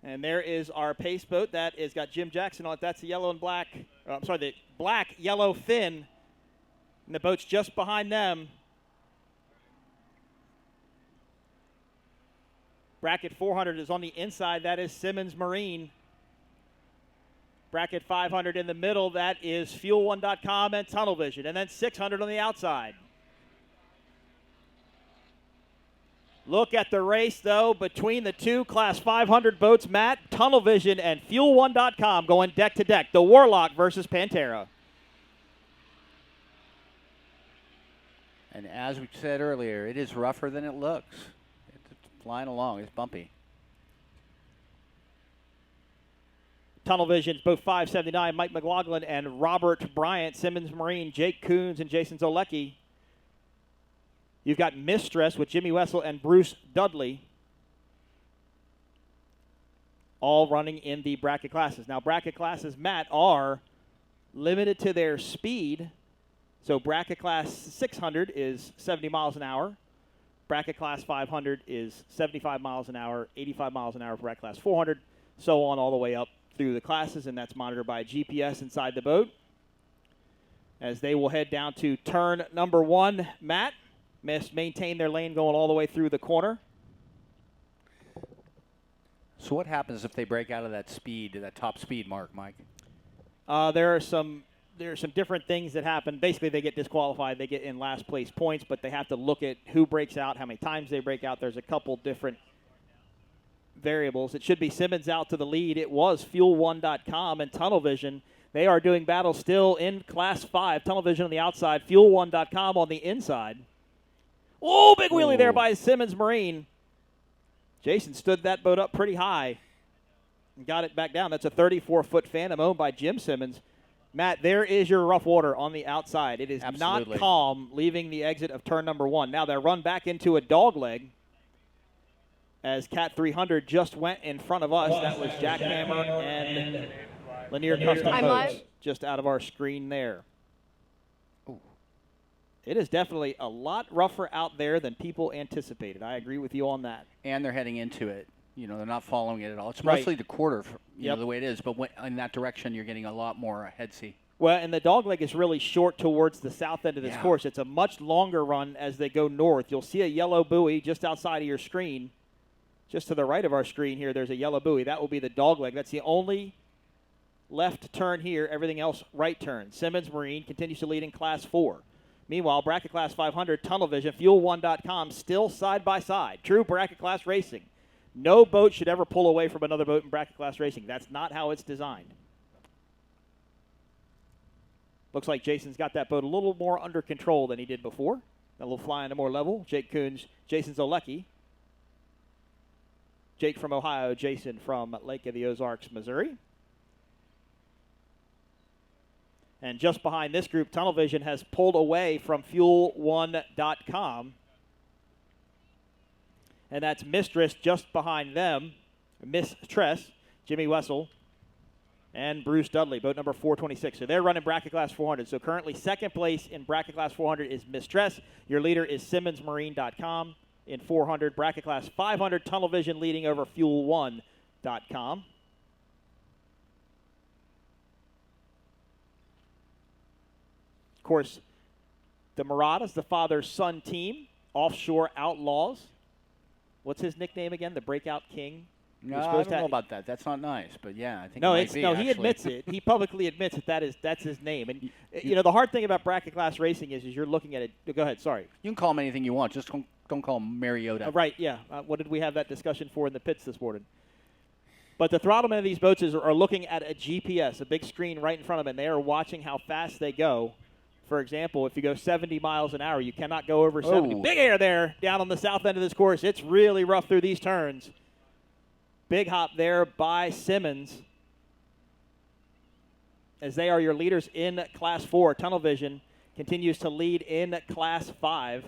And there is our pace boat. That is got Jim Jackson on it. That's the yellow and black. The black, yellow fin. And the boat's just behind them. Bracket 400 is on the inside. That is Simmons Marine. Bracket 500 in the middle. That is Fuel1.com and Tunnel Vision. And then 600 on the outside. Look at the race, though, between the two Class 500 boats, Matt. Tunnel Vision and Fuel1.com going deck to deck. The Warlock versus Pantera. And as we said earlier, it is rougher than it looks. It's flying along. It's bumpy. Tunnel Vision's both 579, Mike McLaughlin and Robert Bryant, Simmons Marine, Jake Coons, and Jason Zolecki. You've got Mistress with Jimmy Wessel and Bruce Dudley, all running in the bracket classes. Now, bracket classes, Matt, are limited to their speed. So bracket class 600 is 70 miles an hour. Bracket class 500 is 75 miles an hour, 85 miles an hour for bracket class 400, so on all the way up through the classes, and that's monitored by a GPS inside the boat. As they will head down to turn number 1, Matt. Must maintain their lane going all the way through the corner. So what happens if they break out of that speed, that top speed mark, Mike? There are some different things that happen. Basically, they get disqualified. They get in last place points, but they have to look at who breaks out, how many times they break out. There's a couple different variables. It should be Simmons out to the lead. It was Fuel1.com and Tunnel Vision. They are doing battle still in Class 5. Tunnel Vision on the outside, Fuel1.com on the inside. Oh, big wheelie there by Simmons Marine. Jason stood that boat up pretty high and got it back down. That's a 34-foot Phantom owned by Jim Simmons. Matt, there is your rough water on the outside. It is Absolutely not calm leaving the exit of turn number 1. Now they'll run back into a dog leg as Cat 300 just went in front of us. That was Jackhammer and Lanier Custom Boats just out of our screen there. It is definitely a lot rougher out there than people anticipated. I agree with you on that. And they're heading into it. They're not following it at all. It's mostly the quarter, you know, the way it is. But in that direction, you're getting a lot more head sea. Well, and the dogleg is really short towards the south end of this course. It's a much longer run as they go north. You'll see a yellow buoy just outside of your screen. Just to the right of our screen here, there's a yellow buoy. That will be the dogleg. That's the only left turn here. Everything else right turn. Simmons Marine continues to lead in Class 4. Meanwhile, bracket class 500, Tunnel Vision, Fuel1.com, still side by side. True bracket class racing. No boat should ever pull away from another boat in bracket class racing. That's not how it's designed. Looks like Jason's got that boat a little more under control than he did before. A little fly on a more level. Jake Coons, Jason Zolecki. Jake from Ohio, Jason from Lake of the Ozarks, Missouri. And just behind this group, Tunnel Vision has pulled away from Fuel1.com. And that's Mistress just behind them. Mistress, Jimmy Wessel, and Bruce Dudley, boat number 426. So they're running bracket class 400. So currently second place in bracket class 400 is Mistress. Your leader is SimmonsMarine.com in 400. Bracket class 500, Tunnel Vision leading over Fuel1.com. Of course, the Marauders, the father-son team, Offshore Outlaws. What's his nickname again? The Breakout King? No, I don't know about that. That's not nice, but yeah, I think no, it might be, no, he admits it. He publicly admits that's his name. And you know, the hard thing about bracket class racing is you're looking at it. Go ahead, sorry. You can call him anything you want. Just don't call him Mariota. Right, yeah. What did we have that discussion for in the pits this morning? But the throttlemen of these boats are looking at a GPS, a big screen right in front of them, and they are watching how fast they go. For example, if you go 70 miles an hour, you cannot go over 70. Big air there down on the south end of this course. It's really rough through these turns. Big hop there by Simmons, as they are your leaders in Class 4. Tunnel Vision continues to lead in Class 5.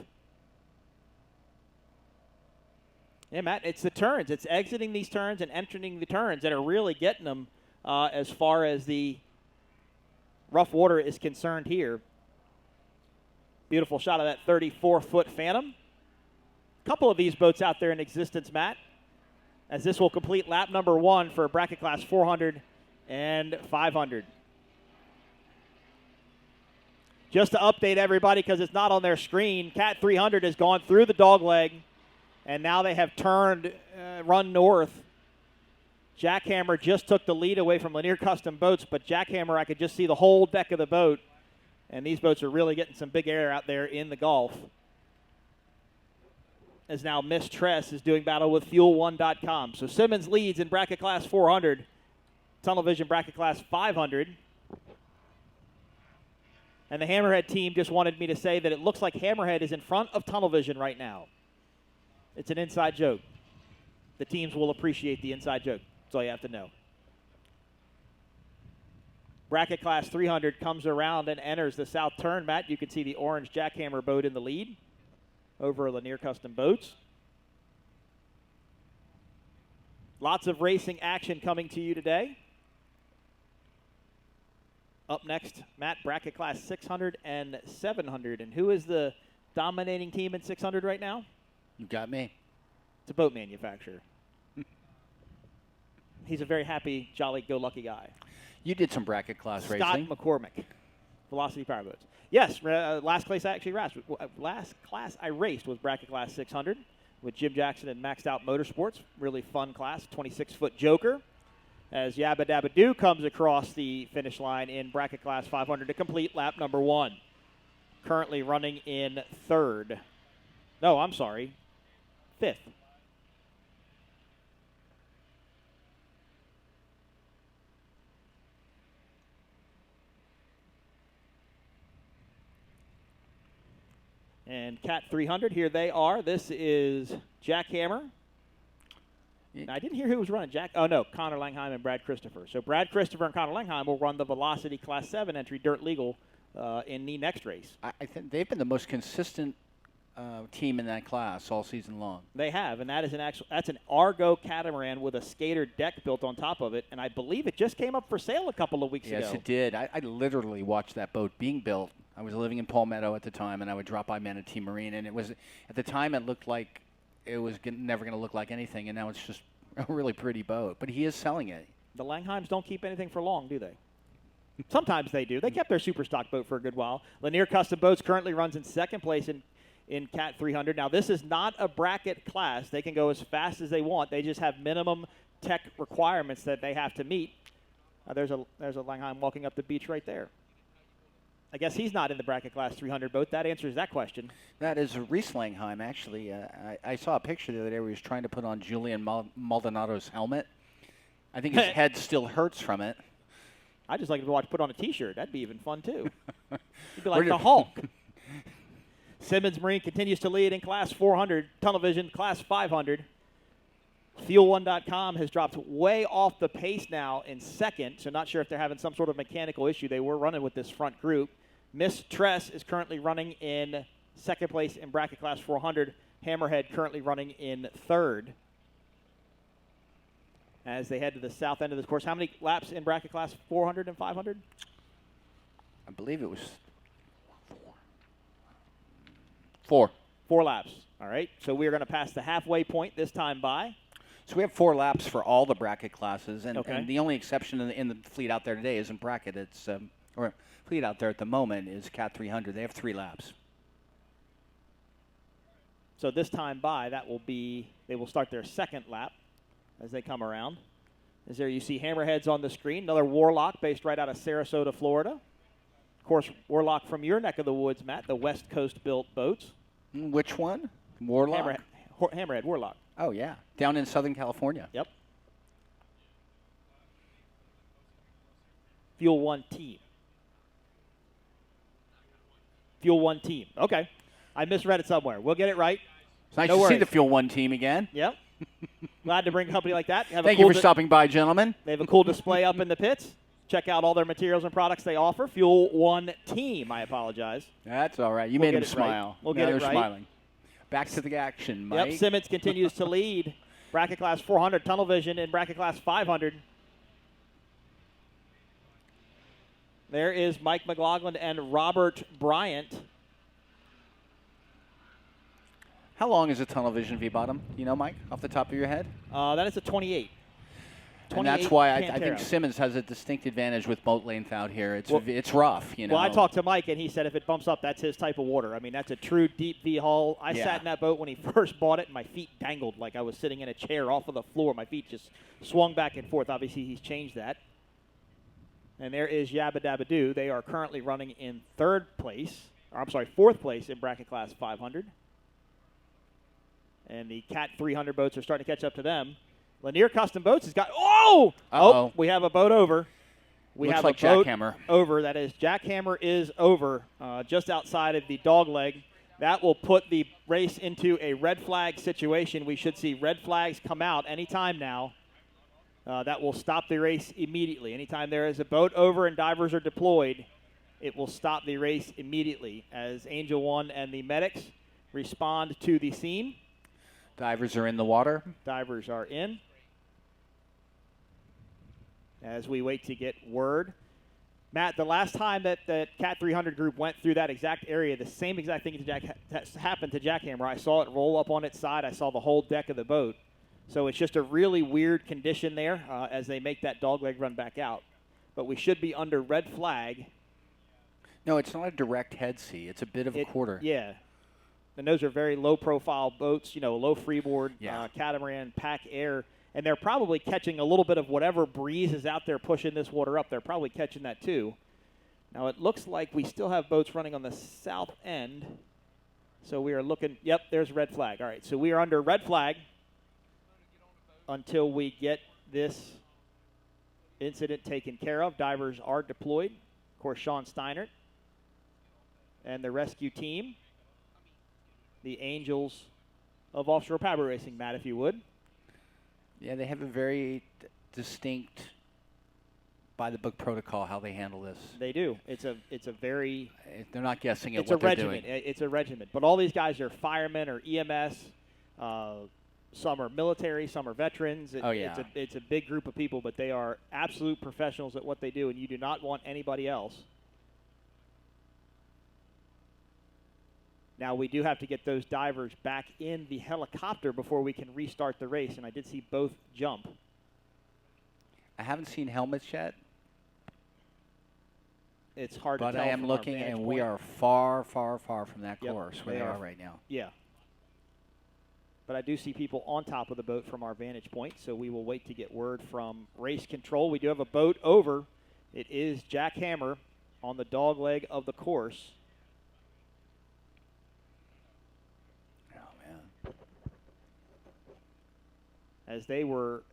Yeah, Matt, it's the turns. It's exiting these turns and entering the turns that are really getting them as far as the rough water is concerned here. Beautiful shot of that 34-foot Phantom. A couple of these boats out there in existence, Matt. as this will complete lap number 1 for bracket class 400 and 500. Just to update everybody, because it's not on their screen, Cat 300 has gone through the dogleg, and now they have turned, run north. Jackhammer just took the lead away from Lanier Custom Boats, but Jackhammer, I could just see the whole deck of the boat, and these boats are really getting some big air out there in the Gulf. As now Miss Tress is doing battle with Fuel1.com. So Simmons leads in bracket class 400, Tunnel Vision bracket class 500. And the Hammerhead team just wanted me to say that it looks like Hammerhead is in front of Tunnel Vision right now. It's an inside joke. The teams will appreciate the inside joke. That's all you have to know. Bracket class 300 comes around and enters the south turn. Matt, you can see the orange Jackhammer boat in the lead over Lanier Custom Boats. Lots of racing action coming to you today. Up next, Matt, bracket class 600 and 700. And who is the dominating team in 600 right now? You got me. It's a boat manufacturer. He's a very happy, jolly-go-lucky guy. You did some bracket class racing. Scott McCormick, Velocity Powerboats. Yes, last class I raced was bracket class 600 with Jim Jackson and Maxed Out Motorsports. Really fun class, 26-foot Joker. As Yabba Dabba Doo comes across the finish line in bracket class 500 to complete lap number 1. Currently running in 3rd. No, I'm sorry, 5th. And Cat 300, here they are. This is Jackhammer. I didn't hear who was running Jack. Oh, no, Connor Langheim and Brad Christopher. So Brad Christopher and Connor Langheim will run the Velocity Class 7 entry Dirt Legal in the next race. I think they've been the most consistent team in that class all season long. They have, and that is that's an Argo catamaran with a skater deck built on top of it, and I believe it just came up for sale a couple of weeks ago. Yes, it did. I literally watched that boat being built. I was living in Palmetto at the time, and I would drop by Manatee Marine, and it was at the time it looked like it was never going to look like anything, and now it's just a really pretty boat. But he is selling it. The Langheims don't keep anything for long, do they? Sometimes they do. They kept their super stock boat for a good while. Lanier Custom Boats currently runs in 2nd place in Cat 300. Now, this is not a bracket class. They can go as fast as they want. They just have minimum tech requirements that they have to meet. There's a Langheim walking up the beach right there. I guess he's not in the bracket class 300 boat. That answers that question. That is Reese Langheim, actually. I saw a picture the other day where he was trying to put on Julian Maldonado's helmet. I think his head still hurts from it. I just like to watch put on a T-shirt. That'd be even fun, too. He'd be like the Hulk. Simmons Marine continues to lead in class 400. Tunnel Vision, class 500. Fuel1.com has dropped way off the pace now in 2nd, so not sure if they're having some sort of mechanical issue. They were running with this front group. Miss Tress is currently running in 2nd place in bracket class 400. Hammerhead currently running in 3rd. As they head to the south end of this course, how many laps in bracket class 400 and 500? I believe it was 4. 4 laps. All right, so we are going to pass the halfway point this time by. So we have 4 laps for all the bracket classes, and, okay. And the only exception in the fleet out there today isn't bracket. It's or fleet out there at the moment is Cat 300. They have 3 laps. So this time by, they will start their 2nd lap as they come around. As there you see Hammerheads on the screen, another Warlock based right out of Sarasota, Florida. Of course, Warlock from your neck of the woods, Matt, the West Coast built boats. Which one? Warlock? Hammerhead, Warlock. Oh, yeah. Down in Southern California. Yep. Fuel 1 team. Fuel 1 team. Okay. I misread it somewhere. We'll get it right. It's nice to see the Fuel 1 team again. Yep. Glad to bring a company like that. Thank you for stopping by, gentlemen. They have a cool display up in the pits. Check out all their materials and products they offer. Fuel 1 team. I apologize. That's all right. You made him smile. Right. We'll get it right. Smiling. Back to the action, Mike. Yep, Simmons continues to lead. Bracket class 400, Tunnel Vision in bracket class 500. There is Mike McLaughlin and Robert Bryant. How long is a tunnel vision V-bottom? Do you know, Mike, off the top of your head? That is a 28. And that's why I think Pantera. Simmons has a distinct advantage with boat length out here. It's rough, you know. Well, I talked to Mike, and he said if it bumps up, that's his type of water. I mean, that's a true deep V hull. I sat in that boat when he first bought it, and my feet dangled like I was sitting in a chair off of the floor. My feet just swung back and forth. Obviously, he's changed that. And there is Yabba Dabba Doo. They are currently running in fourth place in bracket class 500. And the Cat 300 boats are starting to catch up to them. Lanier Custom Boats has got, oh, we have a boat over. Looks like Jackhammer. Over. That is, Jackhammer is over just outside of the dog leg. That will put the race into a red flag situation. We should see red flags come out anytime now. That will stop the race immediately. Anytime there is a boat over and divers are deployed, it will stop the race immediately as Angel One and the medics respond to the scene. Divers are in the water. Divers are in. As we wait to get word. Matt, the last time that the Cat 300 group went through that exact area, the same exact thing happened to Jackhammer. I saw it roll up on its side. I saw the whole deck of the boat. So it's just a really weird condition there as they make that dogleg run back out. But we should be under red flag. No, it's not a direct head sea. It's a bit of a quarter. Yeah. And those are very low-profile boats, low freeboard, catamaran, pack air. And they're probably catching a little bit of whatever breeze is out there pushing this water up. They're probably catching that too. Now it looks like we still have boats running on the south end. So we are looking, yep, there's red flag. All right, so we are under red flag until we get this incident taken care of. Divers are deployed. Of course, Sean Steinert and the rescue team, the Angels of Offshore Power Racing, Matt, if you would. Yeah, they have a very distinct, by-the-book protocol how they handle this. They do. It's a very. They're not guessing at what they're doing. It's a regiment. But all these guys are firemen or EMS. Some are military. Some are veterans. It's a big group of people, but they are absolute professionals at what they do, and you do not want anybody else. Now, we do have to get those divers back in the helicopter before we can restart the race, and I did see both jump. I haven't seen helmets yet. It's hard to tell. But I am looking, and we are far, far, far from that course where they are right now. Yeah. But I do see people on top of the boat from our vantage point, so we will wait to get word from race control. We do have a boat over. It is Jackhammer on the dog leg of the course. As they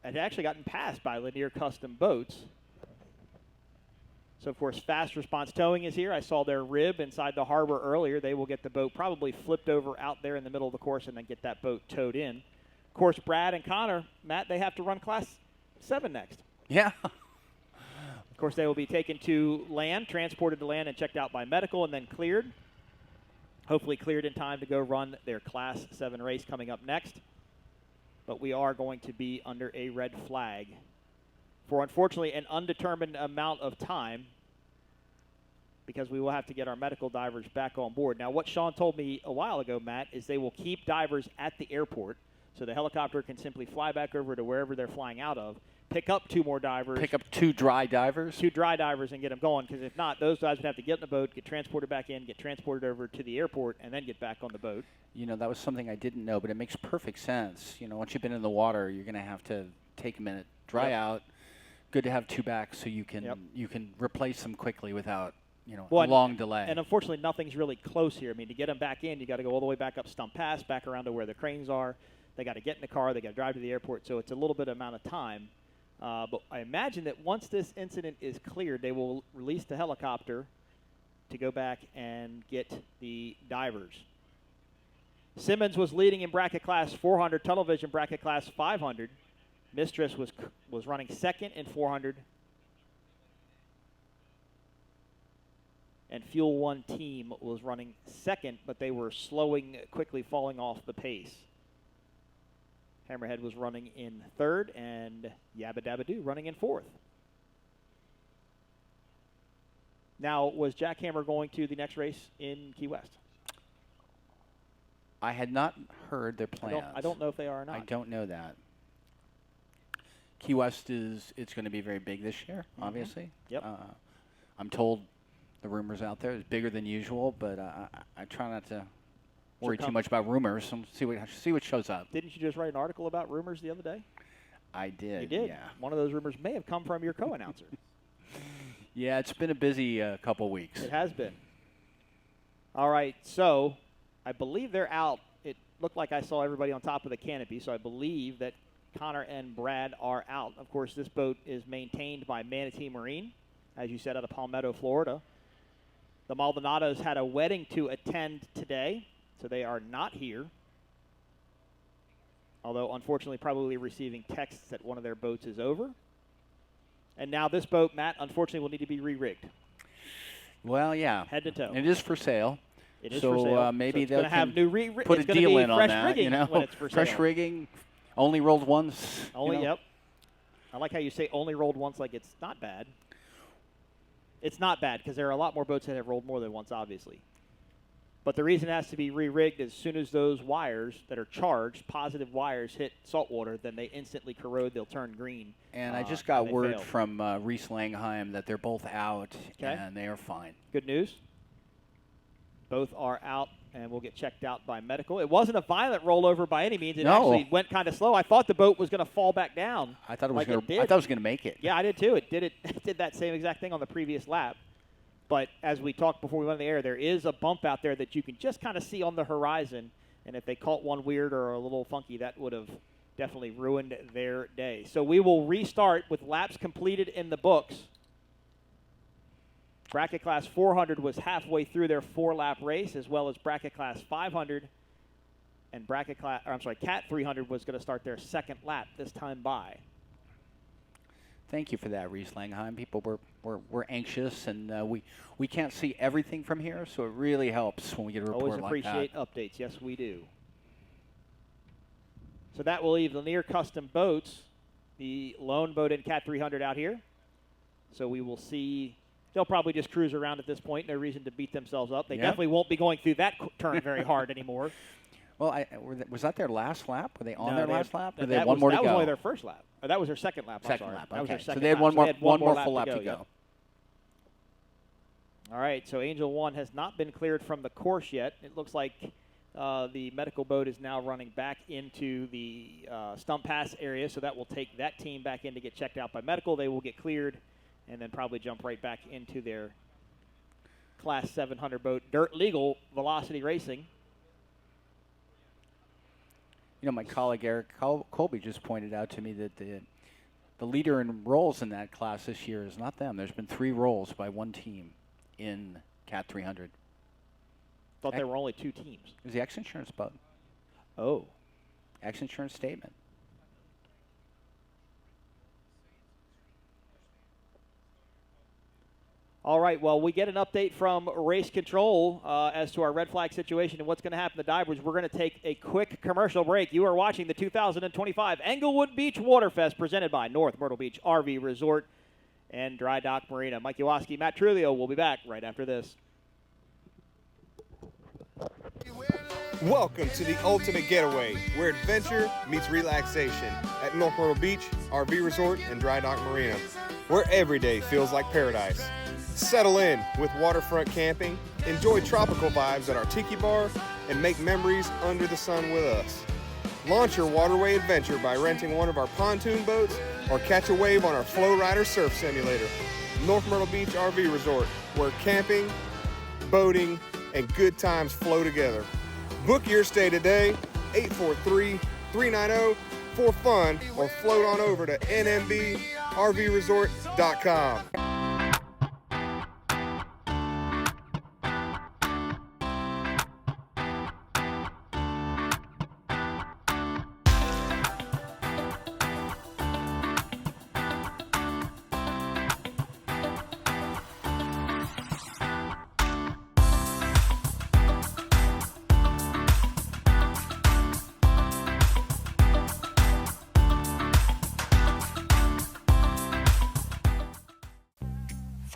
had actually gotten passed by Lanier Custom Boats. So, of course, Fast Response Towing is here. I saw their rib inside the harbor earlier. They will get the boat probably flipped over out there in the middle of the course and then get that boat towed in. Of course, Brad and Connor, Matt, they have to run Class 7 next. Yeah. Of course, they will be taken to land, transported to land, and checked out by medical and then cleared. Hopefully cleared in time to go run their Class 7 race coming up next. But we are going to be under a red flag for, unfortunately, an undetermined amount of time because we will have to get our medical divers back on board. Now, what Sean told me a while ago, Matt, is they will keep divers at the airport so the helicopter can simply fly back over to wherever they're flying out of, pick up two more divers. Pick up two dry divers? Two dry divers and get them going, because if not, those guys would have to get in the boat, get transported back in, get transported over to the airport, and then get back on the boat. You know, that was something I didn't know, but it makes perfect sense. You know, once you've been in the water, you're going to have to take a minute, dry out. Good to have two back so you can replace them quickly without, a long delay. And unfortunately, nothing's really close here. I mean, to get them back in, you got to go all the way back up Stump Pass, back around to where the cranes are. They got to get in the car. They got to drive to the airport. So it's a little bit amount of time. But I imagine that once this incident is cleared, they will release the helicopter to go back and get the divers. Simmons was leading in bracket class 400, tunnel vision bracket class 500. Mistress was running second in 400. And Fuel One team was running second, but they were quickly falling off the pace. Hammerhead was running in third, and Yabba Dabba Doo running in fourth. Now, was Jackhammer going to the next race in Key West? I had not heard their plans. I don't know if they are or not. I don't know that. Key West it's going to be very big this year, obviously. Yep. I'm told the rumors out there is bigger than usual, but I try not to worry too much about rumors and see what shows up. Didn't you just write an article about rumors the other day? I did. You did? Yeah. One of those rumors may have come from your co-announcer. Yeah, it's been a busy couple weeks. It has been. All right, so I believe they're out. It looked like I saw everybody on top of the canopy, so I believe that Connor and Brad are out. Of course, this boat is maintained by Manatee Marine, as you said, out of Palmetto, Florida. The Maldonados had a wedding to attend today, so they are not here. Although, unfortunately, probably receiving texts that one of their boats is over. And now this boat, Matt, unfortunately, will need to be re-rigged. Well, yeah. Head to toe. It is for sale. It is for sale. Maybe they'll have new put a deal in on that. Rigging when it's for fresh sale. rigging, only rolled once. Only, yep. I like how you say only rolled once, like it's not bad. It's not bad because there are a lot more boats that have rolled more than once, obviously. But the reason it has to be re-rigged is as soon as those wires that are charged, positive wires, hit salt water, then they instantly corrode. They'll turn green. And I just got word from Reese Langheim that they're both out, and they are fine. Good news. Both are out and will get checked out by medical. It wasn't a violent rollover by any means. It actually went kind of slow. I thought the boat was going to fall back down. I thought it was going to make it. Yeah, I did too. It did that same exact thing on the previous lap. But as we talked before we went on the air, there is a bump out there that you can just kind of see on the horizon. And if they caught one weird or a little funky, that would have definitely ruined their day. So we will restart with laps completed in the books. Bracket Class 400 was halfway through their 4-lap race, as well as Bracket Class 500. And Cat 300 was going to start their second lap this time by. Thank you for that, Reese Langheim. People were anxious, and we can't see everything from here, so it really helps when we get a report like that. Always appreciate updates. Yes, we do. So that will leave Lanier Custom Boats, the lone boat in Cat 300 out here. So we will see. They'll probably just cruise around at this point. No reason to beat themselves up. They definitely won't be going through that turn very hard anymore. Well, was that their last lap? Were they on their last lap? Or they had one more to go? That was only their first lap. Or that was their second lap. Second lap. That was their second so they had lap. one more full lap to go. Yep. All right, so Angel 1 has not been cleared from the course yet. It looks like the medical boat is now running back into the Stump Pass area, so that will take that team back in to get checked out by medical. They will get cleared and then probably jump right back into their Class 700 boat, dirt legal velocity racing. You know, my colleague Eric Colby just pointed out to me that the leader in rolls in that class this year is not them. There's been 3 rolls by one team in Cat 300. Thought there were only 2 teams. It was the X Insurance boat. Oh. X Insurance statement. All right, well, we get an update from race control as to our red flag situation and what's going to happen to divers. We're going to take a quick commercial break. You are watching the 2025 Englewood Beach Waterfest presented by North Myrtle Beach RV Resort and Dry Dock Marina. Mike Yawoski, Matt Trulio will be back right after this. Welcome to the ultimate getaway, where adventure meets relaxation at North Myrtle Beach RV Resort and Dry Dock Marina, where every day feels like paradise. Settle in with waterfront camping, enjoy tropical vibes at our tiki bar, and make memories under the sun with us. Launch your waterway adventure by renting one of our pontoon boats or catch a wave on our Flow Rider surf simulator. North Myrtle Beach RV Resort, where camping, boating, and good times flow together. Book your stay today, 843-390-4FUN, or float on over to nmbRVresort.com.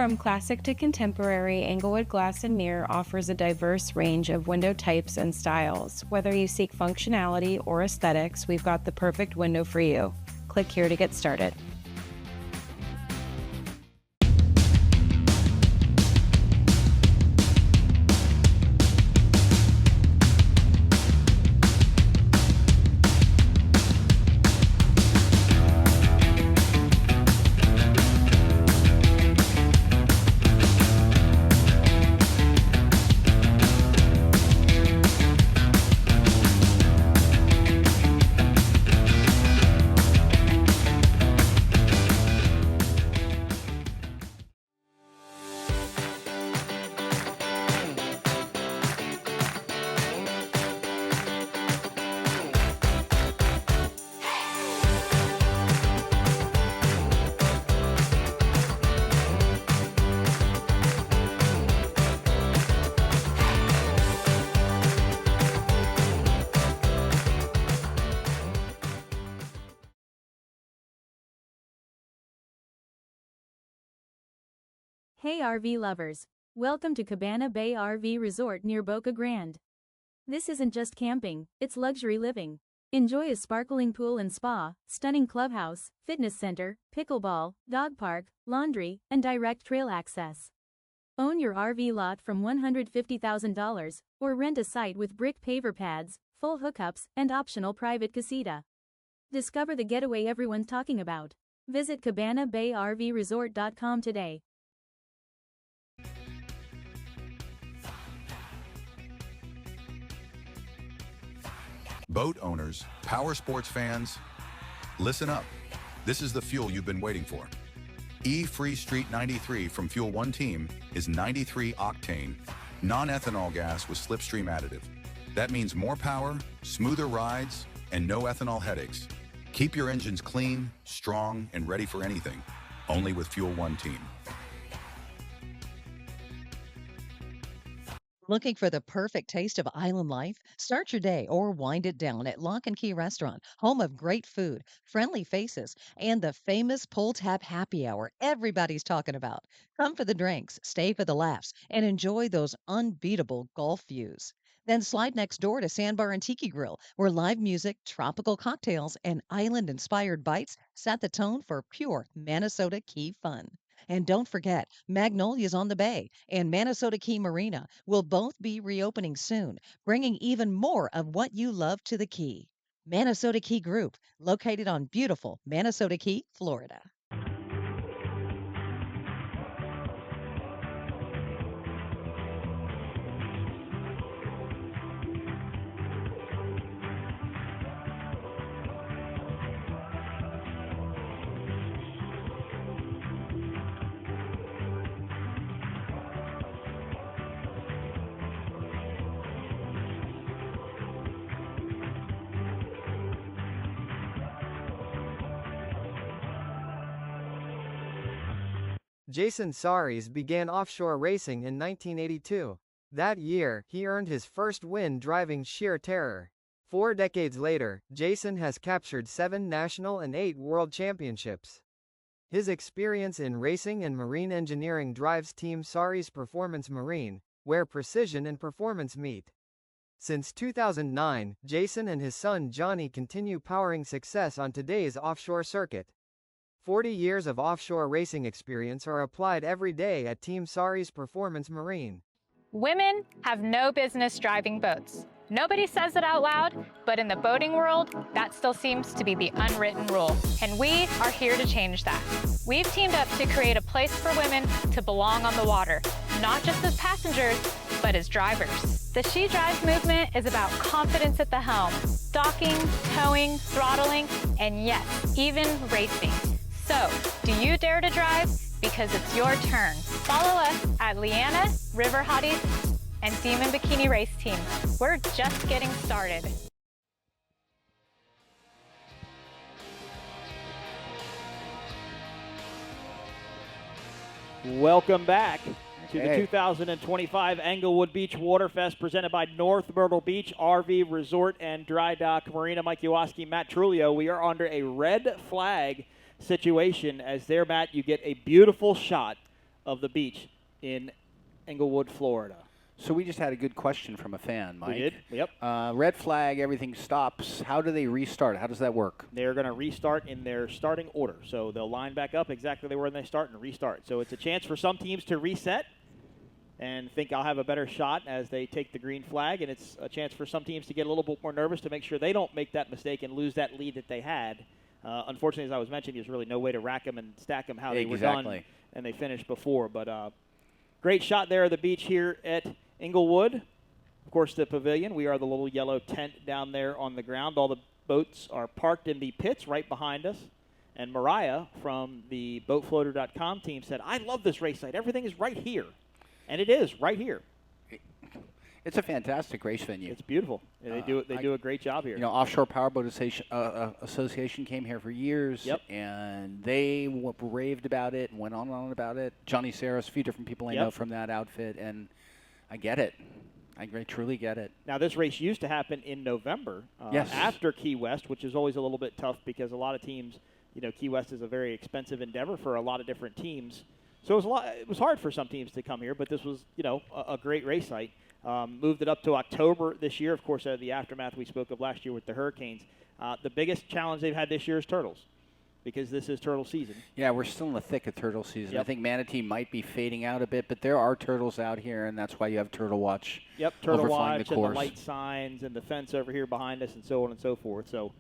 From classic to contemporary, Englewood Glass and Mirror offers a diverse range of window types and styles. Whether you seek functionality or aesthetics, we've got the perfect window for you. Click here to get started. Hey RV lovers! Welcome to Cabana Bay RV Resort near Boca Grande. This isn't just camping, it's luxury living. Enjoy a sparkling pool and spa, stunning clubhouse, fitness center, pickleball, dog park, laundry, and direct trail access. Own your RV lot from $150,000, or rent a site with brick paver pads, full hookups, and optional private casita. Discover the getaway everyone's talking about. Visit CabanaBayRVResort.com today. Boat owners, power sports fans, listen up. This is the fuel you've been waiting for. E-Free Street 93 from Fuel One Team is 93 octane, non-ethanol gas with slipstream additive. That means more power, smoother rides, and no ethanol headaches. Keep your engines clean, strong, and ready for anything. Only with Fuel One Team. Looking for the perfect taste of island life? Start your day or wind it down at Lock and Key Restaurant, home of great food, friendly faces, and the famous pull tab happy hour everybody's talking about. Come for the drinks, stay for the laughs, and enjoy those unbeatable Gulf views. Then slide next door to Sandbar and Tiki Grill, where live music, tropical cocktails, and island-inspired bites set the tone for pure Minnesota Key fun. And don't forget, Magnolia's on the Bay and Minnesota Key Marina will both be reopening soon, bringing even more of what you love to the Key. Minnesota Key Group, located on beautiful Minnesota Key, Florida. Jason Saris began offshore racing in 1982. That year, he earned his first win driving Sheer Terror. 4 decades later, Jason has captured 7 national and 8 world championships. His experience in racing and marine engineering drives Team Saris Performance Marine, where precision and performance meet. Since 2009, Jason and his son Johnny continue powering success on today's offshore circuit. 40 years of offshore racing experience are applied every day at Team Saris Performance Marine. Women have no business driving boats. Nobody says it out loud, but in the boating world, that still seems to be the unwritten rule. And we are here to change that. We've teamed up to create a place for women to belong on the water, not just as passengers, but as drivers. The She Drives movement is about confidence at the helm, docking, towing, throttling, and yes, even racing. So, do you dare to drive? Because it's your turn. Follow us at Leanna, River Hotties, and Demon Bikini Race Team. We're just getting started. Welcome back to the 2025 Englewood Beach Waterfest presented by North Myrtle Beach RV Resort and Dry Dock Marina. Mike Iwaski, Matt Trulio. We are under a red flag situation as there, Matt, you get a beautiful shot of the beach in Englewood, Florida. So we just had a good question from a fan, Mike. We did, yep. Red flag, everything stops. How do they restart? How does that work? They're going to restart in their starting order. So they'll line back up exactly where they start and restart. So it's a chance for some teams to reset and think I'll have a better shot as they take the green flag. And it's a chance for some teams to get a little bit more nervous to make sure they don't make that mistake and lose that lead that they had. Unfortunately, as I was mentioning, there's really no way to rack them and stack them how they were done, and they finished before. But great shot there at the beach here at Englewood. Of course, the pavilion. We are the little yellow tent down there on the ground. All the boats are parked in the pits right behind us. And Mariah from the BoatFloater.com team said, I love this race site. Everything is right here. And it is right here. It's a fantastic race venue. It's beautiful. They do a great job here. You know, Offshore Powerboat Association came here for years, and they raved about it and went on and on about it. Johnny Saris, a few different people I know from that outfit, and I get it. I truly get it. Now, this race used to happen in November after Key West, which is always a little bit tough because a lot of teams, you know, Key West is a very expensive endeavor for a lot of different teams. So it was hard for some teams to come here, but this was, you know, a great race site. Moved it up to October this year, of course, the aftermath we spoke of last year with the hurricanes. The biggest challenge they've had this year is turtles, because this is turtle season. Yeah, we're still in the thick of turtle season. I think manatee might be fading out a bit, but there are turtles out here, and that's why you have Turtle Watch. Yep, Turtle Watch and the light signs and the fence over here behind us and so on and so forth. So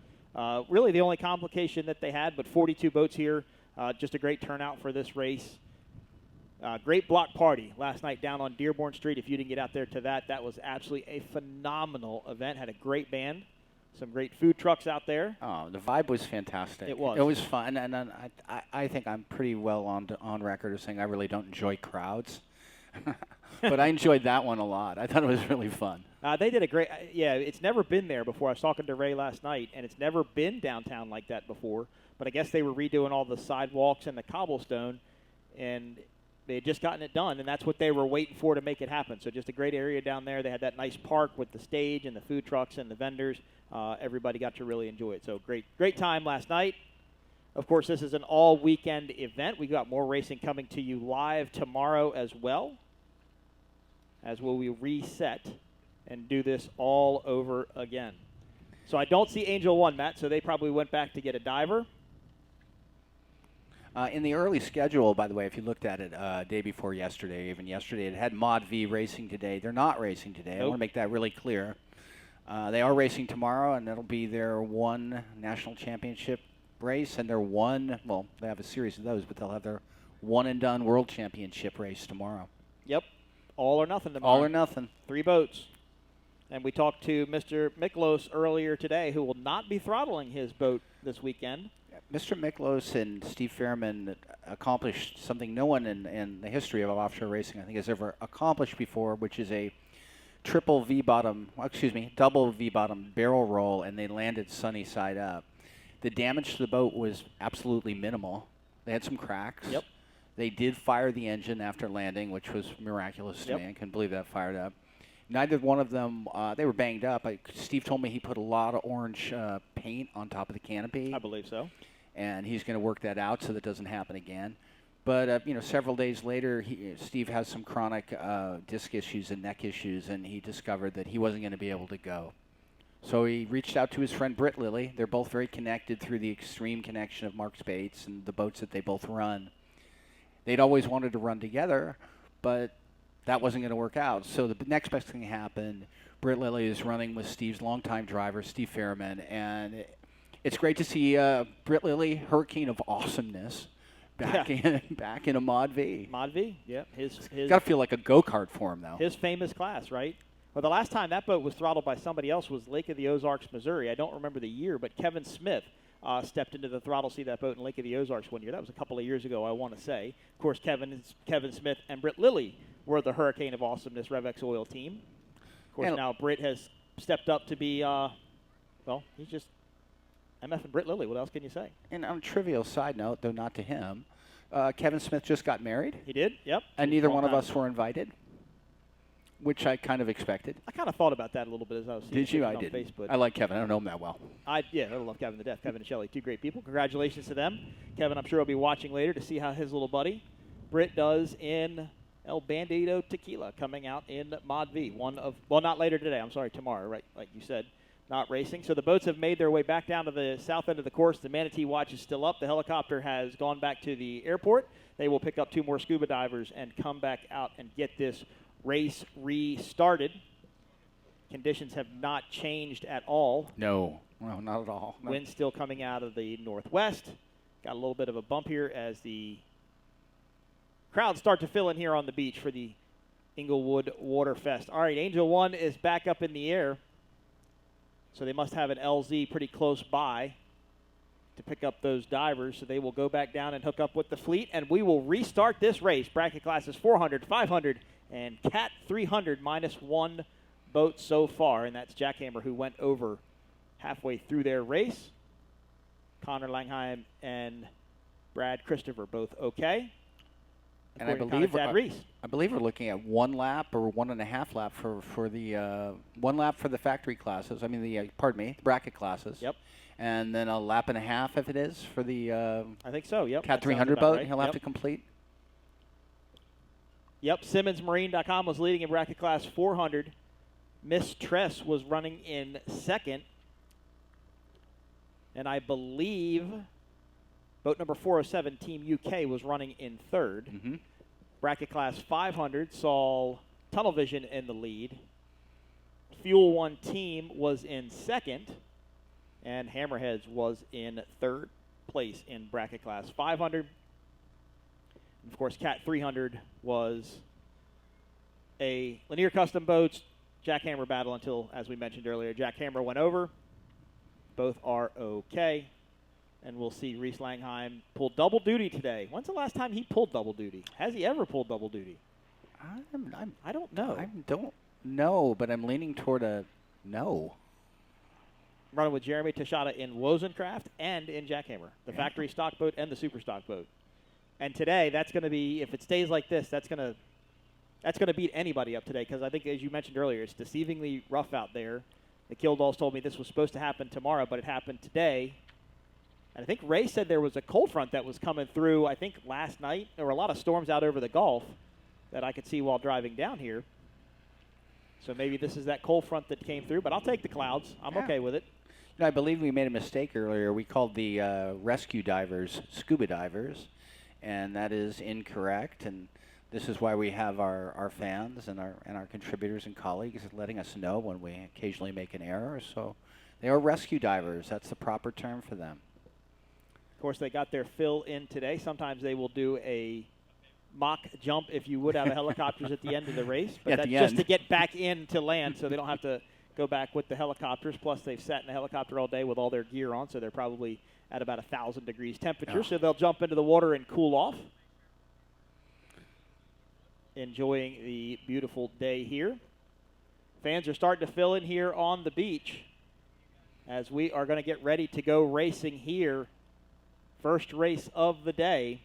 really the only complication that they had, but 42 boats here, just a great turnout for this race. Great block party last night down on Dearborn Street. If you didn't get out there to that was absolutely a phenomenal event. Had a great band, some great food trucks out there. Oh, the vibe was fantastic. It was. It was fun, and I think I'm pretty well on record of saying I really don't enjoy crowds. But I enjoyed that one a lot. I thought it was really fun. They did a great it's never been there before. I was talking to Ray last night, and it's never been downtown like that before. But I guess they were redoing all the sidewalks and the cobblestone, and they had just gotten it done, and that's what they were waiting for to make it happen. So just a great area down there. They had that nice park with the stage and the food trucks and the vendors. Everybody got to really enjoy it. So great time last night. Of course, this is an all-weekend event. We got more racing coming to you live tomorrow as well, as will we reset and do this all over again. So I don't see Angel 1, Matt, so they probably went back to get a diver. In the early schedule, by the way, if you looked at it day before yesterday, even yesterday, it had Mod V racing today. They're not racing today. Nope. I want to make that really clear. They are racing tomorrow, and that'll be their one national championship race, and they have a series of those, but they'll have their one-and-done world championship race tomorrow. Yep. All or nothing tomorrow. All or nothing. 3 boats. And we talked to Mr. Miklos earlier today, who will not be throttling his boat this weekend. Mr. Miklos and Steve Fairman accomplished something no one in the history of offshore racing, I think, has ever accomplished before, which is a double V-bottom barrel roll, and they landed sunny side up. The damage to the boat was absolutely minimal. They had some cracks. Yep. They did fire the engine after landing, which was miraculous to me. I couldn't believe that fired up. Neither one of them, they were banged up. Steve told me he put a lot of orange paint on top of the canopy. I believe so. And he's going to work that out so that doesn't happen again. But, several days later, Steve has some chronic disc issues and neck issues, and he discovered that he wasn't going to be able to go. So he reached out to his friend Britt Lilly. They're both very connected through the extreme connection of Mark Spates and the boats that they both run. They'd always wanted to run together, but that wasn't going to work out. So the next best thing happened. Britt Lilly is running with Steve's longtime driver, Steve Fairman, and it's great to see Britt Lilly, hurricane of awesomeness, back in a Mod V. Mod V, yeah. His got to feel like a go-kart for him, though. His famous class, right? Well, the last time that boat was throttled by somebody else was Lake of the Ozarks, Missouri. I don't remember the year, but Kevin Smith stepped into the throttle seat of that boat in Lake of the Ozarks one year. That was a couple of years ago, I want to say. Of course, Kevin Smith and Britt Lilly were the Hurricane of Awesomeness Revex Oil team. Of course, now Britt has stepped up to be, he's just MF and Britt Lilly. What else can you say? And on a trivial side note, though not to him, Kevin Smith just got married. He did, yep. And neither one of us were invited, which I kind of expected. I kind of thought about that a little bit as I was seeing it on Facebook. I like Kevin. I don't know him that well. I love Kevin to death. Kevin and Shelley, 2 great people. Congratulations to them. Kevin, I'm sure, will be watching later to see how his little buddy Britt does in El Bandito Tequila coming out in Mod V. Not later today. I'm sorry, tomorrow, right? Like you said, not racing. So the boats have made their way back down to the south end of the course. The Manatee Watch is still up. The helicopter has gone back to the airport. They will pick up 2 more scuba divers and come back out and get this race restarted. Conditions have not changed at all. No, not at all. No. Wind still coming out of the northwest. Got a little bit of a bump here as the crowds start to fill in here on the beach for the Englewood Waterfest. All right, Angel 1 is back up in the air. So they must have an LZ pretty close by to pick up those divers. So they will go back down and hook up with the fleet, and we will restart this race. Bracket classes 400, 500, and Cat 300 minus 1 boat so far, and that's Jackhammer, who went over halfway through their race. Connor Langheim and Brad Christopher both okay. And I believe we're looking at 1 lap or 1.5 lap for the 1 lap for the factory classes. I mean the bracket classes. Yep. And then a lap and a half if it is for the I think so. Yep. Cat 300 boat. Right. He'll have to complete. Yep. SimmonsMarine.com was leading in bracket class 400. Miss Tress was running in second. And I believe boat number 407, Team UK, was running in third. Mm-hmm. Bracket class 500 saw Tunnel Vision in the lead. Fuel One Team was in second. And Hammerheads was in third place in bracket class 500. And of course, Cat 300 was a Lanier Custom Boats Jackhammer battle until, as we mentioned earlier, Jackhammer went over. Both are okay. And we'll see Reese Langheim pull double duty today. When's the last time he pulled double duty? Has he ever pulled double duty? I don't know. I don't know, but I'm leaning toward a no. I'm running with Jeremy Tashada in Wozencraft and in Jackhammer, the factory stock boat and the super stock boat. And today, that's going to be, if it stays like this, that's going to beat anybody up today, because I think, as you mentioned earlier, it's deceivingly rough out there. The Killdalls told me this was supposed to happen tomorrow, but it happened today. And I think Ray said there was a cold front that was coming through, I think, last night. There were a lot of storms out over the Gulf that I could see while driving down here. So maybe this is that cold front that came through, but I'll take the clouds. I'm okay with it. You know, I believe we made a mistake earlier. We called the rescue divers scuba divers, and that is incorrect. And this is why we have our fans and our contributors and colleagues letting us know when we occasionally make an error. So they are rescue divers. That's the proper term for them. Of course, they got their fill in today. Sometimes they will do a mock jump, if you would, out of helicopters at the end of the race. But that's just to get back in to land, so they don't have to go back with the helicopters. Plus, they've sat in the helicopter all day with all their gear on, so they're probably at about 1,000 degrees temperature. So they'll jump into the water and cool off. Enjoying the beautiful day here. Fans are starting to fill in here on the beach as we are going to get ready to go racing here. First race of the day.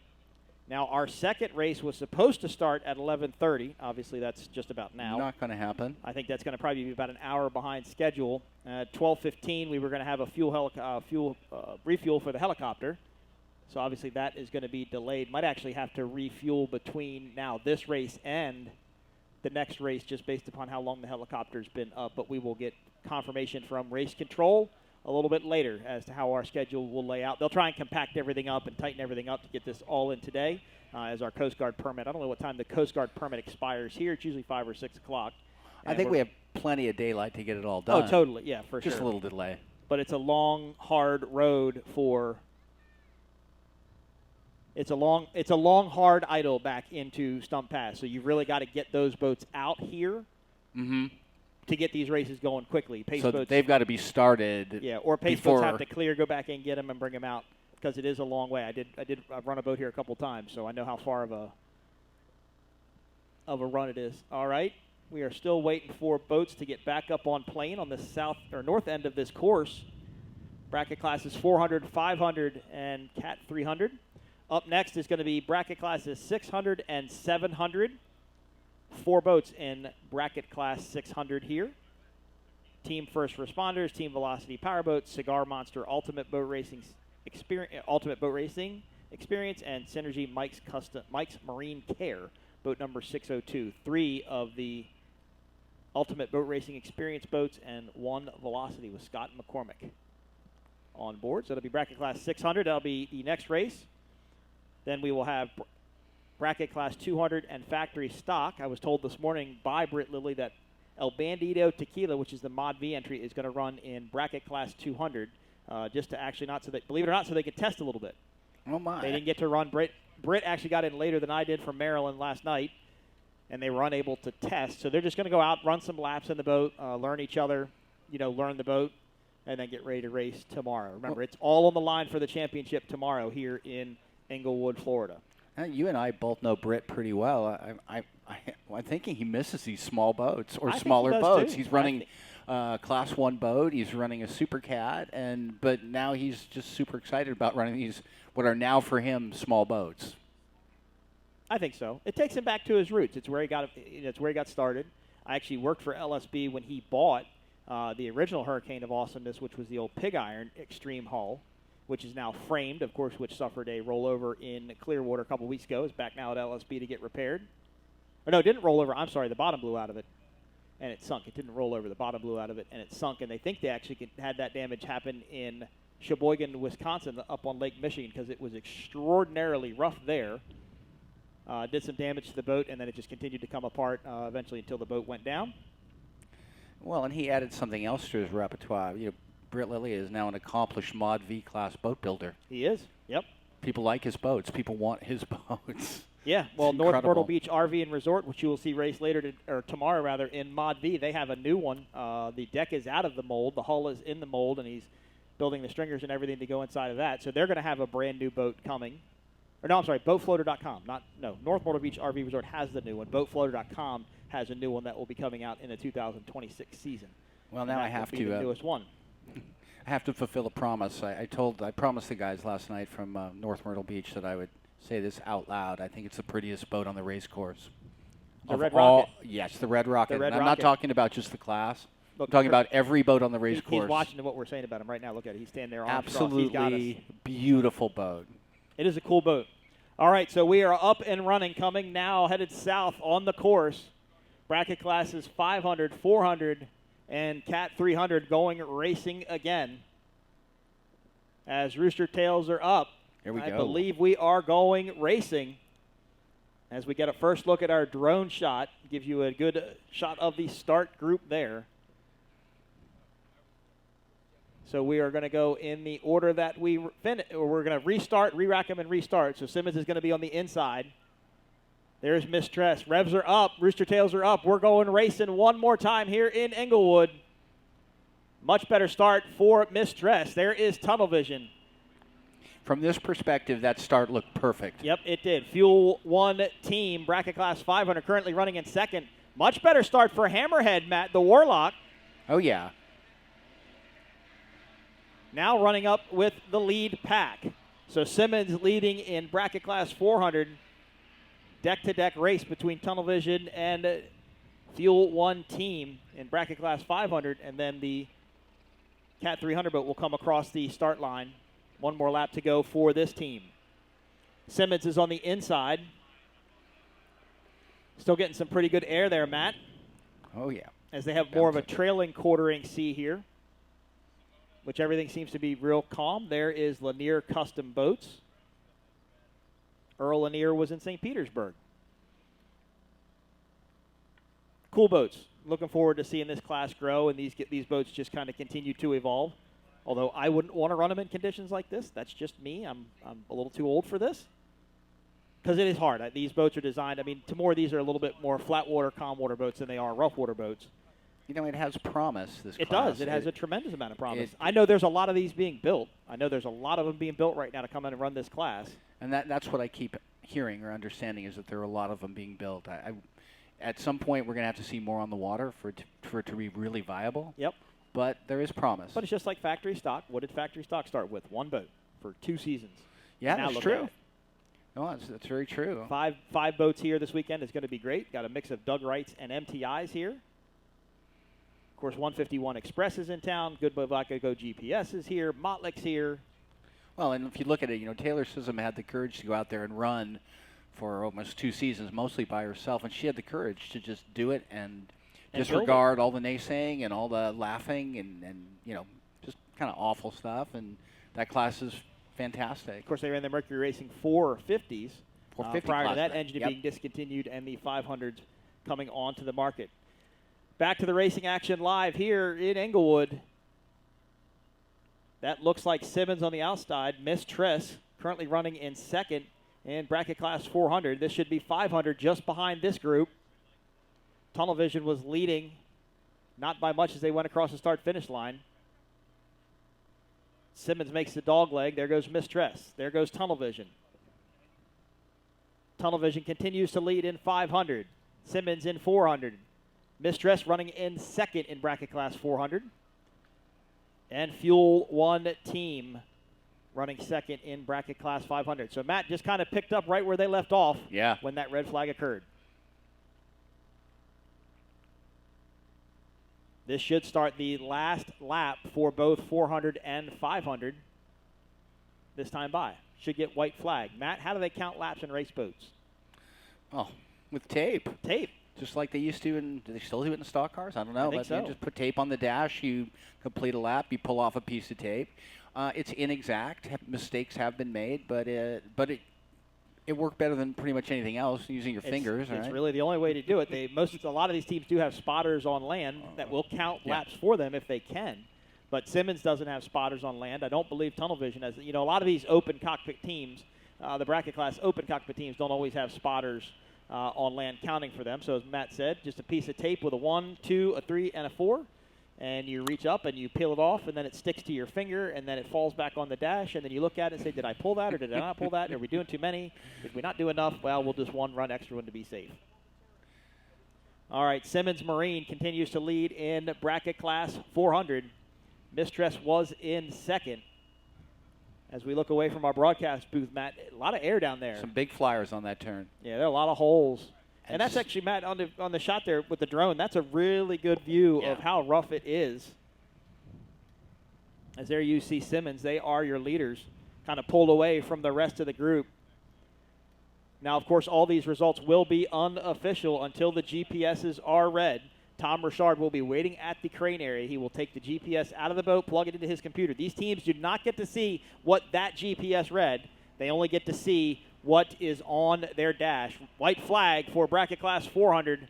Now, our second race was supposed to start at 11:30. Obviously, that's just about now. Not going to happen. I think that's going to probably be about an hour behind schedule. At 12:15, we were going to have a refuel for the helicopter. So, obviously, that is going to be delayed. Might actually have to refuel between now this race and the next race, just based upon how long the helicopter's been up. But we will get confirmation from race control a little bit later as to how our schedule will lay out. They'll try and compact everything up and tighten everything up to get this all in today as our Coast Guard permit. I don't know what time the Coast Guard permit expires here. It's usually 5 or 6 o'clock. I think we have plenty of daylight to get it all done. Oh, totally. Yeah, for sure. Just a little delay. But it's a long, hard road for – it's a long, hard idle back into Stump Pass. So you've really got to get those boats out here. Mm-hmm. To get these races going quickly. Pace so boats, they've got to be started. Yeah, or pace boats have to clear, go back in, get them, and bring them out because it is a long way. I've run a boat here a couple times, so I know how far of a run it is. All right, we are still waiting for boats to get back up on plane on the south or north end of this course. Bracket classes 400, 500, and Cat 300. Up next is going to be bracket classes 600 and 700. 4 boats in bracket class 600 here. Team First Responders, Team Velocity Powerboats, Cigar Monster Ultimate Boat Racing, Experience, and Synergy Mike's Marine Care, boat number 602. 3 of the Ultimate Boat Racing Experience boats and 1 Velocity with Scott McCormick on board. So that'll be bracket class 600. That'll be the next race. Then we will have bracket class 200 and factory stock. I was told this morning by Britt Lilly that El Bandito Tequila, which is the Mod V entry, is going to run in bracket class 200, just to actually not so that, believe it or not, so they could test a little bit. Oh, my. They didn't get to run. Britt actually got in later than I did from Maryland last night, and they were unable to test. So they're just going to go out, run some laps in the boat, learn each other, learn the boat, and then get ready to race tomorrow. Remember, it's all on the line for the championship tomorrow here in Englewood, Florida. You and I both know Britt pretty well. I'm thinking he misses these small boats or smaller boats. Too. He's running Class 1 boat. He's running a Super Cat, but now he's just super excited about running these, what are now for him, small boats. I think so. It takes him back to his roots. It's where he got started. I actually worked for LSB when he bought the original Hurricane of Awesomeness, which was the old pig iron extreme hull, which is now framed, of course, which suffered a rollover in Clearwater a couple weeks ago. It's back now at LSB to get repaired. Or no, it didn't roll over. I'm sorry, the bottom blew out of it, and it sunk. It didn't roll over. The bottom blew out of it, and it sunk. And they think they actually had that damage happen in Sheboygan, Wisconsin, up on Lake Michigan, because it was extraordinarily rough there. Did some damage to the boat, and then it just continued to come apart eventually until the boat went down. Well, and he added something else to his repertoire. Britt Lilly is now an accomplished Mod V class boat builder. He is. Yep. People like his boats. People want his boats. Yeah. Well, North Myrtle Beach RV and Resort, which you will see race tomorrow in Mod V, they have a new one. The deck is out of the mold. The hull is in the mold, and he's building the stringers and everything to go inside of that. So they're going to have a brand new boat coming. Or no, I'm sorry, boatfloater.com. North Myrtle Beach RV Resort has the new one. Boatfloater.com has a new one that will be coming out in the 2026 season. Well, now I have to. The newest one. I have to fulfill a promise. I promised the guys last night from North Myrtle Beach that I would say this out loud. I think it's the prettiest boat on the race course. The Red Rocket? Yes, the Red Rocket. The Red I'm Rocket. not talking about just the class. Look, I'm talking about every boat on the race course. He's watching what we're saying about him right now. Look at it. He's standing there. Absolutely beautiful boat. It is a cool boat. All right, so we are up and running, coming now, headed south on the course. Bracket classes 500, 400, and Cat 300 going racing again. As Rooster Tails are up, here we go. I believe we are going racing. As we get a first look at our drone shot, give you a good shot of the start group there. So we are going to go in the order that we finish, or we're going to restart, re-rack them, and restart. So Simmons is going to be on the inside. There's Mistress. Revs are up. Rooster Tails are up. We're going racing one more time here in Englewood. Much better start for Mistress. There is tunnel vision. From this perspective, that start looked perfect. Yep, it did. Fuel 1 team, bracket class 500, currently running in second. Much better start for Hammerhead, Matt, the Warlock. Oh, yeah. Now running up with the lead pack. So Simmons leading in bracket class 400. Deck-to-deck race between Tunnel Vision and Fuel 1 team in bracket class 500. And then the Cat 300 boat will come across the start line. One more lap to go for this team. Simmons is on the inside. Still getting some pretty good air there, Matt. Oh, yeah. As they have more of a trailing quartering sea here, which everything seems to be real calm. There is Lanier Custom Boats. Earl Lanier was in St. Petersburg. Cool boats. Looking forward to seeing this class grow and these boats just kind of continue to evolve. Although I wouldn't want to run them in conditions like this. That's just me. I'm a little too old for this. Because it is hard. These boats are designed, to more these are a little bit more flat water, calm water boats than they are rough water boats. It has promise, this It class. does. It has a tremendous amount of promise. I know there's a lot of these being built. I know there's a lot of them being built right now to come in and run this class. And that's what I keep hearing or understanding is that there are a lot of them being built. At some point, we're going to have to see more on the water for it to be really viable. Yep. But there is promise. But it's just like factory stock. What did factory stock start with? One boat for 2 seasons. Yeah, now that's true. No, that's very true. Five boats here this weekend is going to be great. Got a mix of Doug Wrights and MTIs here. Of course, 151 Express is in town. Good Boy Vodka Go GPS is here. Motlick's here. Well, and if you look at it, Taylor Sissom had the courage to go out there and run for almost 2 seasons, mostly by herself, and she had the courage to just do it and disregard all the naysaying and all the laughing and just kind of awful stuff, and that class is fantastic. Of course, they ran the Mercury Racing 450s prior to that class, engine being discontinued and the 500s coming onto the market. Back to the racing action live here in Englewood. That looks like Simmons on the outside. Miss Triss currently running in second in bracket class 400. This should be 500 just behind this group. Tunnel Vision was leading, not by much as they went across the start-finish line. Simmons makes the dog leg. There goes Miss Triss. There goes Tunnel Vision. Tunnel Vision continues to lead in 500. Simmons in 400. Miss Triss running in second in bracket class 400. And Fuel One Team running second in bracket class 500. So Matt just kind of picked up right where they left off when that red flag occurred. This should start the last lap for both 400 and 500 this time by. Should get white flag. Matt, how do they count laps in race boats? Oh, with tape. Tape. Just like they used to do they still do it in stock cars? I don't know. I think so. You just put tape on the dash, you complete a lap, you pull off a piece of tape. It's inexact. Mistakes have been made, but it worked better than pretty much anything else using your fingers. It's really the only way to do it. A lot of these teams do have spotters on land that will count laps for them if they can. But Simmons doesn't have spotters on land. I don't believe Tunnel Vision has. A lot of these open cockpit teams, the bracket class open cockpit teams, don't always have spotters on land counting for them. So as Matt said, just a piece of tape with a 1, 2, a 3, and a 4. And you reach up and you peel it off, and then it sticks to your finger, and then it falls back on the dash, and then you look at it and say, did I pull that or did I not pull that? Are we doing too many? Did we not do enough? Well, we'll just run extra one to be safe. All right, Simmons Marine continues to lead in bracket class 400. Miss Triss was in second. As we look away from our broadcast booth, Matt, a lot of air down there. Some big flyers on that turn. Yeah, there are a lot of holes. And that's actually, Matt, on the shot there with the drone, that's a really good view of how rough it is. As there you see Simmons, they are your leaders, kind of pulled away from the rest of the group. Now, of course, all these results will be unofficial until the GPSs are read. Tom Richard will be waiting at the crane area. He will take the GPS out of the boat, plug it into his computer. These teams do not get to see what that GPS read. They only get to see what is on their dash. White flag for bracket class 400.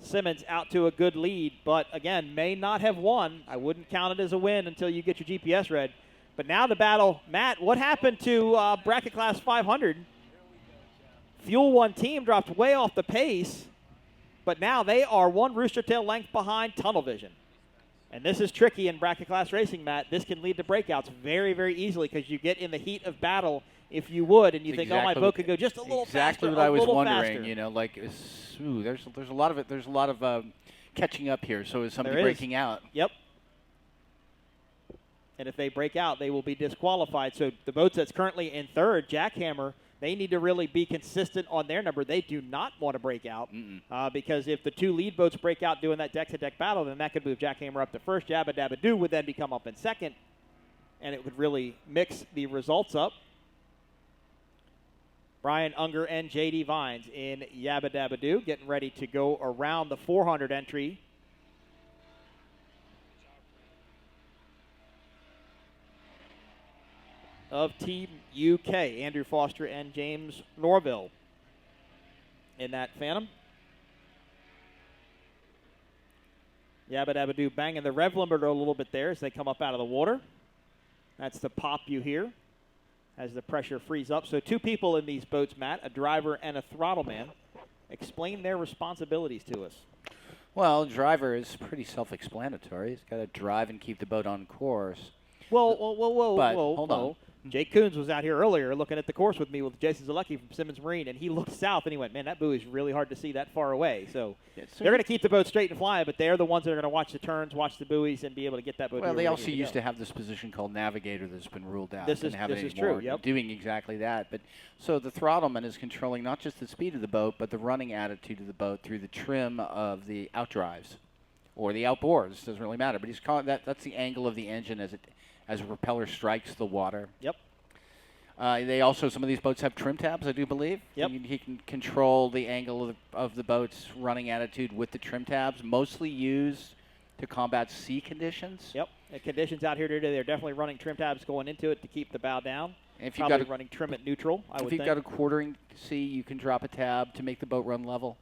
Simmons out to a good lead, but again, may not have won. I wouldn't count it as a win until you get your GPS read. But now the battle. Matt, what happened to bracket class 500? Fuel One Team dropped way off the pace, but now they are one rooster tail length behind Tunnel Vision. And this is tricky in bracket class racing, Matt. This can lead to breakouts very, very easily because you get in the heat of battle if you would, and you think, oh, my boat could go just a little faster. Exactly what I was wondering. Faster. There's a lot of it. There's a lot of catching up here. So is somebody breaking out? Yep. And if they break out, they will be disqualified. So the boats that's currently in third, Jackhammer, they need to really be consistent on their number. They do not want to break out because if the two lead boats break out doing that deck-to-deck battle, then that could move Jackhammer up to first. Yabba Dabba Doo would then become up in second, and it would really mix the results up. Brian Unger and J.D. Vines in Yabba Dabba Doo getting ready to go around the 400 entry. Of Team UK, Andrew Foster and James Norville in that Phantom. Yabba Dabba Doo banging the rev limiter a little bit there as they come up out of the water. That's the pop you hear as the pressure frees up. So two people in these boats, Matt, a driver and a throttle man. Explain their responsibilities to us. Well, driver is pretty self-explanatory. He's got to drive and keep the boat on course. Whoa, hold on. Jake Coons was out here earlier looking at the course with me with Jason Zalecki from Simmons Marine, and he looked south and he went, man, that buoy is really hard to see that far away. So they're going to keep the boat straight and fly, but they're the ones that are going to watch the turns, watch the buoys, and be able to get that boat. Well, they also used to have this position called navigator that's been ruled out. This is true. Yep. Doing exactly that. But so the throttleman is controlling not just the speed of the boat, but the running attitude of the boat through the trim of the outdrives or the outboards. Doesn't really matter. But he's calling that's the angle of the engine as as a propeller strikes the water. Yep. They also, some of these boats have trim tabs, I do believe. Yep. He can control the angle of the boat's running attitude with the trim tabs, mostly used to combat sea conditions. Yep. The conditions out here today, they're definitely running trim tabs going into it to keep the bow down. And if you've Probably got running trim at neutral, I would if you've think. got a quartering sea, you can drop a tab to make the boat run level,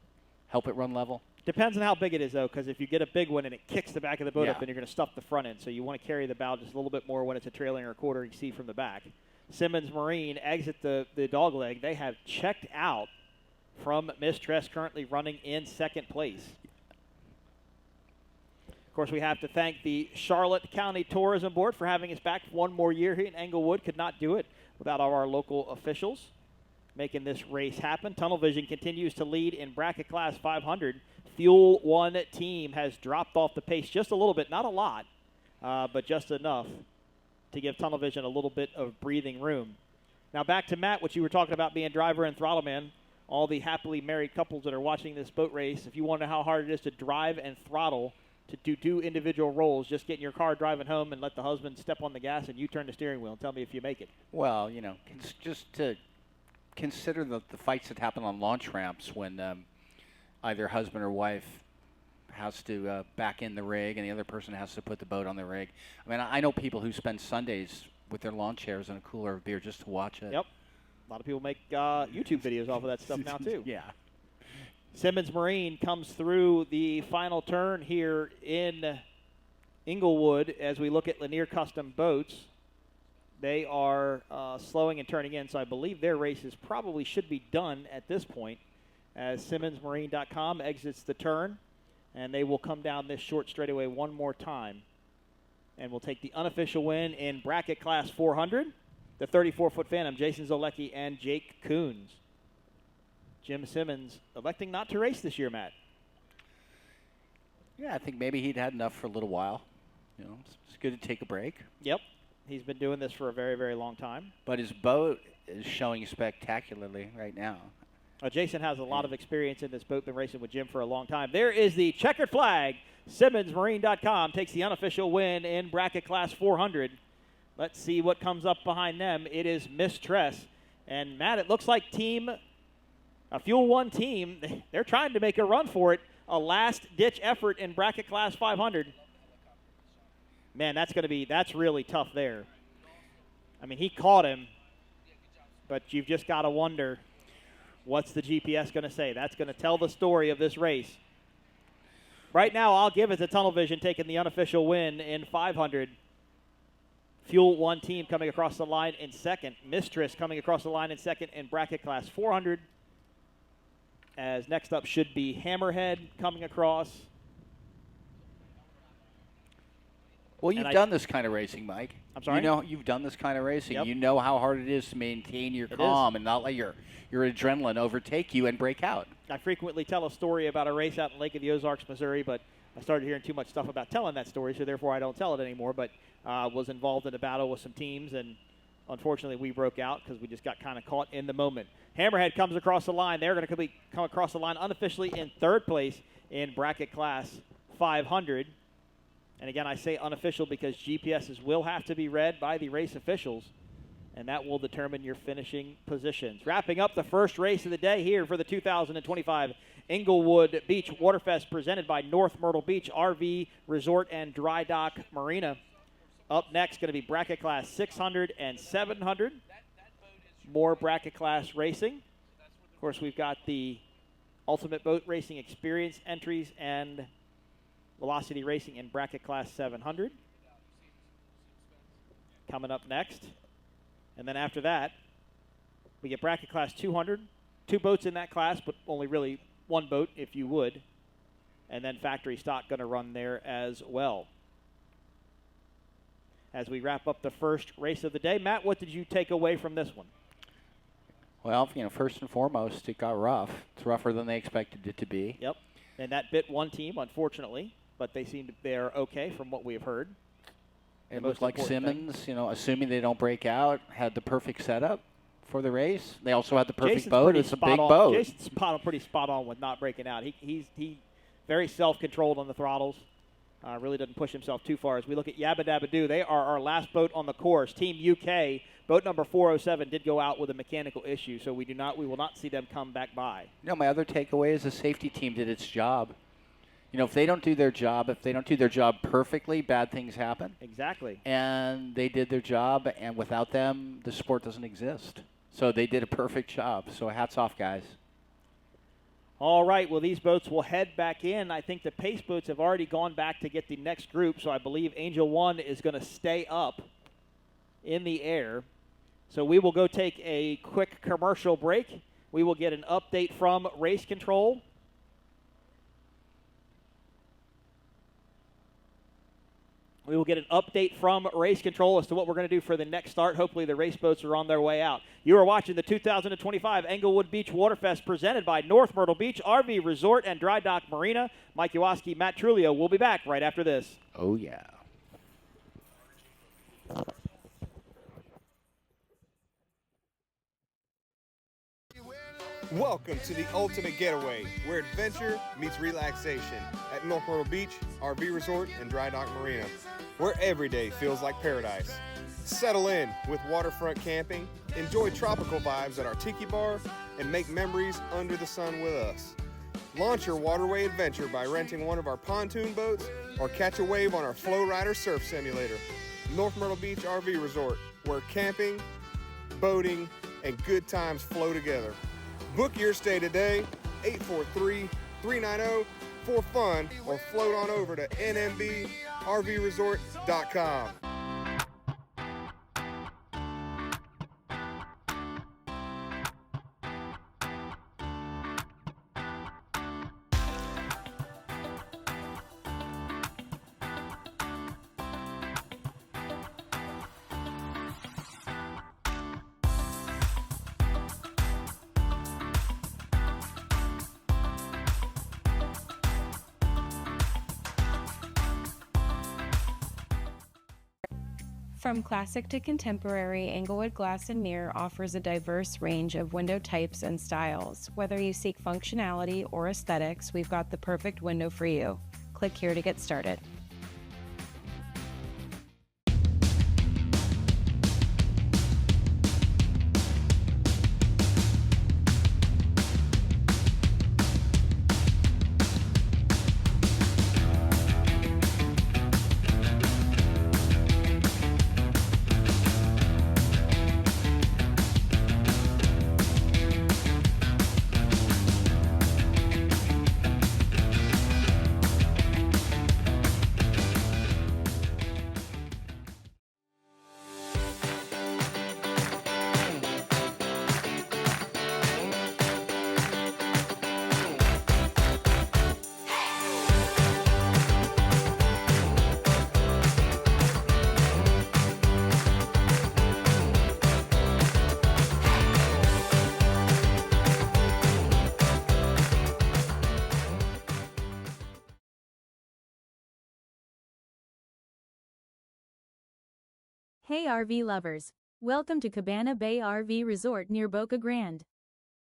help it run level. Depends on how big it is, though, because if you get a big one and it kicks the back of the boat Yeah. up, then you're going to stuff the front end. So you want to carry the bow just a little bit more when it's a trailing or quartering sea from the back. Simmons Marine exit the dog leg. They have checked out from Mistress, currently running in second place. Of course, we have to thank the Charlotte County Tourism Board for having us back one more year here in Englewood. Could not do it without all our local officials making this race happen. Tunnel Vision continues to lead in bracket class 500. Fuel One team has dropped off the pace just a little bit, not a lot, but just enough to give Tunnel Vision a little bit of breathing room. Now back to Matt, what you were talking about being driver and throttle man. All the happily married couples that are watching this boat race, if you want to know how hard it is to drive and throttle, to do individual roles, just get in your car driving home and let the husband step on the gas and you turn the steering wheel and tell me if you make it. Well, just to consider the fights that happen on launch ramps when either husband or wife has to back in the rig and the other person has to put the boat on the rig. I mean, I know people who spend Sundays with their lawn chairs and a cooler of beer just to watch it. Yep. A lot of people make YouTube videos off of that stuff now, too. Yeah. Simmons Marine comes through the final turn here in Englewood as we look at Lanier Custom Boats. They are slowing and turning in, so I believe their races probably should be done at this point as SimmonsMarine.com exits the turn, and they will come down this short straightaway one more time and will take the unofficial win in bracket class 400. The 34-foot Phantom, Jason Zolecki and Jake Coons. Jim Simmons electing not to race this year, Matt. Yeah, I think maybe he'd had enough for a little while. It's good to take a break. Yep. He's been doing this for a very, very long time. But his boat is showing spectacularly right now. Jason has a lot of experience in this boat, been racing with Jim for a long time. There is the checkered flag. SimmonsMarine.com takes the unofficial win in bracket class 400. Let's see what comes up behind them. It is Mistress. And, Matt, it looks like a Fuel One team, they're trying to make a run for it. A last-ditch effort in bracket class 500. Man, that's really tough there. I mean, he caught him, but you've just got to wonder, what's the GPS going to say? That's going to tell the story of this race. Right now, I'll give it to Tunnel Vision taking the unofficial win in 500. Fuel One team coming across the line in second. Mistress coming across the line in second in bracket class 400. As next up should be Hammerhead coming across. Well, you've done this kind of racing, Mike. I'm sorry? You've done this kind of racing. Yep. You know how hard it is to maintain your calm and not let your adrenaline overtake you and break out. I frequently tell a story about a race out in Lake of the Ozarks, Missouri, but I started hearing too much stuff about telling that story, so therefore I don't tell it anymore. But was involved in a battle with some teams, and unfortunately we broke out because we just got kind of caught in the moment. Hammerhead comes across the line. They're going to come across the line unofficially in third place in bracket class 500. And again, I say unofficial because GPSs will have to be read by the race officials, and that will determine your finishing positions. Wrapping up the first race of the day here for the 2025 Englewood Beach Waterfest presented by North Myrtle Beach RV Resort and Dry Dock Marina. Up next going to be bracket class 600 and 700. More bracket class racing. Of course, we've got the Ultimate Boat Racing Experience entries and Velocity Racing in bracket class 700 coming up next. And then after that, we get bracket class 200. 2 boats in that class, but only really 1 boat if you would. And then factory stock going to run there as well. As we wrap up the first race of the day, Matt, what did you take away from this one? Well, first and foremost, it got rough. It's rougher than they expected it to be. Yep. And that bit one team, unfortunately, but they're okay from what we have heard. It looked like Simmons, assuming they don't break out, had the perfect setup for the race. They also had the perfect boat. It's a big boat. Jason's pretty spot on with not breaking out. He very self-controlled on the throttles. Really doesn't push himself too far. As we look at Yabba Dabba Doo, they are our last boat on the course. Team UK, boat number 407, did go out with a mechanical issue, so we will not see them come back by. My other takeaway is the safety team did its job. If they don't do their job, perfectly, bad things happen. Exactly. And they did their job, and without them, the sport doesn't exist. So they did a perfect job. So hats off, guys. All right, well, these boats will head back in. I think the pace boats have already gone back to get the next group, so I believe Angel 1 is going to stay up in the air. So we will go take a quick commercial break. We will get an update from race control. We will get an update from race control as to what we're going to do for the next start. Hopefully the race boats are on their way out. You are watching the 2025 Englewood Beach Waterfest presented by North Myrtle Beach RV Resort and Dry Dock Marina. Mike Yawoski, Matt Trulio will be back right after this. Oh, yeah. Welcome to the ultimate getaway, where adventure meets relaxation at North Myrtle Beach RV Resort and Dry Dock Marina, where every day feels like paradise. Settle in with waterfront camping, enjoy tropical vibes at our tiki bar, and make memories under the sun with us. Launch your waterway adventure by renting one of our pontoon boats or catch a wave on our Flow Rider surf simulator. North Myrtle Beach RV Resort, where camping, boating, and good times flow together. Book your stay today, 843-390-4FUN, or float on over to nmbRVresort.com. From classic to contemporary, Englewood Glass and Mirror offers a diverse range of window types and styles. Whether you seek functionality or aesthetics, we've got the perfect window for you. Click here to get started. Hey RV lovers! Welcome to Cabana Bay RV Resort near Boca Grande.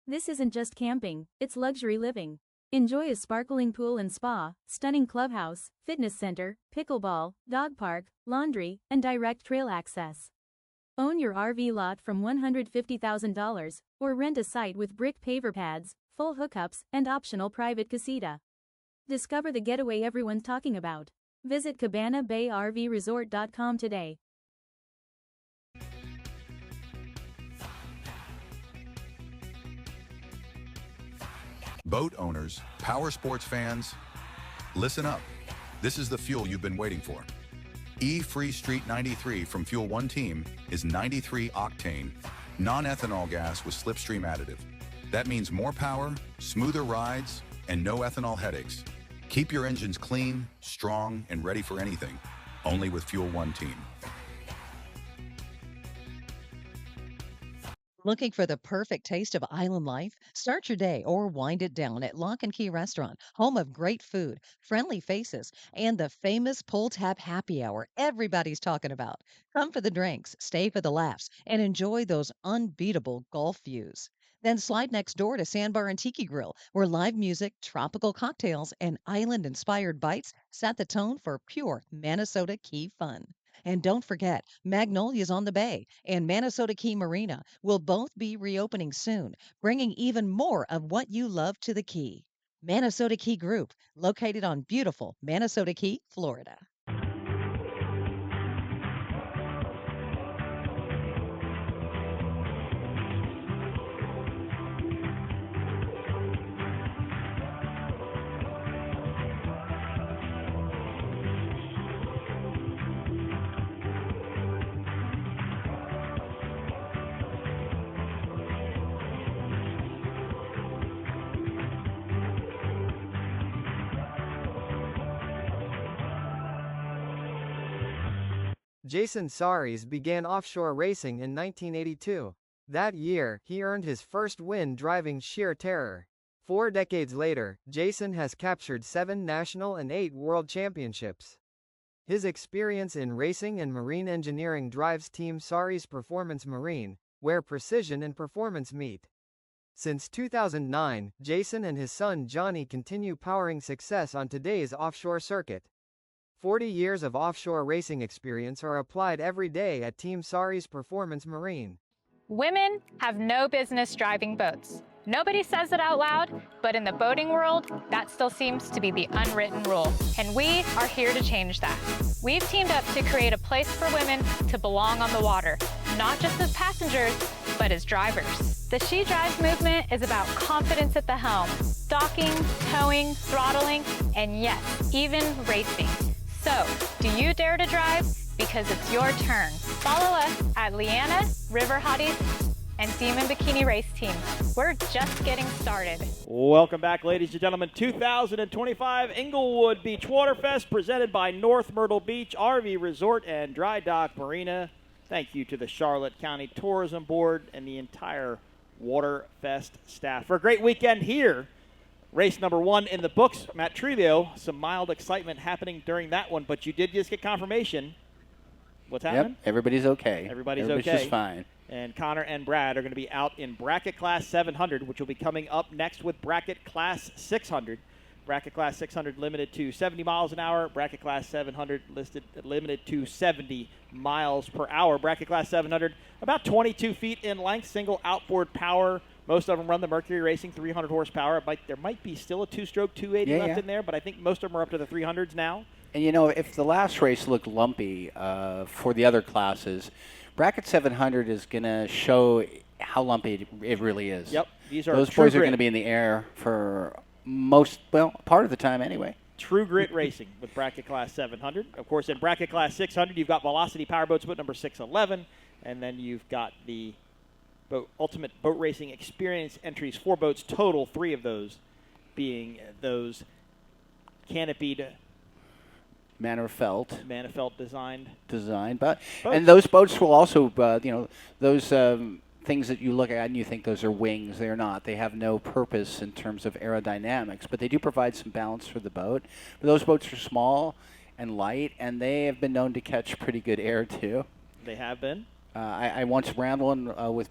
This isn't just camping, it's luxury living. Enjoy a sparkling pool and spa, stunning clubhouse, fitness center, pickleball, dog park, laundry, and direct trail access. Own your RV lot from $150,000, or rent a site with brick paver pads, full hookups, and optional private casita. Discover the getaway everyone's talking about. Visit CabanaBayRVResort.com today. Boat owners, power sports fans, listen up. This is the fuel you've been waiting for. E-Free Street 93 from Fuel One Team is 93 octane, non-ethanol gas with slipstream additive. That means more power, smoother rides, and no ethanol headaches. Keep your engines clean, strong, and ready for anything. Only with Fuel One Team. Looking for the perfect taste of island life? Start your day or wind it down at Lock and Key Restaurant, home of great food, friendly faces, and the famous pull tab happy hour everybody's talking about. Come for the drinks, stay for the laughs, and enjoy those unbeatable Gulf views. Then slide next door to Sandbar and Tiki Grill, where live music, tropical cocktails, and island inspired bites set the tone for pure Minnesota Key fun. And don't forget, Magnolia's on the Bay and Minnesota Key Marina will both be reopening soon, bringing even more of what you love to the Key. Minnesota Key Group, located on beautiful Minnesota Key, Florida. Jason Saris began offshore racing in 1982. That year, he earned his first win driving Sheer Terror. 4 decades later, Jason has captured 7 national and 8 world championships. His experience in racing and marine engineering drives Team Saris Performance Marine, where precision and performance meet. Since 2009, Jason and his son Johnny continue powering success on today's offshore circuit. 40 years of offshore racing experience are applied every day at Team Saris Performance Marine. Women have no business driving boats. Nobody says it out loud, but in the boating world, that still seems to be the unwritten rule. And we are here to change that. We've teamed up to create a place for women to belong on the water, not just as passengers, but as drivers. The She Drives movement is about confidence at the helm, docking, towing, throttling, and yes, even racing. So, do you dare to drive? Because it's your turn. Follow us at Leanna, River Hotties, and Demon Bikini Race Team. We're just getting started. Welcome back, ladies and gentlemen. 2025 Englewood Beach Waterfest, presented by North Myrtle Beach RV Resort and Dry Dock Marina. Thank you to the Charlotte County Tourism Board and the entire Waterfest staff for a great weekend here. Race number 1 in the books, Matt Trulio. Some mild excitement happening during that one, but you did just get confirmation. What's happening? Yep, everybody's okay. Everybody's okay. just fine. And Connor and Brad are going to be out in Bracket Class 700, which will be coming up next with Bracket Class 600. Bracket Class 600 limited to 70 miles an hour. Bracket Class 700 limited to 70 miles per hour. Bracket Class 700, about 22 feet in length, single outboard power. Most of them run the Mercury Racing 300 horsepower. There might be still a two-stroke 280 left in there, but I think most of them are up to the 300s now. And, you know, if the last race looked lumpy for the other classes, Bracket 700 is going to show how lumpy it really is. Yep. Those boys are going to be in the air for part of the time anyway. True grit racing with Bracket Class 700. Of course, in Bracket Class 600, you've got Velocity Powerboats boat number 611, and then you've got the Ultimate Boat Racing Experience entries, 4 boats total, 3 of those being those canopied Manifelt designed. But and those boats will also, those things that you look at and you think those are wings, they're not. They have no purpose in terms of aerodynamics, but they do provide some balance for the boat. But those boats are small and light, and they have been known to catch pretty good air too. They have been. I once ran one with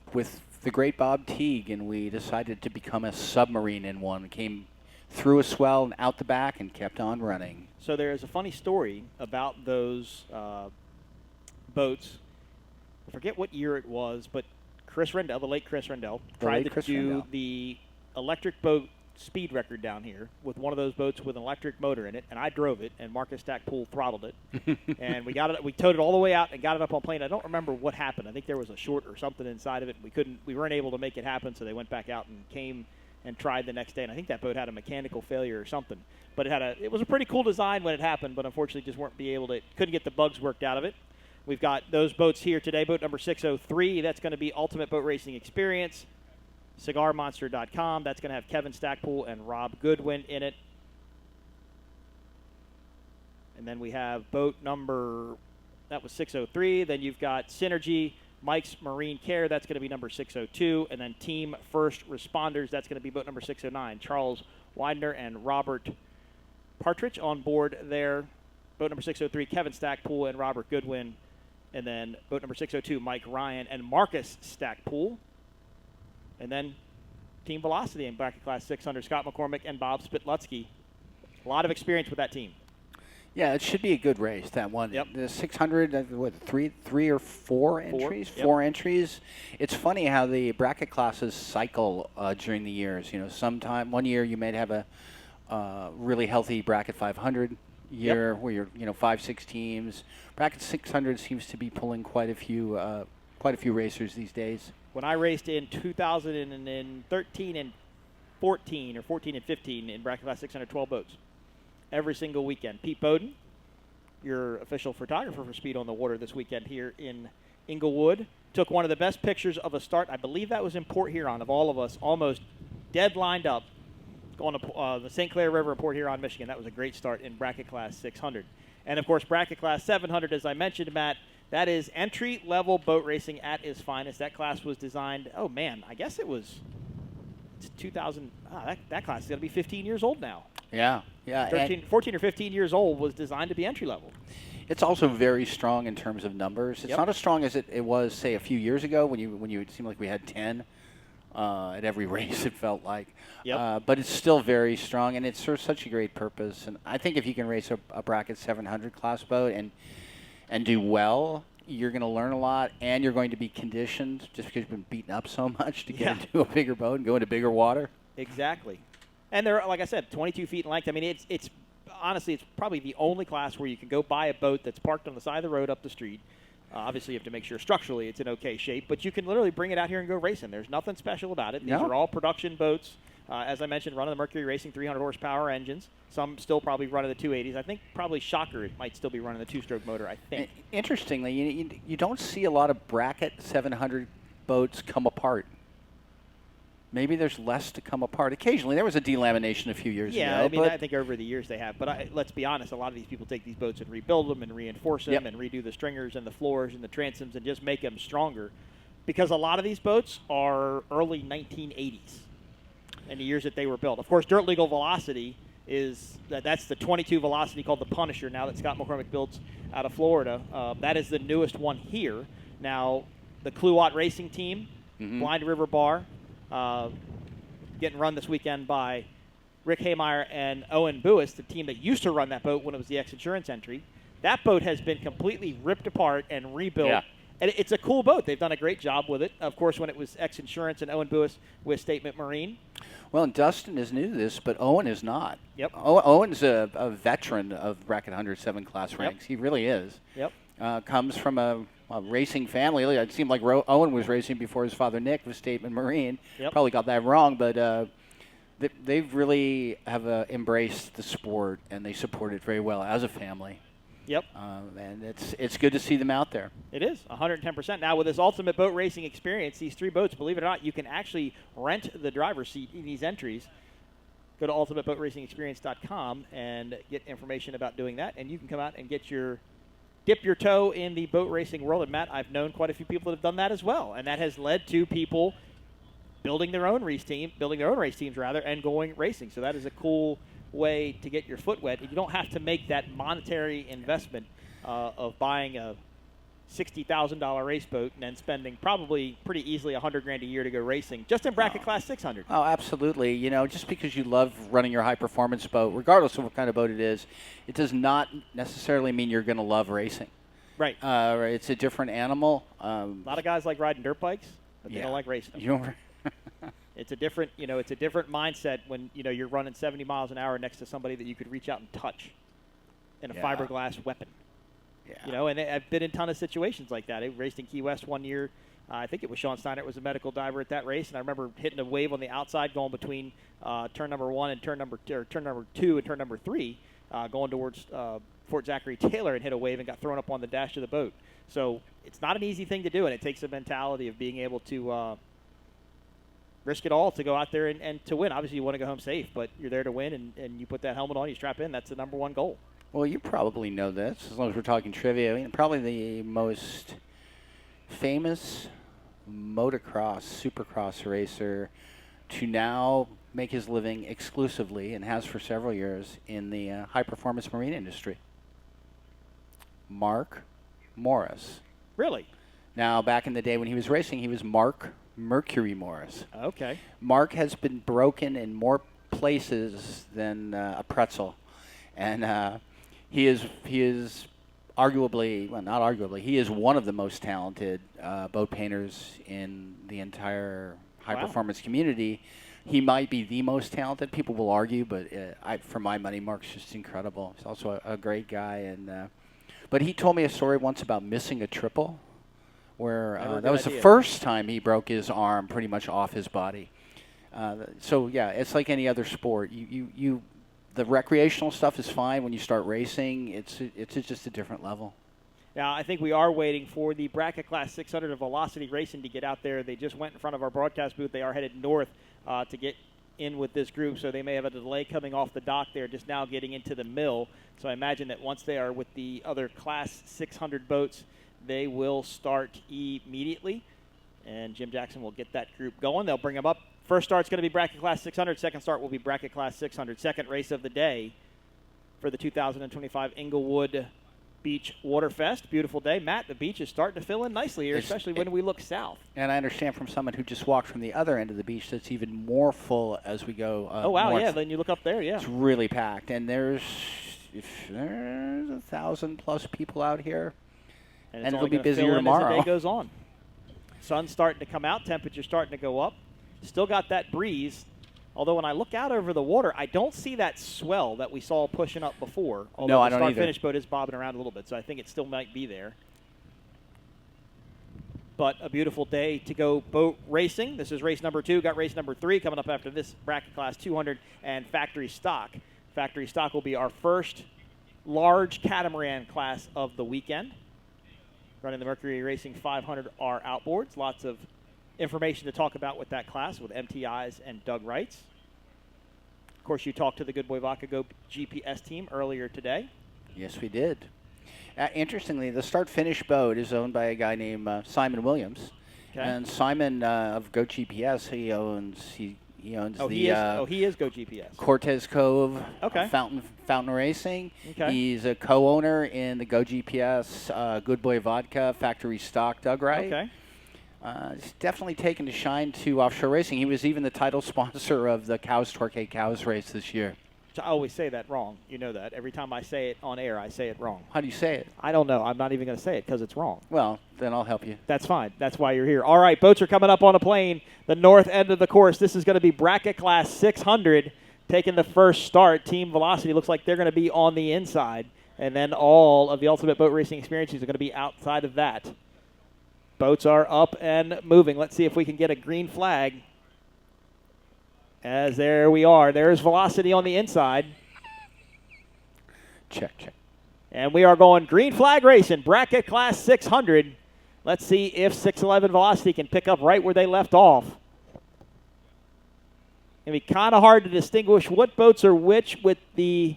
the great Bob Teague, and we decided to become a submarine in one. Came through a swell and out the back and kept on running. So there is a funny story about those boats. I forget what year it was, but Chris Rendell, the late Chris Rendell, tried to do the electric boat speed record down here with one of those boats with an electric motor in it, and I drove it, and Marcus Stackpool throttled it. And we towed it all the way out and got it up on plane. I don't remember what happened. I think there was a short or something inside of it. We weren't able to make it happen, so they went back out and came and tried the next day. And I think that boat had a mechanical failure or something. But it was a pretty cool design when it happened, but unfortunately just couldn't get the bugs worked out of it. We've got those boats here today. Boat number 603, that's going to be Ultimate Boat Racing Experience. CigarMonster.com. That's going to have Kevin Stackpool and Rob Goodwin in it. And then we have boat number, that was 603. Then you've got Synergy, Mike's Marine Care. That's going to be number 602. And then Team First Responders. That's going to be boat number 609. Charles Widener and Robert Partridge on board there. Boat number 603, Kevin Stackpool and Robert Goodwin. And then boat number 602, Mike Ryan and Marcus Stackpool. And then Team Velocity in bracket class 600, Scott McCormick and Bob Spitlutsky. A lot of experience with that team. Yeah, it should be a good race, that one. Yep. The 600, three or four entries? Yep. 4 entries. It's funny how the bracket classes cycle during the years. You know, sometime one year you may have a really healthy bracket 500 year where you're 5-6 teams. Bracket 600 seems to be pulling quite a few racers these days. When I raced in 2013 and 14, or 14 and 15 in bracket class 600, 12 boats every single weekend. Pete Bowden, your official photographer for Speed on the Water this weekend here in Englewood, took one of the best pictures of a start. I believe that was in Port Huron, of all of us, almost dead lined up going to the St. Clair River in Port Huron, Michigan. That was a great start in bracket class 600. And, of course, bracket class 700, as I mentioned, Matt, that is entry-level boat racing at its finest. That class was designed, I guess it's 2000. That class is going to be 15 years old now. Yeah. 14 or 15 years old, was designed to be entry-level. It's also very strong in terms of numbers. It's not as strong as it was, say, a few years ago when it seemed like we had 10 at every race, it felt like. But it's still very strong, and it serves such a great purpose. And I think if you can race a bracket 700 class boat and do well, you're going to learn a lot, and you're going to be conditioned just because you've been beaten up so much to get into a bigger boat and go into bigger water. Exactly. And they're, like I said, 22 feet in length. I mean, it's honestly, it's probably the only class where you can go buy a boat that's parked on the side of the road up the street. Obviously, you have to make sure structurally it's in okay shape, but you can literally bring it out here and go racing. There's nothing special about it. These are all production boats. As I mentioned, running the Mercury Racing 300 horsepower engines. Some still probably running the 280s. I think probably Shocker might still be running the two-stroke motor, I think. Interestingly, you don't see a lot of bracket 700 boats come apart. Maybe there's less to come apart. Occasionally, there was a delamination a few years ago. Yeah, I mean, I think over the years they have. But let's be honest, a lot of these people take these boats and rebuild them and reinforce them and redo the stringers and the floors and the transoms and just make them stronger. Because a lot of these boats are early 1980s and the years that they were built. Of course, Dirt Legal Velocity that's the 22 Velocity called the Punisher now that Scott McCormick builds out of Florida. That is the newest one here. Now, the Kluwat Racing Team, Blind River Bar, getting run this weekend by Rick Haymeyer and Owen Buis, the team that used to run that boat when it was the X-Insurance entry. That boat has been completely ripped apart and rebuilt. Yeah. And it's a cool boat. They've done a great job with it. Of course, when it was X-Insurance and Owen Buis with Statement Marine. Well, and Dustin is new to this, but Owen is not. Yep. Owen's a veteran of bracket 107 class ranks. He really is. Yep. Comes from a racing family. It seemed like Owen was racing before his father Nick was Statement Marine. Yep. Probably got that wrong, but they really have embraced the sport, and they support it very well as a family. Yep. And it's good to see them out there. It is, 110%. Now, with this Ultimate Boat Racing experience, these 3 boats, believe it or not, you can actually rent the driver's seat in these entries. Go to ultimateboatracingexperience.com and get information about doing that, and you can come out and dip your toe in the boat racing world. And, Matt, I've known quite a few people that have done that as well, and that has led to people building their own race teams, and going racing. So that is a cool way to get your foot wet. You don't have to make that monetary investment of buying a $60,000 race boat and then spending probably pretty easily $100,000 a year to go racing just in bracket class 600. Oh, absolutely. Just because you love running your high performance boat, regardless of what kind of boat it is, it does not necessarily mean you're going to love racing. Right. It's a different animal. A lot of guys like riding dirt bikes, but they don't like racing them. It's a different mindset when you're running 70 miles an hour next to somebody that you could reach out and touch in a fiberglass weapon. Yeah. And I've been in a ton of situations like that. I raced in Key West one year. I think it was Sean Steiner was a medical diver at that race, and I remember hitting a wave on the outside going between turn number 1 and turn number 2 and turn number 3, going towards Fort Zachary Taylor, and hit a wave and got thrown up on the dash of the boat. So it's not an easy thing to do, and it takes a mentality of being able to risk it all to go out there and to win. Obviously, you want to go home safe, but you're there to win, and you put that helmet on, you strap in. That's the number one goal. Well, you probably know this, as long as we're talking trivia. I mean, probably the most famous motocross, supercross racer to now make his living exclusively, and has for several years, in the high-performance marine industry. Mark Morris. Really? Now, back in the day when he was racing, he was Mark Mercury Morris. Okay. Mark has been broken in more places than a pretzel, and he is arguably, well, not arguably, he is one of the most talented boat painters in the entire high-performance community. He might be the most talented. People will argue, but for my money, Mark's just incredible. He's also a great guy, and but he told me a story once about missing a triple, where that was the first time he broke his arm pretty much off his body. So yeah, it's like any other sport. The recreational stuff is fine. When you start racing, it's just a different level. Now, I think we are waiting for the bracket class 600 of Velocity Racing to get out there. They just went in front of our broadcast booth. They are headed north to get in with this group, so they may have a delay coming off the dock. They're just now getting into the mill. So I imagine that once they are with the other class 600 boats, they will start immediately, and Jim Jackson will get that group going. They'll bring them up. First start's going to be bracket class 600. Second start will be bracket class 600. Second race of the day for the 2025 Englewood Beach Waterfest. Beautiful day. Matt, the beach is starting to fill in nicely here, especially when we look south. And I understand from someone who just walked from the other end of the beach that it's even more full as we go oh, wow, north. yeah. Then you look up there, yeah. It's really packed. And there's 1,000+ people out here. And it'll be busier tomorrow. As the day goes on. Sun's starting to come out. Temperature's starting to go up. Still got that breeze. Although when I look out over the water, I don't see that swell that we saw pushing up before. Although no, I the don't either. start-finish boat is bobbing around a little bit, so I think it still might be there. But a beautiful day to go boat racing. This is race number 2. Got race number 3 coming up after this bracket class 200 and factory stock. Factory stock will be our first large catamaran class of the weekend. Running the Mercury Racing 500R outboards. Lots of information to talk about with that class with MTIs and Doug Wrights. Of course, you talked to the Good Boy Vodka Go GPS team earlier today. Yes, we did. Interestingly, the start-finish boat is owned by a guy named Simon Williams. Okay. And Simon of Go GPS, he owns he is Go GPS. Cortez Cove Fountain Racing. Okay. He's a co-owner in the Go GPS Good Boy Vodka Factory Stock Doug Wright. Okay. He's definitely taken a shine to offshore racing. He was even the title sponsor of the Cows Torquay Cows race this year. I always say that wrong. You know that. Every time I say it on air, I say it wrong. How do you say it? I don't know. I'm not even going to say it because it's wrong. Well, then I'll help you. That's fine. That's why you're here. All right, boats are coming up on a plane. The north end of the course. This is going to be bracket class 600 taking the first start. Team Velocity looks like they're going to be on the inside. And then all of the Ultimate Boat Racing experiences are going to be outside of that. Boats are up and moving. Let's see if we can get a green flag. As there we are. There's Velocity on the inside. Check. And we are going green flag racing, bracket class 600. Let's see if 611 Velocity can pick up right where they left off. It'll be kind of hard to distinguish what boats are which with the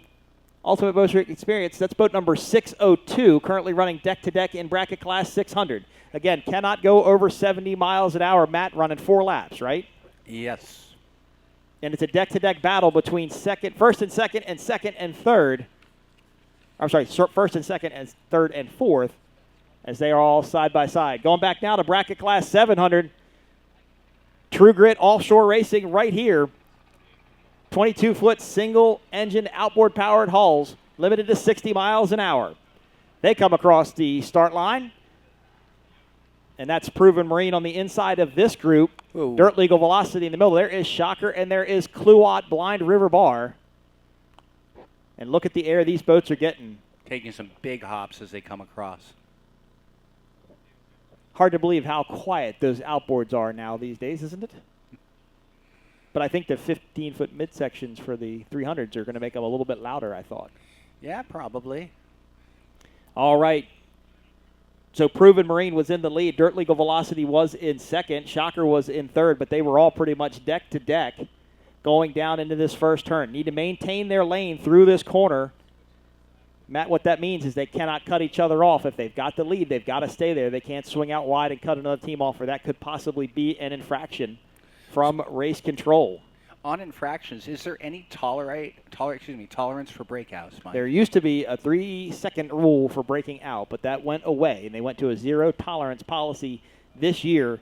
Ultimate Boat Racing experience. That's boat number 602, currently running deck-to-deck in bracket class 600. Again, cannot go over 70 miles an hour. Matt running 4 laps, right? Yes. And it's a deck-to-deck battle between first and second and second and third. I'm sorry, first and second and third and fourth, as they are all side by side. Going back now to bracket class 700. True Grit Offshore Racing right here. 22-foot single-engine outboard-powered hulls, limited to 60 miles an hour. They come across the start line. And that's Proven Marine on the inside of this group. Ooh. Dirt Legal Velocity in the middle. There is Shocker, and there is Kluot Blind River Bar. And look at the air these boats are getting. Taking some big hops as they come across. Hard to believe how quiet those outboards are now these days, isn't it? But I think the 15-foot midsections for the 300s are going to make them a little bit louder, I thought. Yeah, probably. All right. So Proven Marine was in the lead. Dirt Legal Velocity was in second. Shocker was in third, but they were all pretty much deck to deck going down into this first turn. Need to maintain their lane through this corner. Matt, what that means is they cannot cut each other off. If they've got the lead, they've got to stay there. They can't swing out wide and cut another team off, or that could possibly be an infraction from race control. On infractions, is there any tolerance for breakouts, Mike? There used to be a 3-second rule for breaking out, but that went away, and they went to a zero tolerance policy this year,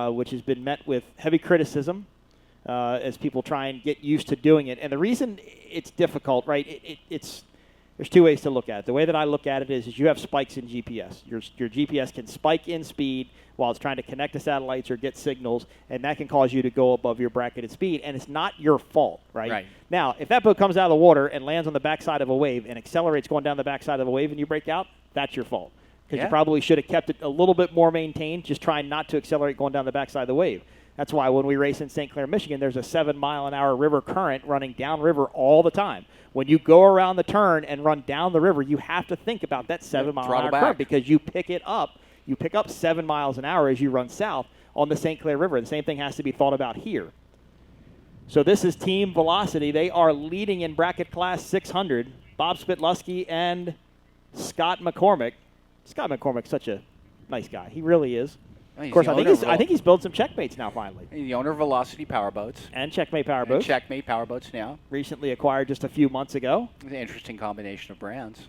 which has been met with heavy criticism as people try and get used to doing it. And the reason it's difficult, right, there's two ways to look at it. The way that I look at it is you have spikes in GPS. Your GPS can spike in speed while it's trying to connect to satellites or get signals, and that can cause you to go above your bracketed speed, and it's not your fault, right? Now, if that boat comes out of the water and lands on the backside of a wave and accelerates going down the backside of a wave and you break out, that's your fault. Because you probably should have kept it a little bit more maintained, just trying not to accelerate going down the backside of the wave. That's why when we race in St. Clair, Michigan, there's a 7-mile-an-hour river current running downriver all the time. When you go around the turn and run down the river, you have to think about that 7-mile-an-hour current because you pick it up. You pick up 7 miles an hour as you run south on the St. Clair River. The same thing has to be thought about here. So this is Team Velocity. They are leading in bracket class 600. Bob Spitlusky and Scott McCormick. Scott McCormick's such a nice guy. He really is. Of course, I think he's built some checkmates now finally. He's the owner of Velocity Powerboats. And Checkmate Powerboats. Checkmate Powerboats now. Recently acquired just a few months ago. It's an interesting combination of brands.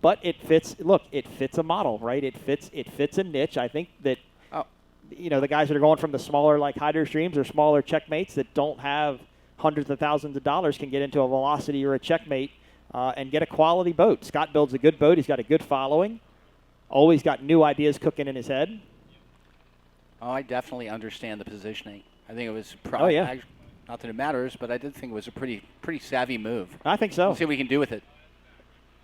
But it fits. Look, it fits a model, right? It fits a niche. I think that the guys that are going from the smaller like Hydro Streams or smaller Checkmates that don't have hundreds of thousands of dollars can get into a Velocity or a Checkmate and get a quality boat. Scott builds a good boat. He's got a good following. Always got new ideas cooking in his head. Oh, I definitely understand the positioning. I think it was not that it matters, but I did think it was a pretty savvy move. I think so. Let's see what we can do with it.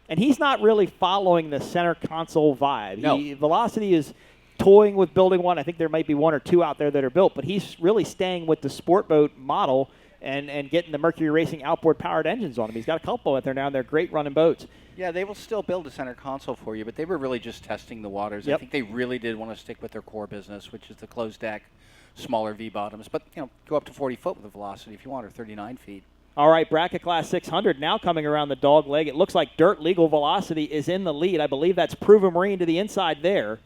And he's not really following the center console vibe. No. Velocity is toying with building one. I think there might be one or two out there that are built, but he's really staying with the sport boat model and getting the Mercury Racing outboard powered engines on them. He's got a couple out there now, and they're great running boats. Yeah, they will still build a center console for you, but they were really just testing the waters. Yep. I think they really did want to stick with their core business, which is the closed deck, smaller V-bottoms. But, go up to 40 foot with the Velocity if you want, or 39 feet. All right, bracket class 600 now coming around the dog leg. It looks like Dirt Legal Velocity is in the lead. I believe that's Proven Marine to the inside there.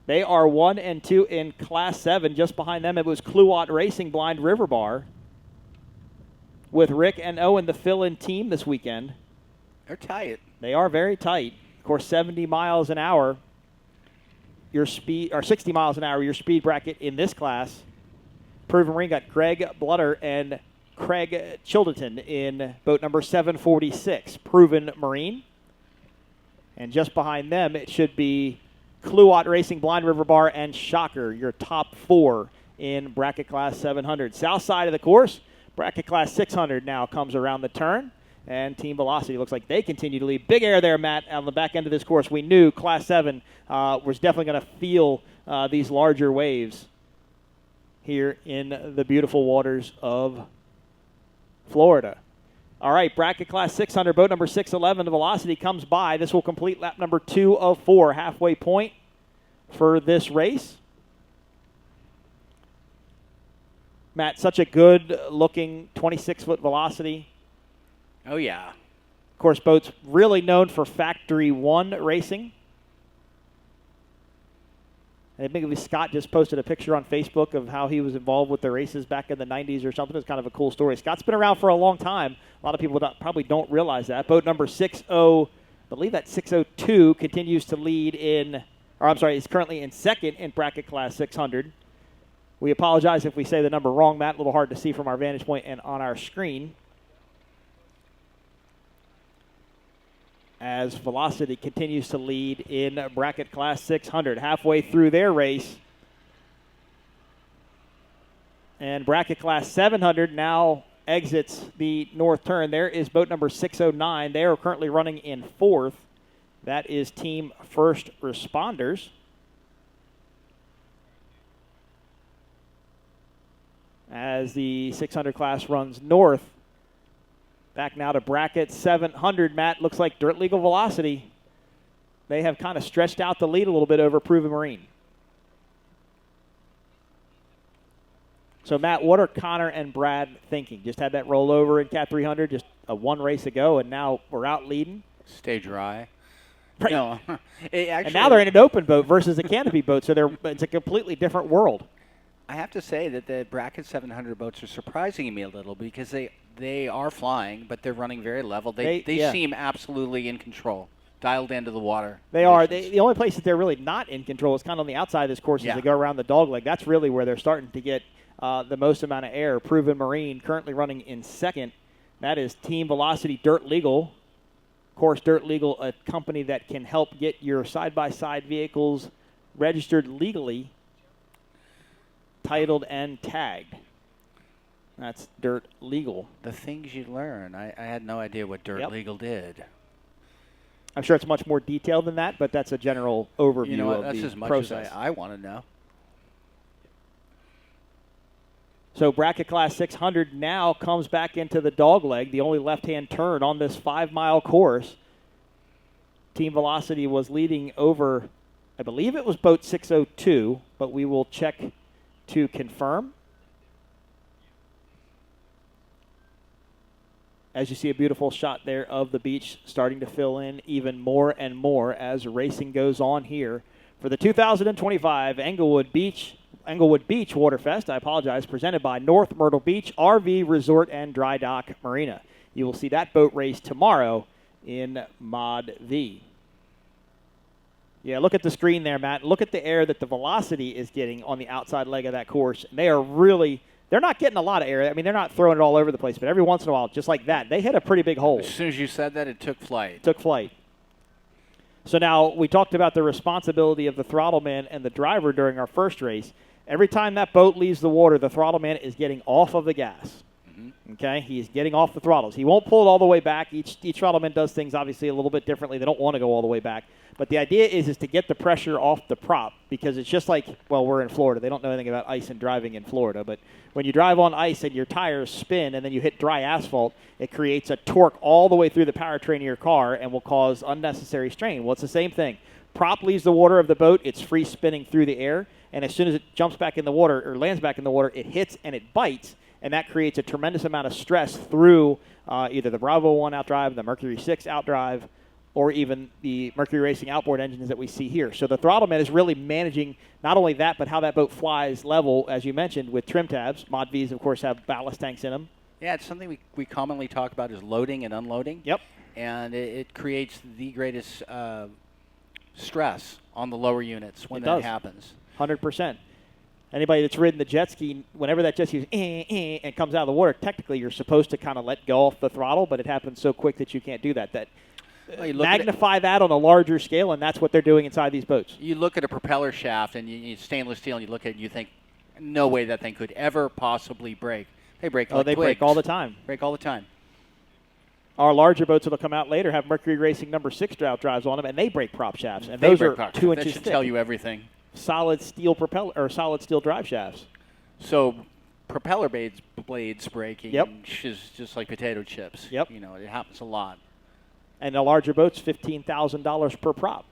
They are 1 and 2 in class 7. Just behind them, it was Kluot Racing Blind River Bar with Rick and Owen, the fill-in team this weekend. They're tight. They are very tight. Of course, 70 miles an hour, your speed, or 60 miles an hour, your speed bracket in this class. Proven Marine got Greg Blutter and Craig Childerton in boat number 746, Proven Marine. And just behind them, it should be Kluot Racing Blind River Bar and Shocker, your top 4 in bracket class 700. South side of the course, bracket class 600 now comes around the turn. And Team Velocity looks like they continue to lead. Big air there, Matt, on the back end of this course. We knew Class 7 was definitely going to feel these larger waves here in the beautiful waters of Florida. All right, bracket class 600, boat number 611, the Velocity comes by. This will complete lap number 2 of 4, halfway point for this race. Matt, such a good-looking 26-foot Velocity. Oh, yeah. Of course, boat's really known for Factory 1 racing. I think Scott just posted a picture on Facebook of how he was involved with the races back in the 90s or something. It's kind of a cool story. Scott's been around for a long time. A lot of people probably don't realize that. Boat number 60, I believe that's 602, continues to lead is currently in second in bracket class 600. We apologize if we say the number wrong, Matt. A little hard to see from our vantage point and on our screen. As Velocity continues to lead in bracket class 600, halfway through their race. And bracket class 700 now exits the north turn. There is boat number 609. They are currently running in 4th. That is Team First Responders. As the 600 class runs north. Back now to bracket 700, Matt. Looks like Dirt Legal Velocity. They have kind of stretched out the lead a little bit over Proven Marine. So, Matt, what are Connor and Brad thinking? Just had that rollover in Cat 300, just a one race ago, and now we're out leading? Stay dry. Right. No. And now they're in an open boat versus a canopy boat, so it's a completely different world. I have to say that the bracket 700 boats are surprising me a little because they are flying, but they're running very level. They seem absolutely in control. dialed into the water. They are. The only place that they're really not in control is kind of on the outside of this course as they go around the dog leg. That's really where they're starting to get the most amount of air. Proven Marine currently running in second. That is Team Velocity Dirt Legal. Of course, Dirt Legal, a company that can help get your side-by-side vehicles registered legally, titled and tagged. That's Dirt Legal. The things you learn. I had no idea what Dirt Legal did. I'm sure it's much more detailed than that, but that's a general overview you know what, of that's the as much process. as I want to know. So bracket class 600 now comes back into the dog leg, the only left-hand turn on this 5-mile course. Team Velocity was leading over, I believe it was boat 602, but we will check to confirm. As you see a beautiful shot there of the beach starting to fill in even more and more as racing goes on here for the 2025 Englewood Beach Waterfest, presented by North Myrtle Beach RV Resort and Dry Dock Marina. You will see that boat race tomorrow in Mod V. Yeah, look at the screen there, Matt. Look at the air that the Velocity is getting on the outside leg of that course. They are really... They're not getting a lot of air. I mean, they're not throwing it all over the place, but every once in a while, just like that, they hit a pretty big hole. As soon as you said that, it took flight. So now we talked about the responsibility of the throttle man and the driver during our first race. Every time that boat leaves the water, the throttle man is getting off of the gas. Okay, he's getting off the throttles. He won't pull it all the way back. Each throttle man does things obviously a little bit differently. They don't want to go all the way back. But the idea is to get the pressure off the prop, because it's just like, well, we're in Florida. They don't know anything about ice and driving in Florida. But when you drive on ice and your tires spin and then you hit dry asphalt, it creates a torque all the way through the powertrain of your car and will cause unnecessary strain. Well, it's the same thing. Prop leaves the water of the boat. It's free spinning through the air. And as soon as it jumps back in the water or lands back in the water, it hits and it bites. And that creates a tremendous amount of stress through either the Bravo 1 outdrive, the Mercury 6 outdrive, or even the Mercury Racing outboard engines that we see here. So the throttle man is really managing not only that, but how that boat flies level, as you mentioned, with trim tabs. Mod Vs, of course, have ballast tanks in them. Yeah, it's something we commonly talk about is loading and unloading. Yep. And it creates the greatest stress on the lower units when that happens. 100%. Anybody that's ridden the jet ski, whenever that jet ski is and comes out of the water, technically you're supposed to kind of let go off the throttle, but it happens so quick that you can't do that. Magnify that on a larger scale, and that's what they're doing inside these boats. You look at a propeller shaft, and it's stainless steel, and you look at it and you think, no way that thing could ever possibly break. They break like twigs. Break all the time. Break all the time. Our larger boats that will come out later have Mercury Racing number 6 drives on them, and they break prop shafts. And those are 2 inches thick. That should tell you everything. Solid steel propeller or solid steel drive shafts. So propeller blades breaking is just like potato chips. Yep. You know, it happens a lot. And the larger boats, $15,000 per prop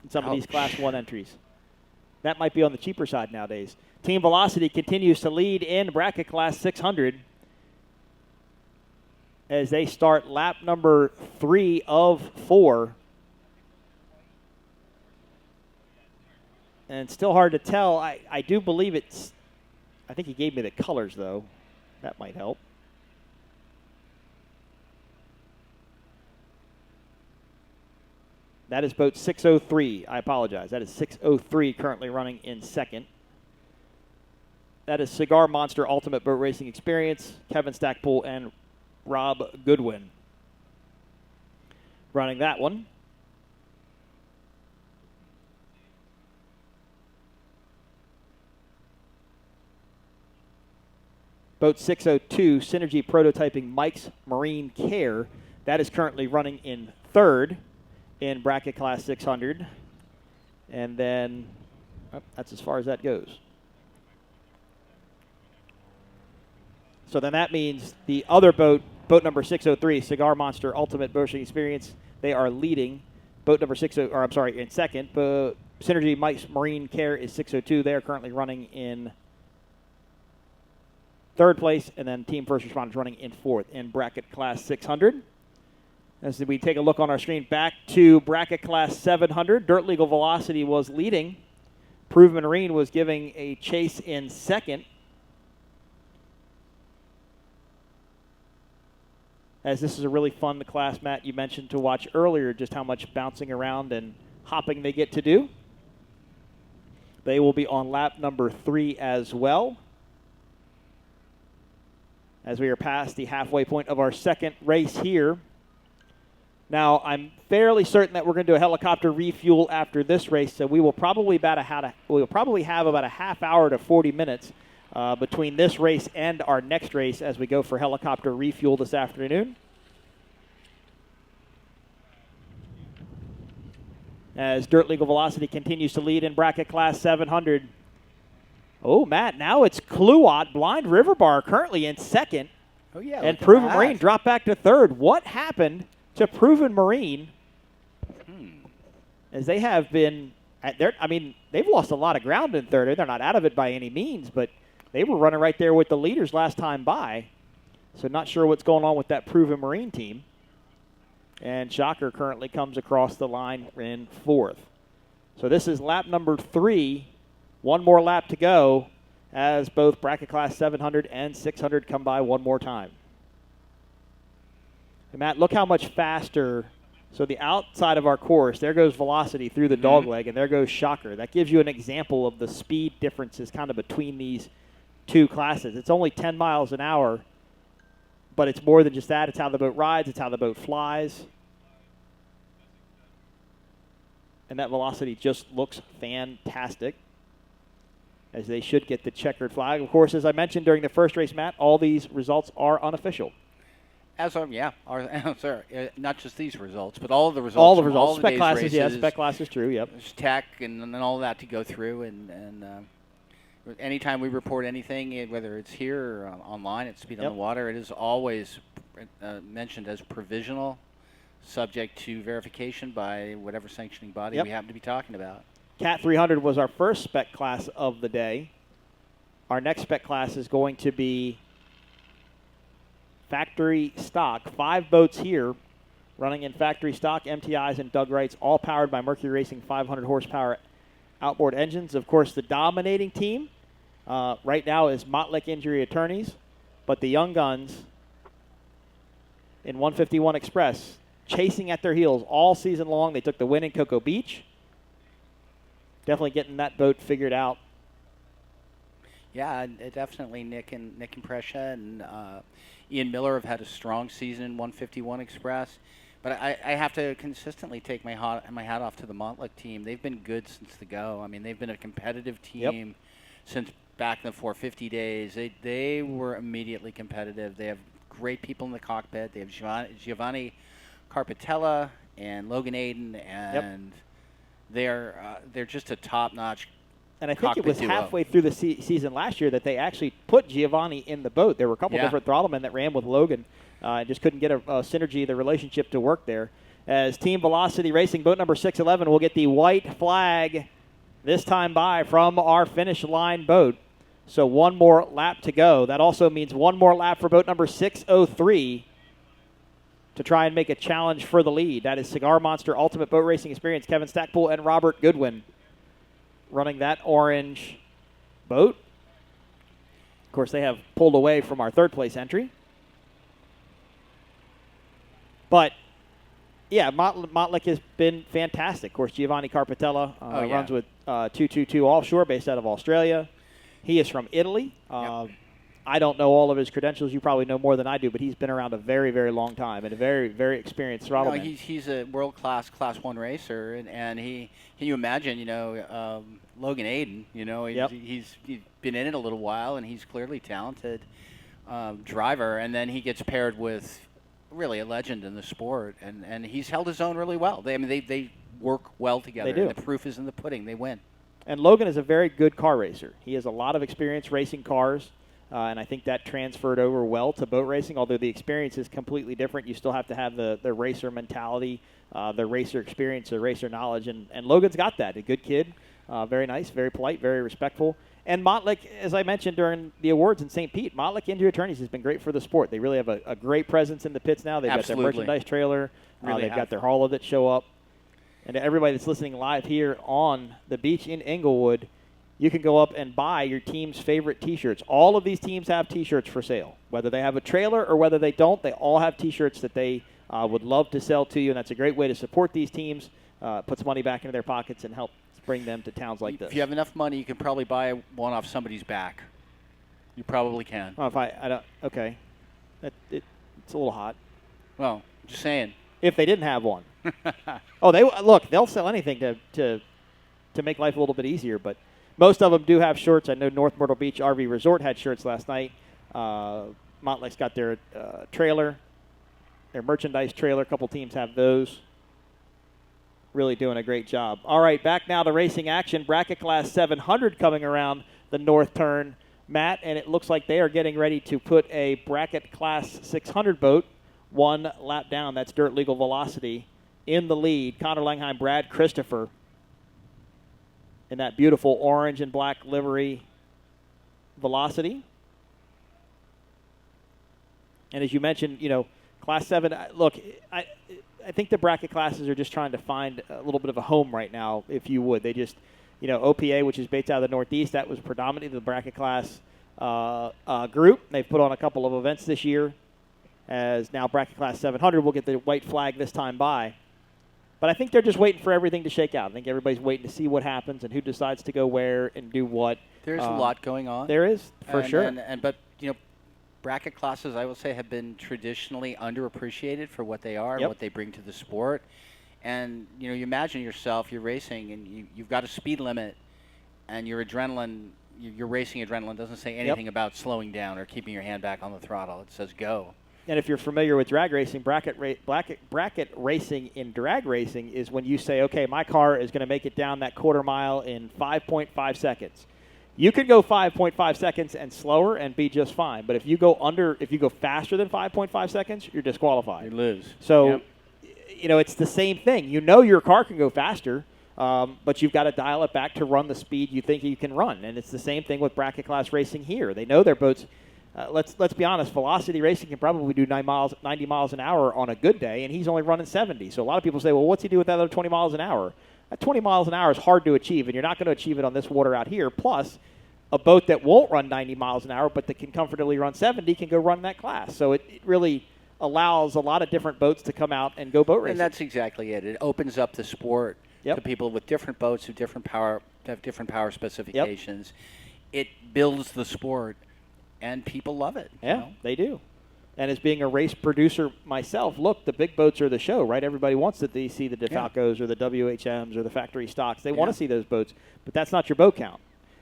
in some of these Class 1 entries. That might be on the cheaper side nowadays. Team Velocity continues to lead in bracket class 600 as they start lap number 3 of 4. And it's still hard to tell. I do believe it's, I think he gave me the colors, though. That might help. That is boat 603. I apologize. That is 603 currently running in second. That is Cigar Monster Ultimate Boat Racing Experience, Kevin Stackpool and Rob Goodwin running that one. Boat 602, Synergy Prototyping Mike's Marine Care. That is currently running in third in bracket class 600. And then that's as far as that goes. So then that means the other boat, boat number 603, Cigar Monster Ultimate Boat Racing Experience, they are leading. Boat number in second. Synergy Mike's Marine Care is 602. They are currently running in third place, and then Team First Responders running in fourth in bracket class 600. As we take a look on our screen, back to bracket class 700. Dirt Legal Velocity was leading. Proven Marine was giving a chase in second. as this is a really fun class, Matt, you mentioned to watch earlier just how much bouncing around and hopping they get to do. They will be on lap number 3 as well, as we are past the halfway point of our second race here. Now, I'm fairly certain that we're going to do a helicopter refuel after this race, so we will probably have about a half hour to 40 minutes between this race and our next race as we go for helicopter refuel this afternoon. As Dirt Legal Velocity continues to lead in bracket class 700. Oh, Matt, now it's Kluot, Blind River Bar, currently in second. Oh, yeah. And Proven Marine dropped back to third. What happened to Proven Marine? As they have been, they've lost a lot of ground in third. They're not out of it by any means, but they were running right there with the leaders last time by. So not sure what's going on with that Proven Marine team. And Shocker currently comes across the line in fourth. So this is lap number 3. One more lap to go as both bracket class 700 and 600 come by one more time. And Matt, look how much faster. So the outside of our course, there goes Velocity through the dogleg, and there goes Shocker. That gives you an example of the speed differences kind of between these two classes. It's only 10 miles an hour, but it's more than just that. It's how the boat rides. It's how the boat flies. And that Velocity just looks fantastic, as they should get the checkered flag. Of course, as I mentioned during the first race, Matt, all these results are unofficial. Not just these results, but all of the results. All the results. All spec the classes, races, yes. Spec classes, true, yep. There's tech and all that to go through. And anytime we report anything, whether it's here or online at Speed on the Water, it is always mentioned as provisional, subject to verification by whatever sanctioning body we happen to be talking about. Cat 300 was our first spec class of the day. Our next spec class is going to be factory stock. 5 boats here running in factory stock, MTIs and Doug Wrights, all powered by Mercury Racing 500 horsepower outboard engines. Of course, the dominating team right now is Mottlick Injury Attorneys, but the young guns in 151 Express chasing at their heels all season long. They took the win in Cocoa Beach. Definitely getting that boat figured out. Yeah, definitely Nick and Prescia and Ian Miller have had a strong season in 151 Express. But I have to consistently take my hat off to the Montlick team. They've been good since the go. I mean, they've been a competitive team since back in the 450 days. They were immediately competitive. They have great people in the cockpit. They have Giovanni Carpatella and Logan Aiden, and they're just a top-notch. And I think it was halfway through the season last year that they actually put Giovanni in the boat. There were a couple different throttlemen that ran with Logan and just couldn't get a synergy, the relationship to work there. As Team Velocity Racing, boat number 611, will get the white flag this time by from our finish line boat. So one more lap to go. That also means one more lap for boat number 603 to try and make a challenge for the lead. That is Cigar Monster Ultimate Boat Racing Experience, Kevin Stackpool and Robert Goodwin running that orange boat. Of course, they have pulled away from our third place entry. But, yeah, Mottlick has been fantastic. Of course, Giovanni Carpatella runs with 222 Offshore based out of Australia. He is from Italy. I don't know all of his credentials. You probably know more than I do, but he's been around a very, very long time and a very, very experienced throttleman. He's a world-class Class 1 racer, and he can you imagine, Logan Aiden, he's been in it a little while, and he's clearly talented driver, and then he gets paired with really a legend in the sport, and he's held his own really well. They work well together. They do. And the proof is in the pudding. They win. And Logan is a very good car racer. He has a lot of experience racing cars. And I think that transferred over well to boat racing, although the experience is completely different. You still have to have the racer mentality, the racer experience, the racer knowledge. And Logan's got that. A good kid, very nice, very polite, very respectful. And Mottlick, as I mentioned during the awards in St. Pete, Mottlick Injury Attorneys has been great for the sport. They really have a great presence in the pits now. They've got their merchandise trailer. They've got their hauler that show up. And to everybody that's listening live here on the beach in Englewood, you can go up and buy your team's favorite T-shirts. All of these teams have T-shirts for sale. Whether they have a trailer or whether they don't, they all have T-shirts that they would love to sell to you, and that's a great way to support these teams, puts money back into their pockets, and help bring them to towns like this. If you have enough money, you can probably buy one off somebody's back. You probably can. Oh, if I don't, okay. It's a little hot. Well, just saying. If they didn't have one. They'll sell anything to make life a little bit easier, but most of them do have shirts. I know North Myrtle Beach RV Resort had shirts last night. Montlake's got their trailer, their merchandise trailer. A couple teams have those. Really doing a great job. All right, back now to racing action. Bracket Class 700 coming around the north turn, Matt, and it looks like they are getting ready to put a Bracket Class 600 boat one lap down. That's Dirt Legal Velocity in the lead. Connor Langheim, Brad Christopher in that beautiful orange and black livery Velocity. And as you mentioned, Class 7, look, I think the bracket classes are just trying to find a little bit of a home right now, if you would. They just, OPA, which is based out of the Northeast, that was predominantly the bracket class group. They've put on a couple of events this year, as now bracket class 700 will get the white flag this time by. But I think they're just waiting for everything to shake out. I think everybody's waiting to see what happens and who decides to go where and do what. There's a lot going on. There is, for sure. But bracket classes, I will say, have been traditionally underappreciated for what they are and what they bring to the sport. And, you imagine yourself, you're racing, and you've got a speed limit, and your adrenaline, your racing adrenaline doesn't say anything about slowing down or keeping your hand back on the throttle. It says go. And if you're familiar with drag racing, bracket racing in drag racing is when you say, okay, my car is going to make it down that quarter mile in 5.5 seconds. You could go 5.5 seconds and slower and be just fine. But if you go faster than 5.5 seconds, you're disqualified. You lose. So, it's the same thing. Your car can go faster, but you've got to dial it back to run the speed you think you can run. And it's the same thing with bracket class racing here. They know their boats. Let's be honest. Velocity Racing can probably do 90 miles an hour on a good day, and he's only running 70. So a lot of people say, well, what's he do with that other 20 miles an hour? That 20 miles an hour is hard to achieve, and you're not going to achieve it on this water out here. Plus, a boat that won't run 90 miles an hour but that can comfortably run 70 can go run that class. So it really allows a lot of different boats to come out and go boat racing. And that's exactly it. It opens up the sport to people with different boats, with different power specifications. It builds the sport, and people love it. Yeah, they do. And as being a race producer myself, look, the big boats are the show, right? Everybody wants to see the DeFalcos or the WHMs or the factory stocks. They want to see those boats, but that's not your boat count.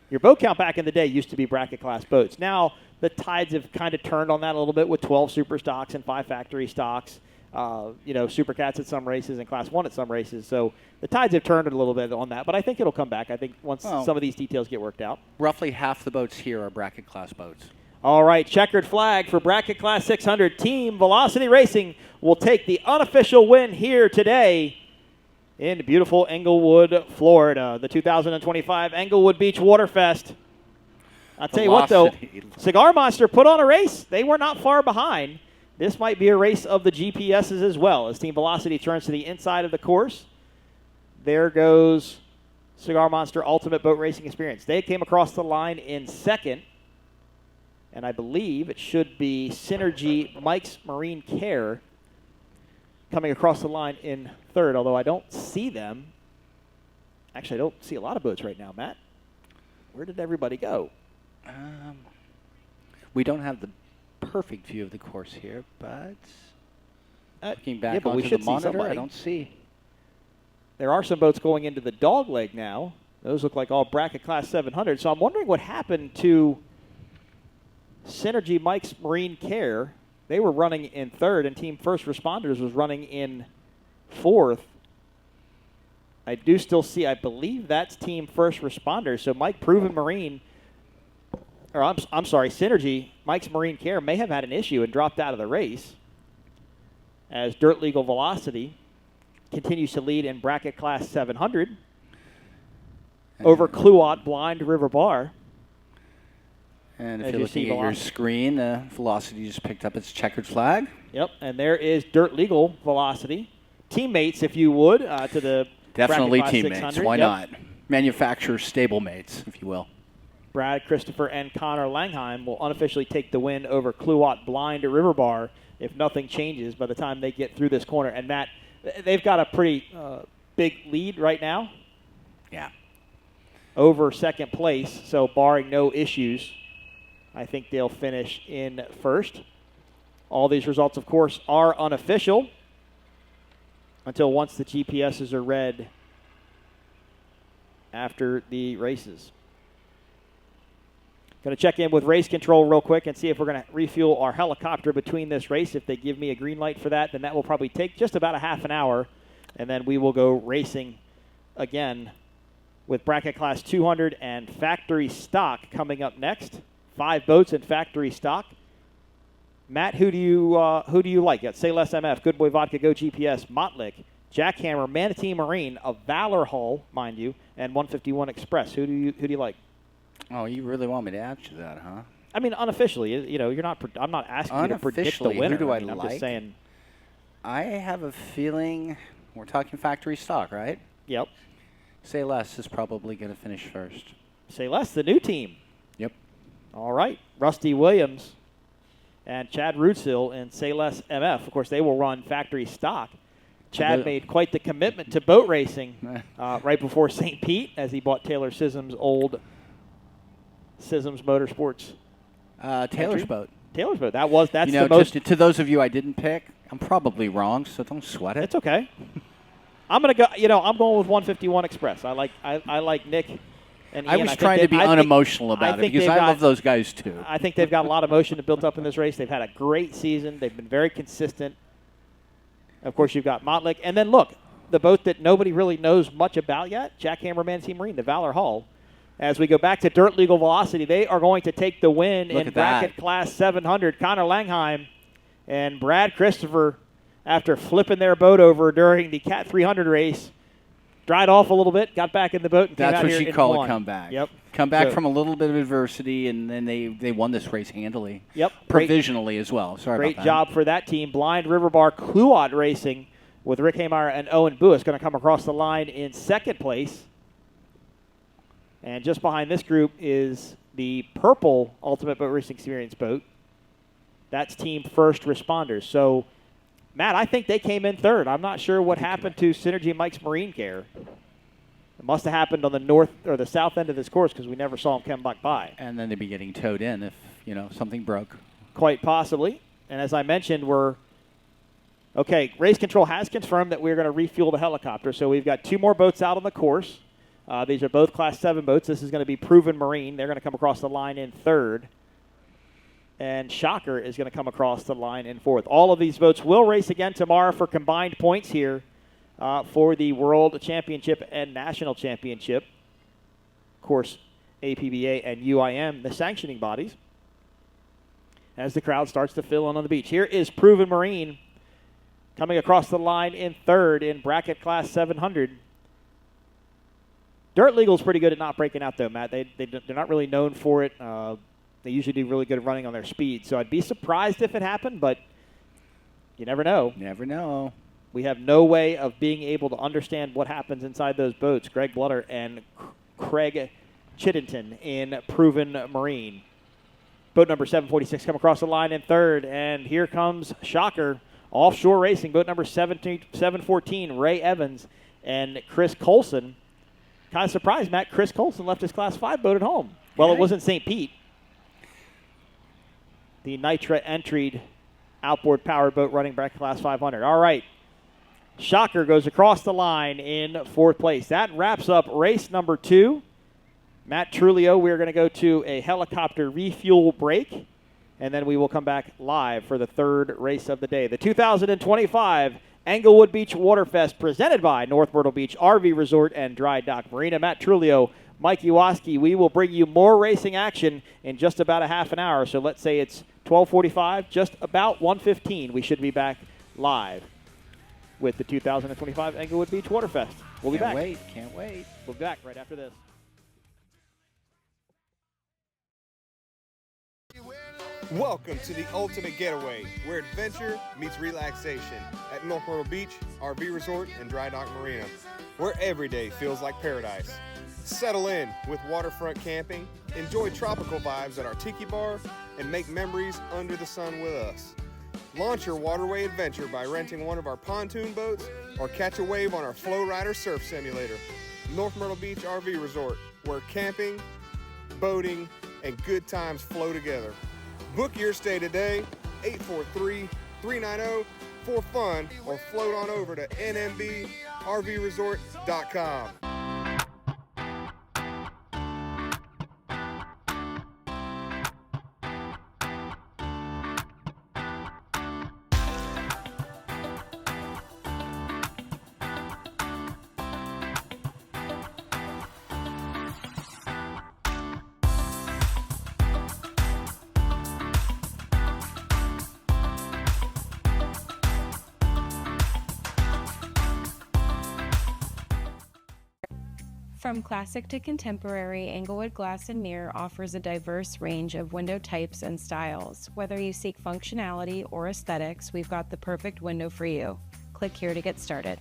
Your boat count back in the day used to be bracket class boats. Now the tides have kind of turned on that a little bit with 12 super stocks and 5 factory stocks, super cats at some races and class 1 at some races. So the tides have turned a little bit on that, but I think it'll come back. I think once some of these details get worked out. Roughly half the boats here are bracket class boats. All right, checkered flag for bracket class 600. Team Velocity Racing will take the unofficial win here today in beautiful Englewood, Florida, the 2025 Englewood Beach Waterfest. I'll tell you what, though, Cigar Monster put on a race. They were not far behind. This might be a race of the GPSs as well. As Team Velocity turns to the inside of the course, there goes Cigar Monster Ultimate Boat Racing Experience. They came across the line in second, and I believe it should be Synergy Mike's Marine Care coming across the line in third, although I don't see them. Actually, I don't see a lot of boats right now, Matt. Where did everybody go? We don't have the perfect view of the course here, but looking back onto the monitor, I don't see. There are some boats going into the dog leg now. Those look like all bracket class 700. So I'm wondering what happened to Synergy Mike's Marine Care. They were running in third, and Team First Responders was running in fourth. I do still see, I believe that's Team First Responders. So Mike Proven Marine, or I'm sorry, Synergy Mike's Marine Care may have had an issue and dropped out of the race, as Dirt Legal Velocity continues to lead in bracket class 700 over Kluot Blind River Bar. And if you're looking at your screen, Velocity just picked up its checkered flag. Yep, and there is Dirt Legal Velocity. Teammates, if you would, to the definitely bracket class teammates. 600. Why not? manufacturer stablemates, if you will. Brad Christopher and Connor Langheim will unofficially take the win over Kluwat Blind River Bar if nothing changes by the time they get through this corner. And Matt, they've got a pretty big lead right now. Yeah. Over second place, so barring no issues, I think they'll finish in first. All these results, of course, are unofficial until once the GPSs are read after the races. Going to check in with race control real quick and see if we're going to refuel our helicopter between this race. If they give me a green light for that, then that will probably take just about a half an hour, and then we will go racing again with bracket class 200 and factory stock coming up next. 5 boats in factory stock. Matt, who do you like? Got Say Less MF, Good Boy Vodka, Go GPS, Mottlick, Jackhammer, Manatee Marine, a Valor Hull, mind you, and 151 Express. Who do you like? Oh, you really want me to answer that, huh? I mean, unofficially, you're not. I'm not asking you to predict the winner. Who do I I'm like? just saying. I have a feeling we're talking factory stock, right? Yep. Say Less is probably going to finish first. Say Less, the new team. Yep. All right, Rusty Williams and Chad Rootsill and Say Less MF. Of course, they will run factory stock. Chad made quite the commitment to boat racing right before St. Pete as he bought Taylor Sism's old Sism's Motorsports. Taylor's boat. Taylor's boat. That's the most. To those of you I didn't pick, I'm probably wrong, so don't sweat it. It's okay. I'm gonna go. I'm going with 151 Express. I like Nick. And I Ian. was trying to be unemotional about it because I love those guys too. I think they've got a lot of motion built up in this race. They've had a great season. They've been very consistent. Of course, you've got Mottlick. And then, look, the boat that nobody really knows much about yet, Jackhammer Manatee Marine, the Valor Hull. As we go back to Dirt Legal Velocity, they are going to take the win in bracket class 700. Connor Langheim and Brad Christopher, after flipping their boat over during the Cat 300 race, dried off a little bit, got back in the boat, and came out here and won. That's what you call a comeback. Yep. Come back from a little bit of adversity, and then they won this race handily. Yep. Provisionally as well. Sorry about that. Great job for that team. Blind River Bar Kluwat Racing with Rick Haymeyer and Owen Buis going to come across the line in second place. And just behind this group is the purple Ultimate Boat Racing Experience boat. That's Team First Responders. So, Matt, I think they came in third. I'm not sure what happened to Synergy Mike's Marine Care. It must have happened on the north or the south end of this course because we never saw them come back by. And then they'd be getting towed in if, something broke. Quite possibly. And as I mentioned, race control has confirmed that we're going to refuel the helicopter. So we've got 2 more boats out on the course. These are both Class 7 boats. This is going to be Proven Marine. They're going to come across the line in third. And Shocker is going to come across the line in fourth. All of these boats will race again tomorrow for combined points here for the World Championship and National Championship. Of course, APBA and UIM, the sanctioning bodies, as the crowd starts to fill in on the beach. Here is Proven Marine coming across the line in third in bracket class 700. Dirt Legal's pretty good at not breaking out, though, Matt. They're not really known for it. They usually do really good at running on their speed. So I'd be surprised if it happened, but you never know. Never know. We have no way of being able to understand what happens inside those boats. Greg Blutter and Craig Chiddington in Proven Marine. Boat number 746 come across the line in third, and here comes Shocker Offshore Racing. Boat number 714, Ray Evans and Chris Colson. Kind of surprised, Matt. Chris Colson left his Class 5 boat at home. Well, it wasn't St. Pete. The Nitra entried outboard powered boat running bracket class 500. All right. Shocker goes across the line in fourth place. That wraps up race number 2. Matt Trulio, we're going to go to a helicopter refuel break, and then we will come back live for the third race of the day. The 2025 Englewood Beach Waterfest presented by North Myrtle Beach RV Resort and Dry Dock Marina. Matt Trulio, Mike Iwaski, we will bring you more racing action in just about a half an hour. So let's say it's 12:45, just about 1:15. We should be back live with the 2025 Englewood Beach Waterfest. We'll be back. Can't wait. We'll be back right after this. Welcome to the ultimate getaway, where adventure meets relaxation at North Myrtle Beach RV Resort and Dry Dock Marina, where every day feels like paradise. Settle in with waterfront camping, enjoy tropical vibes at our tiki bar, and make memories under the sun with us. Launch your waterway adventure by renting one of our pontoon boats or catch a wave on our Flow Rider surf simulator. North Myrtle Beach RV Resort, where camping, boating, and good times flow together. Book your stay today, 843-390-4FUN, or float on over to nmbrvresort.com. From classic to contemporary, Englewood Glass and Mirror offers a diverse range of window types and styles. Whether you seek functionality or aesthetics, we've got the perfect window for you. Click here to get started.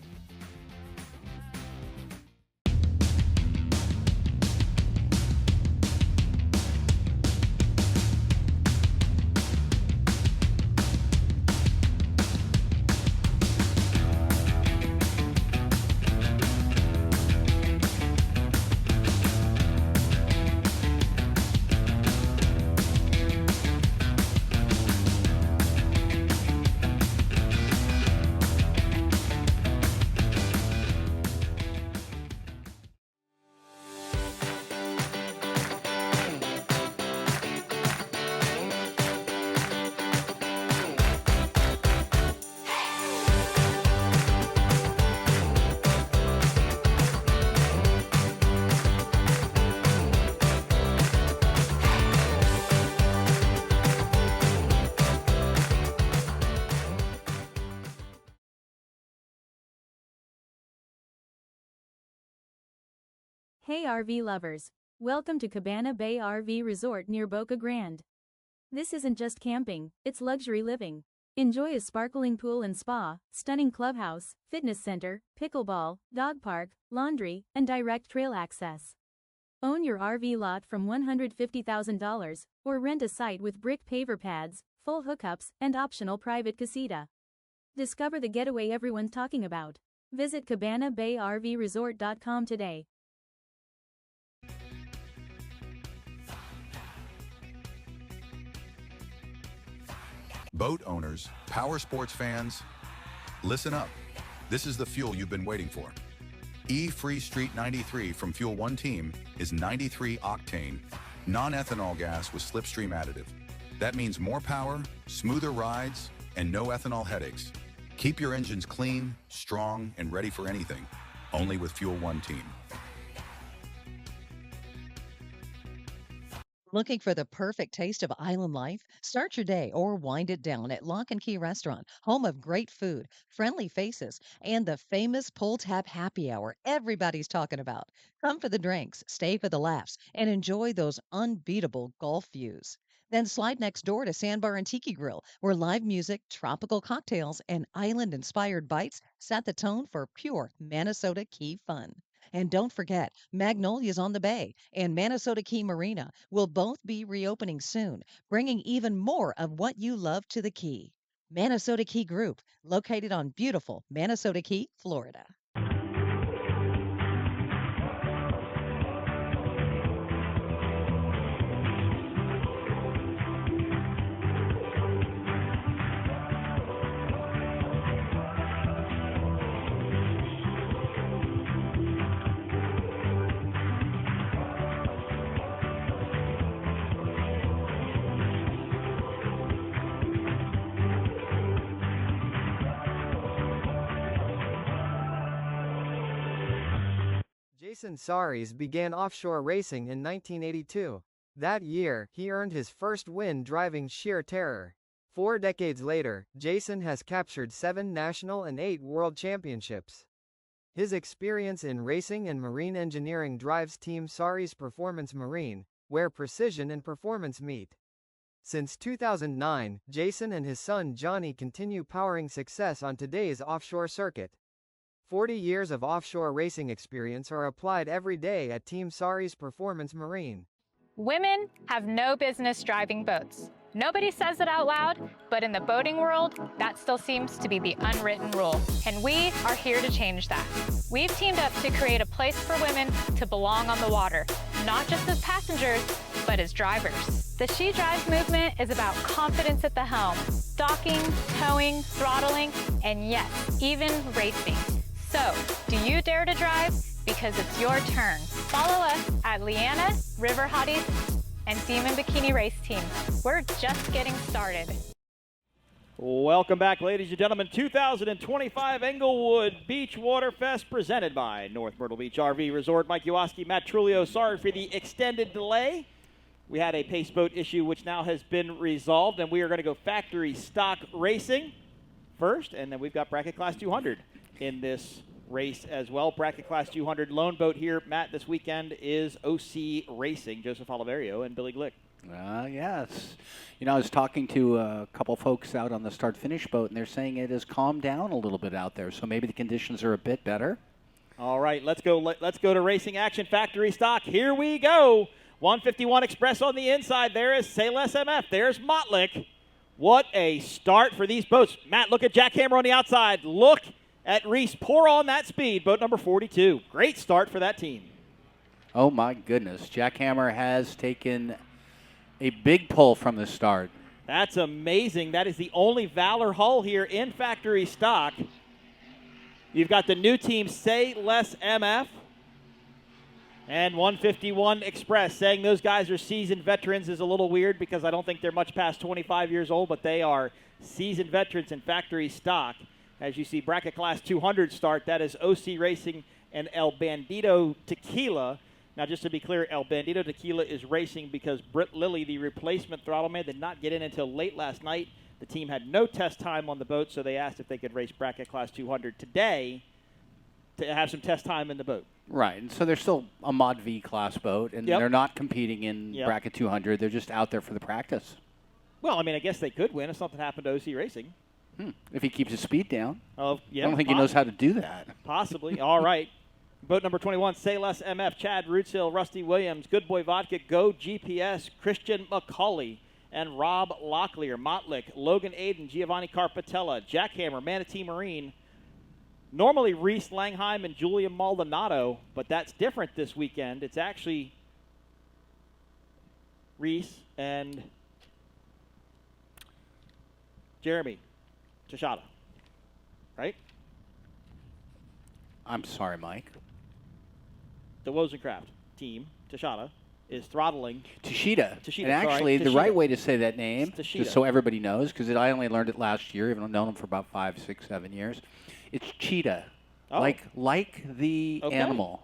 Hey RV lovers! Welcome to Cabana Bay RV Resort near Boca Grande. This isn't just camping, it's luxury living. Enjoy a sparkling pool and spa, stunning clubhouse, fitness center, pickleball, dog park, laundry, and direct trail access. Own your RV lot from $150,000, or rent a site with brick paver pads, full hookups, and optional private casita. Discover the getaway everyone's talking about. Visit CabanaBayRVResort.com today. Boat owners, power sports fans, listen up. This is the fuel you've been waiting for. E-Free Street 93 from Fuel One Team is 93 octane, non-ethanol gas with slipstream additive. That means more power, smoother rides, and no ethanol headaches. Keep your engines clean, strong, and ready for anything. Only with Fuel One Team. Looking for the perfect taste of island life? Start your day or wind it down at Lock and Key Restaurant, home of great food, friendly faces, and the famous pull tab happy hour everybody's talking about. Come for the drinks, stay for the laughs, and enjoy those unbeatable Gulf views. Then slide next door to Sandbar and Tiki Grill, where live music, tropical cocktails, and island-inspired bites set the tone for pure Minnesota Key fun. And don't forget, Magnolia's on the Bay and Minnesota Key Marina will both be reopening soon, bringing even more of what you love to the Key. Minnesota Key Group, located on beautiful Minnesota Key, Florida. Jason Saris began offshore racing in 1982. That year, he earned his first win driving Sheer Terror. 4 decades later, Jason has captured 7 national and 8 world championships. His experience in racing and marine engineering drives Team Saris Performance Marine, where precision and performance meet. Since 2009, Jason and his son Johnny continue powering success on today's offshore circuit. 40 years of offshore racing experience are applied every day at Team Sari's Performance Marine. Women have no business driving boats. Nobody says it out loud, but in the boating world, that still seems to be the unwritten rule. And we are here to change that. We've teamed up to create a place for women to belong on the water, not just as passengers, but as drivers. The She Drives movement is about confidence at the helm, docking, towing, throttling, and yes, even racing. So, do you dare to drive? Because it's your turn. Follow us at Leanna, River Hotties, and Demon Bikini Race Team. We're just getting started. Welcome back, ladies and gentlemen. 2025 Englewood Beach Waterfest presented by North Myrtle Beach RV Resort. Mike Iwaski, Matt Trulio, sorry for the extended delay. We had a pace boat issue which now has been resolved, and we are going to go factory stock racing first, and then we've got bracket class 200 in this race as well. Bracket class 200 lone boat here, Matt, this weekend is OC Racing, Joseph Oliverio and Billy Glick. Yes. You know, I was talking to a couple folks out on the start-finish boat, and they're saying it has calmed down a little bit out there, so maybe the conditions are a bit better. All right, let's go to racing action, factory stock. Here we go. 151 Express on the inside. There is Sales MF. There's Motlick. What a start for these boats. Matt, look at Jackhammer on the outside. Look at Reese pour on that speed, boat number 42. Great start for that team. Oh, my goodness. Jackhammer has taken a big pull from the start. That's amazing. That is the only Valor hull here in factory stock. You've got the new team, Say Less MF, and 151 Express. Saying those guys are seasoned veterans is a little weird because I don't think they're much past 25 years old, but they are seasoned veterans in factory stock. As you see, bracket class 200 start, that is OC Racing and El Bandito Tequila. Now, just to be clear, El Bandito Tequila is racing because Britt Lilly, the replacement throttle man, did not get in until late last night. The team had no test time on the boat, so they asked if they could race bracket class 200 today to have some test time in the boat. Right, and so they're still a Mod V class boat, and they're not competing in bracket 200. They're just out there for the practice. Well, I mean, I guess they could win if something happened to OC Racing. If he keeps his speed down. Oh, yeah. I don't think he knows how to do that. Possibly. All right. Boat number 21, Say Less MF, Chad Rootshill, Rusty Williams, Good Boy Vodka, Go GPS, Christian McCauley, and Rob Locklear, Motlick, Logan Aiden, Giovanni Carpatella, Jackhammer, Manatee Marine. Normally Reese Langheim and Julia Maldonado, but that's different this weekend. It's actually Reese and Jeremy Tashada, right? I'm sorry, Mike. The Wozencraft team, Tashada, is throttling. Tashida. Tashida, and actually, sorry, the right way to say that name, Tashida. just so everybody knows, because I only learned it last year, even though I've known him for about 5, 6, 7 years. It's Cheetah, like the animal.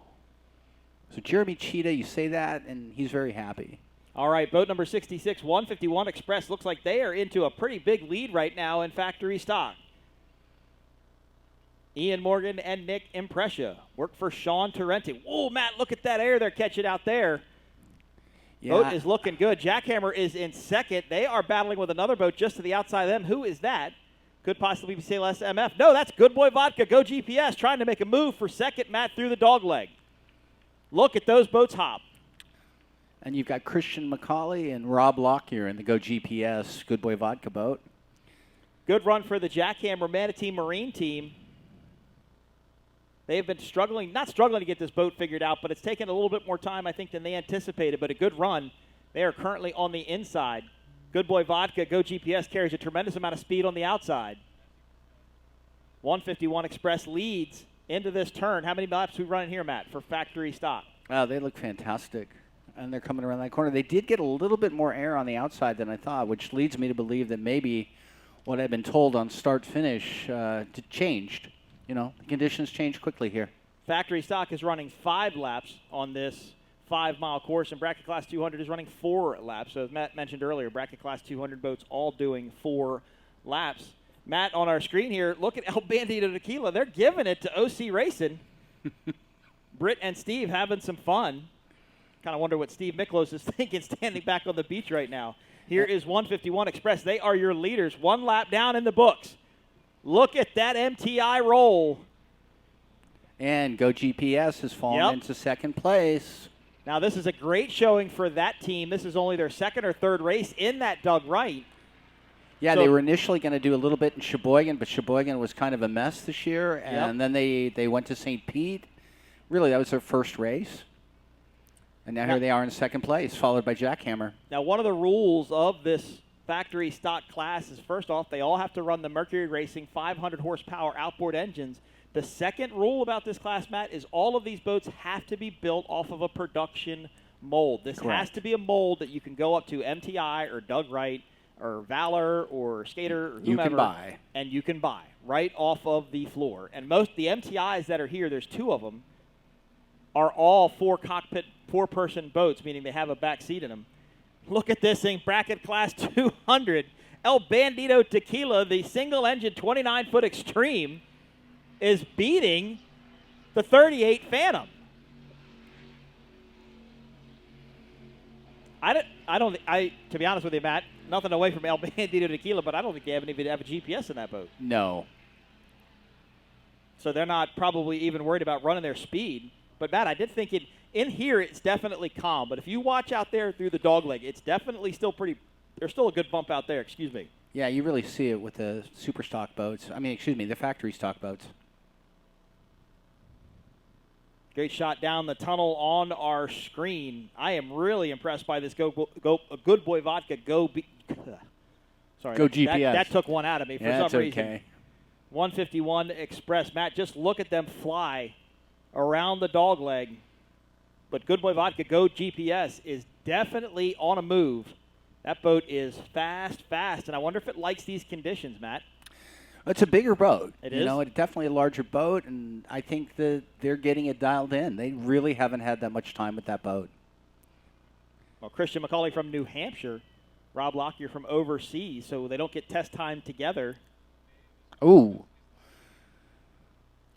So Jeremy Cheetah, you say that, and he's very happy. All right, boat number 66, 151 Express. Looks like they are into a pretty big lead right now in factory stock. Ian Morgan and Nick Impressia work for Sean Torrenti. Whoa, Matt, look at that air they're catching out there. Yeah. Boat is looking good. Jackhammer is in second. They are battling with another boat just to the outside of them. Who is that? Could possibly be Say Less MF. No, that's Good Boy Vodka, Go GPS, trying to make a move for second. Matt through the dog leg. Look at those boats hop. And you've got Christian McCauley and Rob Lockyer in the Go GPS Good Boy Vodka boat. Good run for the Jackhammer Manatee Marine team. They have been not struggling to get this boat figured out, but it's taken a little bit more time, I think, than they anticipated, but a good run. They are currently on the inside. Good Boy Vodka, Go GPS carries a tremendous amount of speed on the outside. 151 Express leads into this turn. How many laps are we running here, Matt, for factory stock? Oh, they look fantastic. And they're coming around that corner. They did get a little bit more air on the outside than I thought, which leads me to believe that maybe what I've been told on start-finish changed. You know, the conditions change quickly here. Factory stock is running 5 laps on this 5-mile course, and bracket class 200 is running 4 laps. So as Matt mentioned earlier, bracket class 200 boats all doing 4 laps. Matt, on our screen here, look at El Bandito Tequila. They're giving it to OC Racing. Britt and Steve having some fun. Kind of wonder what Steve Miklos is thinking standing back on the beach right now. Here is 151 Express. They are your leaders. 1 lap down in the books. Look at that MTI roll. And Go GPS has fallen into second place. Now, this is a great showing for that team. This is only their second or third race in that Doug Wright. Yeah, So they were initially going to do a little bit in Sheboygan, but Sheboygan was kind of a mess this year. And then they went to St. Pete. Really, that was their first race. And now here they are in second place, followed by Jackhammer. Now, one of the rules of this factory stock class is, first off, they all have to run the Mercury Racing 500 horsepower outboard engines. The second rule about this class, Matt, is all of these boats have to be built off of a production mold. This has to be a mold that you can go up to MTI or Doug Wright or Valor or Skater or whomever. You can buy. And you can buy right off of the floor. And most the MTIs that are here, there's 2 of them, are all 4-cockpit, 4-person boats, meaning they have a back seat in them. Look at this thing, bracket class 200. El Bandito Tequila, the single-engine 29-foot Extreme, is beating the 38 Phantom. To be honest with you, Matt, nothing away from El Bandito Tequila, but I don't think they even have a GPS in that boat. No. So they're not probably even worried about running their speed. But, Matt, I did think in here it's definitely calm. But if you watch out there through the dogleg, it's definitely still there's still a good bump out there. Excuse me. Yeah, you really see it with the super stock boats. The factory stock boats. Great shot down the tunnel on our screen. I am really impressed by this Good Boy Vodka Sorry, Go GPS. That took one out of me for some reason. Okay. 151 Express. Matt, just look at them fly around the dogleg. But Good Boy Vodka Go GPS is definitely on a move. That boat is fast, and I wonder if it likes these conditions, Matt. It's a bigger boat. It is. It's definitely a larger boat, and I think that they're getting it dialed in. They really haven't had that much time with that boat. Well, Christian McCauley from New Hampshire, Rob Lockyer from overseas, so they don't get test time together. Ooh.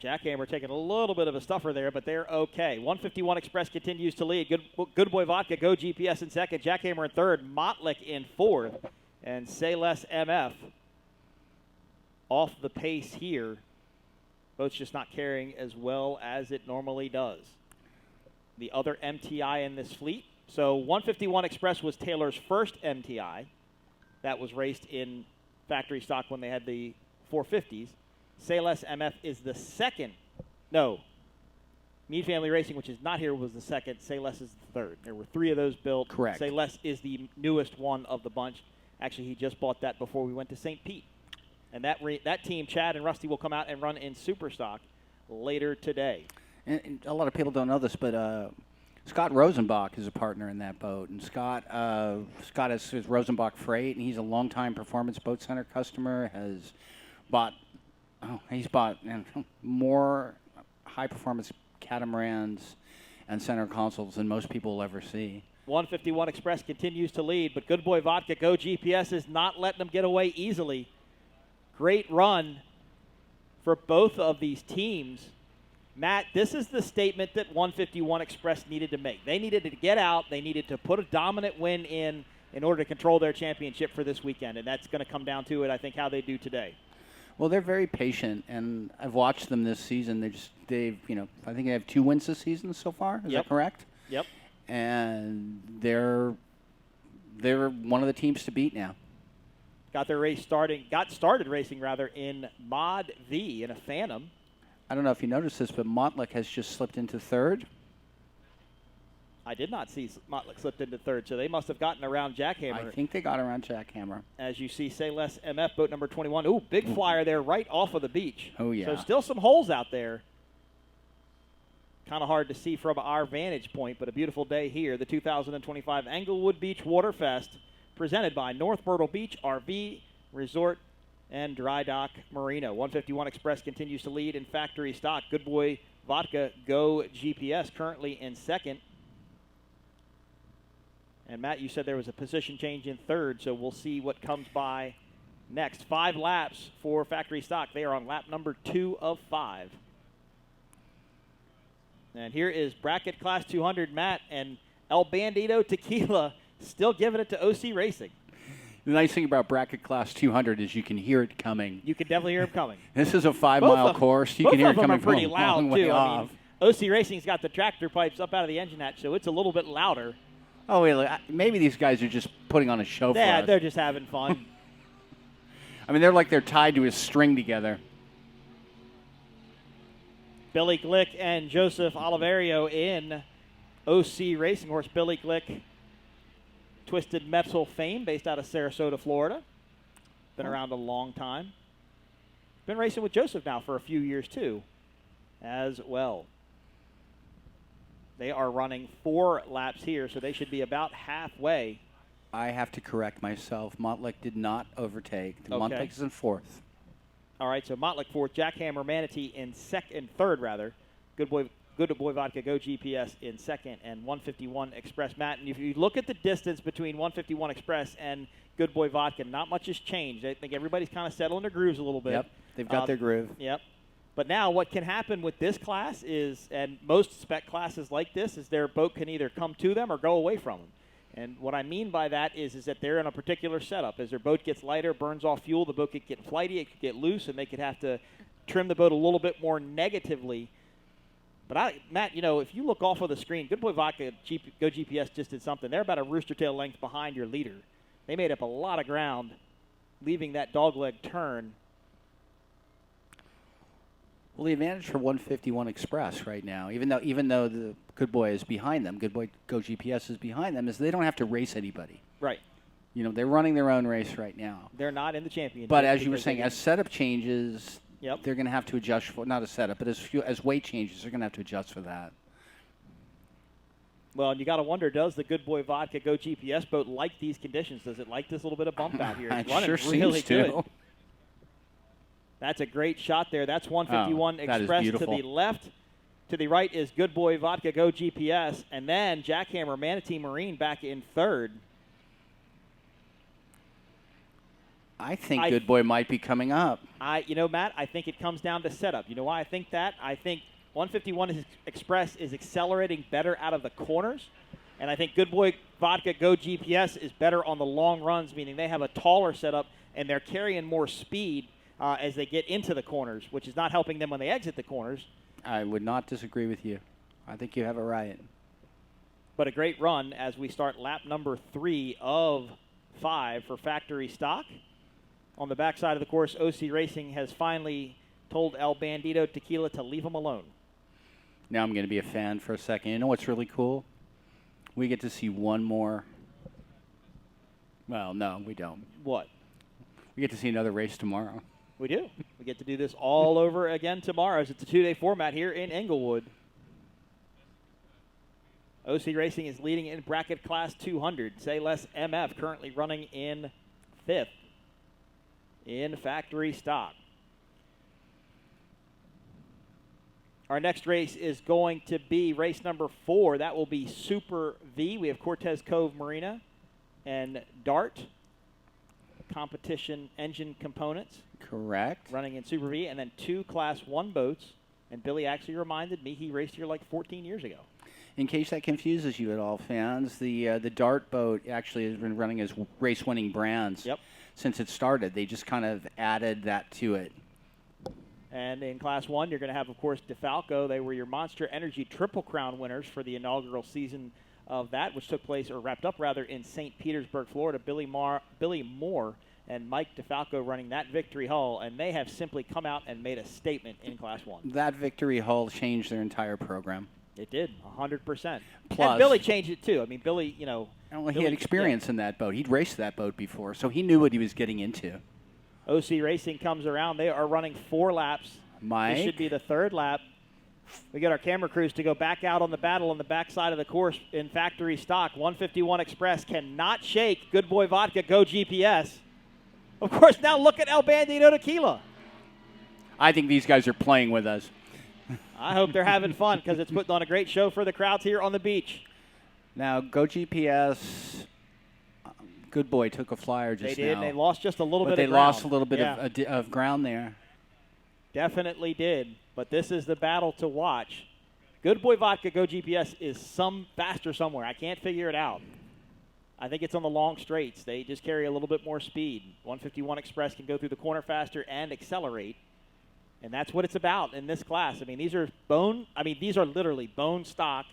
Jackhammer taking a little bit of a stuffer there, but they're okay. 151 Express continues to lead. Good Boy Vodka, Go GPS in second. Jackhammer in third. Mottlick in fourth. And Say Less MF off the pace here. Boat's just not carrying as well as it normally does. The other MTI in this fleet. So 151 Express was Taylor's first MTI. That was raced in factory stock when they had the 450s. Say Less MF is the second. No. Mead Family Racing, which is not here, was the second. Say Less is the third. There were 3 of those built. Correct. Say Less is the newest one of the bunch. Actually, he just bought that before we went to St. Pete. And that team, Chad and Rusty, will come out and run in super stock later today. And a lot of people don't know this, but Scott Rosenbach is a partner in that boat. And Scott has his Rosenbach Freight, and he's a longtime Performance Boat Center customer, he's bought more high-performance catamarans and center consoles than most people will ever see. 151 Express continues to lead, but Good Boy Vodka Go GPS is not letting them get away easily. Great run for both of these teams. Matt, this is the statement that 151 Express needed to make. They needed to get out. They needed to put a dominant win in order to control their championship for this weekend, and that's going to come down to it, I think, how they do today. Well, they're very patient, and I've watched them this season. I think they have 2 wins this season so far. Is that correct? Yep. And they're one of the teams to beat now. Got started racing in Mod V in a Phantom. I don't know if you noticed this, but Mottlick has just slipped into third. I did not see Mottlick slipped into third, so they must have gotten around Jackhammer. I think they got around Jackhammer. As you see, Say Less MF, boat number 21. Ooh, big flyer there right off of the beach. Oh, yeah. So still some holes out there. Kind of hard to see from our vantage point, but a beautiful day here. The 2025 Englewood Beach Waterfest, presented by North Myrtle Beach RV Resort and Dry Dock Marina. 151 Express continues to lead in factory stock. Good Boy Vodka Go GPS currently in second. And, Matt, you said there was a position change in third, so we'll see what comes by next. 5 laps for factory stock. They are on lap number 2 of 5. And here is bracket class 200, Matt, and El Bandito Tequila still giving it to OC Racing. The nice thing about bracket class 200 is you can hear it coming. You can definitely hear him coming. This is a 5-mile course. You can hear it coming both of them are pretty from a loud, long way too. off. I mean, OC Racing's got the tractor pipes up out of the engine hatch, so it's a little bit louder. Oh, wait, maybe these guys are just putting on a show for us. Yeah, they're just having fun. I mean, they're tied to a string together. Billy Glick and Joseph Oliverio in OC Racing horse. Billy Glick, Twisted Metal fame, based out of Sarasota, Florida. Been around a long time. Been racing with Joseph now for a few years, too, as well. They are running 4 laps here, so they should be about halfway. I have to correct myself. Montlick did not overtake. Okay. Montlick is in 4th. All right, so Montlick 4th, Jackhammer Manatee in 3rd, rather. Good Boy Vodka Go GPS in 2nd, and 151 Express. Matt, and if you look at the distance between 151 Express and Good Boy Vodka, not much has changed. I think everybody's kind of settled in their grooves a little bit. Yep, they've got their groove. Yep. But now what can happen with this class is, and most spec classes like this, is their boat can either come to them or go away from them. And what I mean by that is that they're in a particular setup. As their boat gets lighter, burns off fuel, the boat could get flighty, it could get loose, and they could have to trim the boat a little bit more negatively. But, Matt, if you look off of the screen, Good Boy Vodka Go GPS just did something. They're about a rooster tail length behind your leader. They made up a lot of ground leaving that dogleg turn. Well, the advantage for 151 Express right now, even though the Good Boy is behind them, Good Boy Go GPS is behind them, is they don't have to race anybody. Right. They're running their own race right now. They're not in the championship. But as you were saying, as setup changes, yep, they're going to have to adjust for, not a setup, but as weight changes, they're going to have to adjust for that. Well, and you got to wonder, does the Good Boy Vodka Go GPS boat like these conditions? Does it like this little bit of bump out here? It running sure really seems to. Good. That's a great shot there. That's 151 Express to the left. To the right is Good Boy Vodka Go GPS. And then Jackhammer Manatee Marine back in 3rd. I think Good Boy might be coming up. Matt, I think it comes down to setup. You know why I think that? I think 151 Express is accelerating better out of the corners. And I think Good Boy Vodka Go GPS is better on the long runs, meaning they have a taller setup and they're carrying more speed as they get into the corners, which is not helping them when they exit the corners. I would not disagree with you. I think you have it right. But a great run as we start lap number 3 of 5 for factory stock. On the backside of the course, OC Racing has finally told El Bandito Tequila to leave him alone. Now I'm going to be a fan for a second. You know what's really cool? We get to see one more. Well, no, we don't. What? We get to see another race tomorrow. We do. We get to do this all over again tomorrow. It's a 2-day format here in Englewood. OC Racing is leading in bracket class 200. Say less MF currently running in 5th in factory stock. Our next race is going to be race number 4. That will be Super V. We have Cortez Cove Marina and Dart competition engine components. Correct. Running in Super V, and then 2 Class 1 boats. And Billy actually reminded me he raced here like 14 years ago. In case that confuses you at all, fans, the Dart boat actually has been running as race-winning brands since it started. They just kind of added that to it. And in Class 1, you're going to have, of course, DeFalco. They were your Monster Energy Triple Crown winners for the inaugural season of that, which took place, or wrapped up, rather, in St. Petersburg, Florida. Billy Moore and Mike DeFalco running that Victory Hull, and they have simply come out and made a statement in Class 1. That Victory Hull changed their entire program. It did, 100%. Plus, and Billy changed it, too. I mean, Billy, Billy Billy, had experience in that boat. He'd raced that boat before, so he knew what he was getting into. OC Racing comes around. They are running 4 laps. Mike? This should be the 3rd lap. We got our camera crews to go back out on the battle on the backside of the course in factory stock. 151 Express cannot shake Good Boy Vodka Go GPS. Of course, now look at El Bandito Tequila. I think these guys are playing with us. I hope they're having fun because it's putting on a great show for the crowds here on the beach. Now, Go GPS, Good Boy took a flyer just now. They did, and they lost just a little bit of ground. But they lost a little bit of ground there. Definitely did, but this is the battle to watch. Good Boy Vodka Go GPS is some faster somewhere. I can't figure it out. I think it's on the long straights. They just carry a little bit more speed. 151 Express can go through the corner faster and accelerate. And that's what it's about in this class. I mean, these are literally bone stock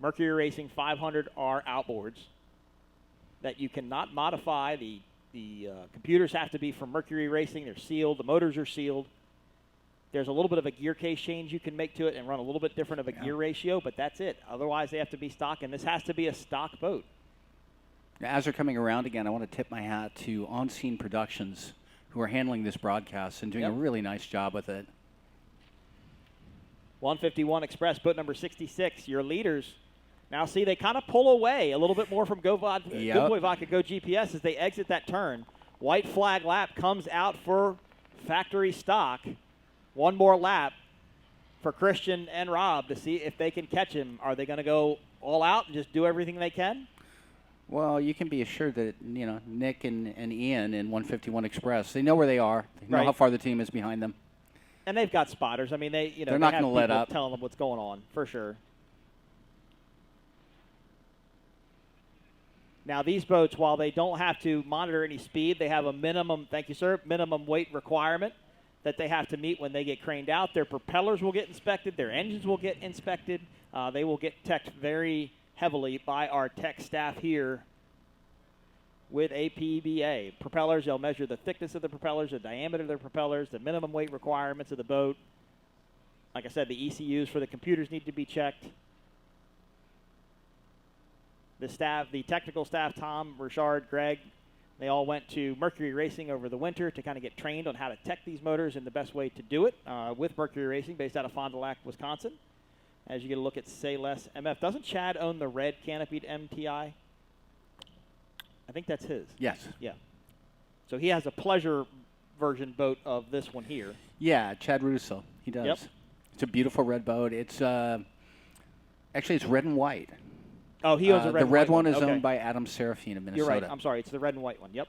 Mercury Racing 500R outboards that you cannot modify. The computers have to be from Mercury Racing. They're sealed. The motors are sealed. There's a little bit of a gear case change you can make to it and run a little bit different of a gear ratio, but that's it. Otherwise, they have to be stock, and this has to be a stock boat. As they're coming around again, I want to tip my hat to Unscene Productions, who are handling this broadcast and doing a really nice job with it. 151 Express, boat number 66. Your leaders. Now, see, they kind of pull away a little bit more from Good Boy Vodka Go GPS as they exit that turn. White flag lap comes out for factory stock. One more lap for Christian and Rob to see if they can catch him. Are they going to go all out and just do everything they can? Well, you can be assured that, Nick and Ian in 151 Express, they know where they are. They know how far the team is behind them. And they've got spotters. I mean, they're not going to let up. Telling them what's going on, for sure. Now, these boats, while they don't have to monitor any speed, they have a minimum, thank you, sir, minimum weight requirement that they have to meet when they get craned out. Their propellers will get inspected. Their engines will get inspected. They will get teched very heavily by our tech staff here with APBA. Propellers, they'll measure the thickness of the propellers, the diameter of the propellers, the minimum weight requirements of the boat. Like I said, the ECUs for the computers need to be checked. The staff, the technical staff, Tom, Richard, Greg, they all went to Mercury Racing over the winter to kind of get trained on how to tech these motors and the best way to do it with Mercury Racing based out of Fond du Lac, Wisconsin. As you get a look at Say Less MF. Doesn't Chad own the red canopied MTI? I think that's his. Yes. Yeah. So he has a pleasure version boat of this one here. Yeah, Chad Russo. He does. Yep. It's a beautiful red boat. It's actually it's red and white. Oh, he owns a red. The red one is okay. owned by Adam Serafine of Minnesota. You're right. I'm sorry. It's the red and white one. Yep.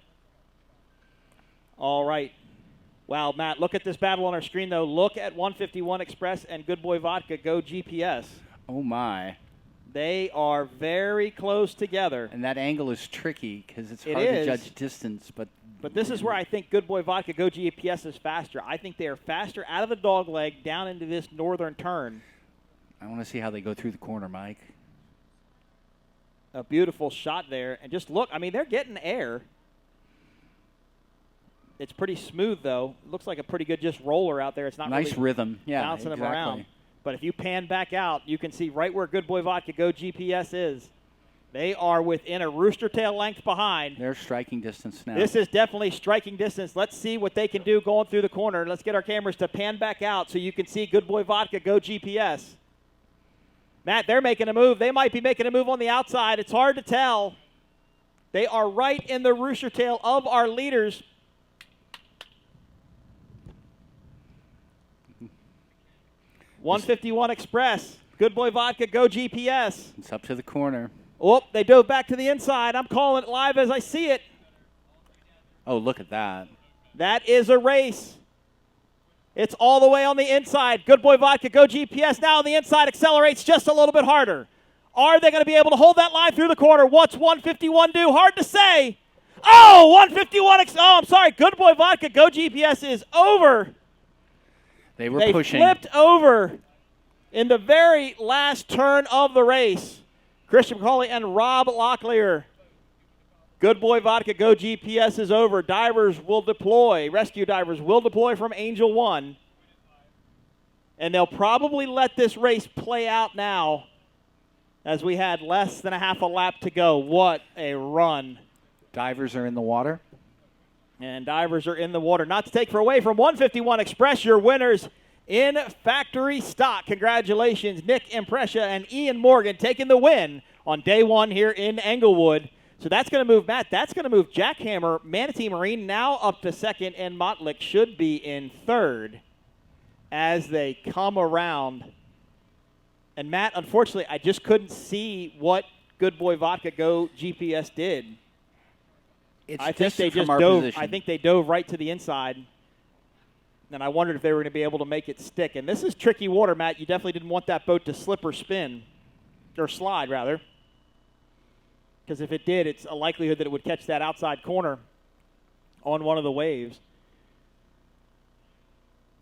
All right. Wow, Matt, look at this battle on our screen, though. Look at 151 Express and Good Boy Vodka Go GPS. Oh, my. They are very close together. And that angle is tricky because it's hard to judge distance. But this is where I think Good Boy Vodka Go GPS is faster. I think they are faster out of the dog leg down into this northern turn. I want to see how they go through the corner, Mike. A beautiful shot there. And just look, I mean, they're getting air. It's pretty smooth, though. It looks like a pretty good just roller out there. It's not nice really rhythm, bouncing them around. But if you pan back out, you can see right where Good Boy Vodka Go GPS is. They are within a rooster tail length behind. They're striking distance now. This is definitely striking distance. Let's see what they can do going through the corner. Let's get our cameras to pan back out so you can see Good Boy Vodka Go GPS. Matt, they're making a move. They might be making a move on the outside. It's hard to tell. They are right in the rooster tail of our leaders. .151 Express. Good Boy Vodka Go GPS. It's up to the corner. Oh, they dove back to the inside. I'm calling it live as I see it. Oh, look at that. That is a race. It's all the way on the inside. Good Boy Vodka Go GPS now on the inside. Accelerates just a little bit harder. Are they going to be able to hold that line through the corner? What's 151 do? Hard to say. Oh, 151. I'm sorry. Good Boy Vodka Go GPS is over. They were pushing. They flipped over in the very last turn of the race. Christian McCauley and Rob Locklear. Good Boy Vodka Go GPS is over. Divers will deploy. Rescue divers will deploy from Angel 1. And they'll probably let this race play out now as we had less than a half a lap to go. What a run. Divers are in the water. And divers are in the water. Not to take away from 151 Express, your winners in factory stock. Congratulations, Nick Imprescia and Ian Morgan taking the win on day one here in Englewood. So that's going to move, Matt, that's going to move Jackhammer, Manatee Marine now up to second, and Mottlick should be in third as they come around. And, Matt, unfortunately, I just couldn't see what Good Boy Vodka Go GPS did. It's I think they just dove. I think they dove right to the inside, and I wondered if they were going to be able to make it stick. And this is tricky water, Matt. You definitely didn't want that boat to slip or spin, or slide rather. because if it did, it's a likelihood that it would catch that outside corner on one of the waves.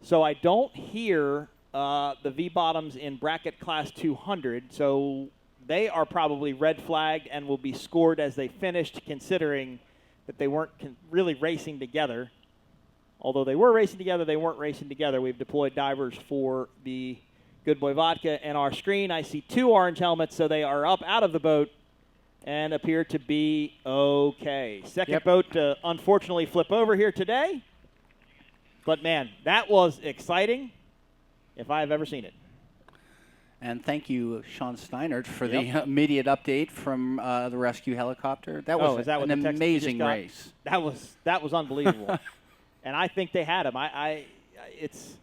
So I don't hear the V-bottoms in bracket class 200, so they are probably red flagged and will be scored as they finished, considering that they weren't really racing together. Although they were racing together, they weren't racing together. We've deployed divers for the Good Boy Vodka, and our screen, I see 2 orange helmets, so they are up out of the boat and appear to be okay. Second boat to unfortunately flip over here today. But, man, that was exciting if I have ever seen it. And thank you, Sean Steinert, for the immediate update from the rescue helicopter. That was an amazing race. That was unbelievable. And I think they had him. It's...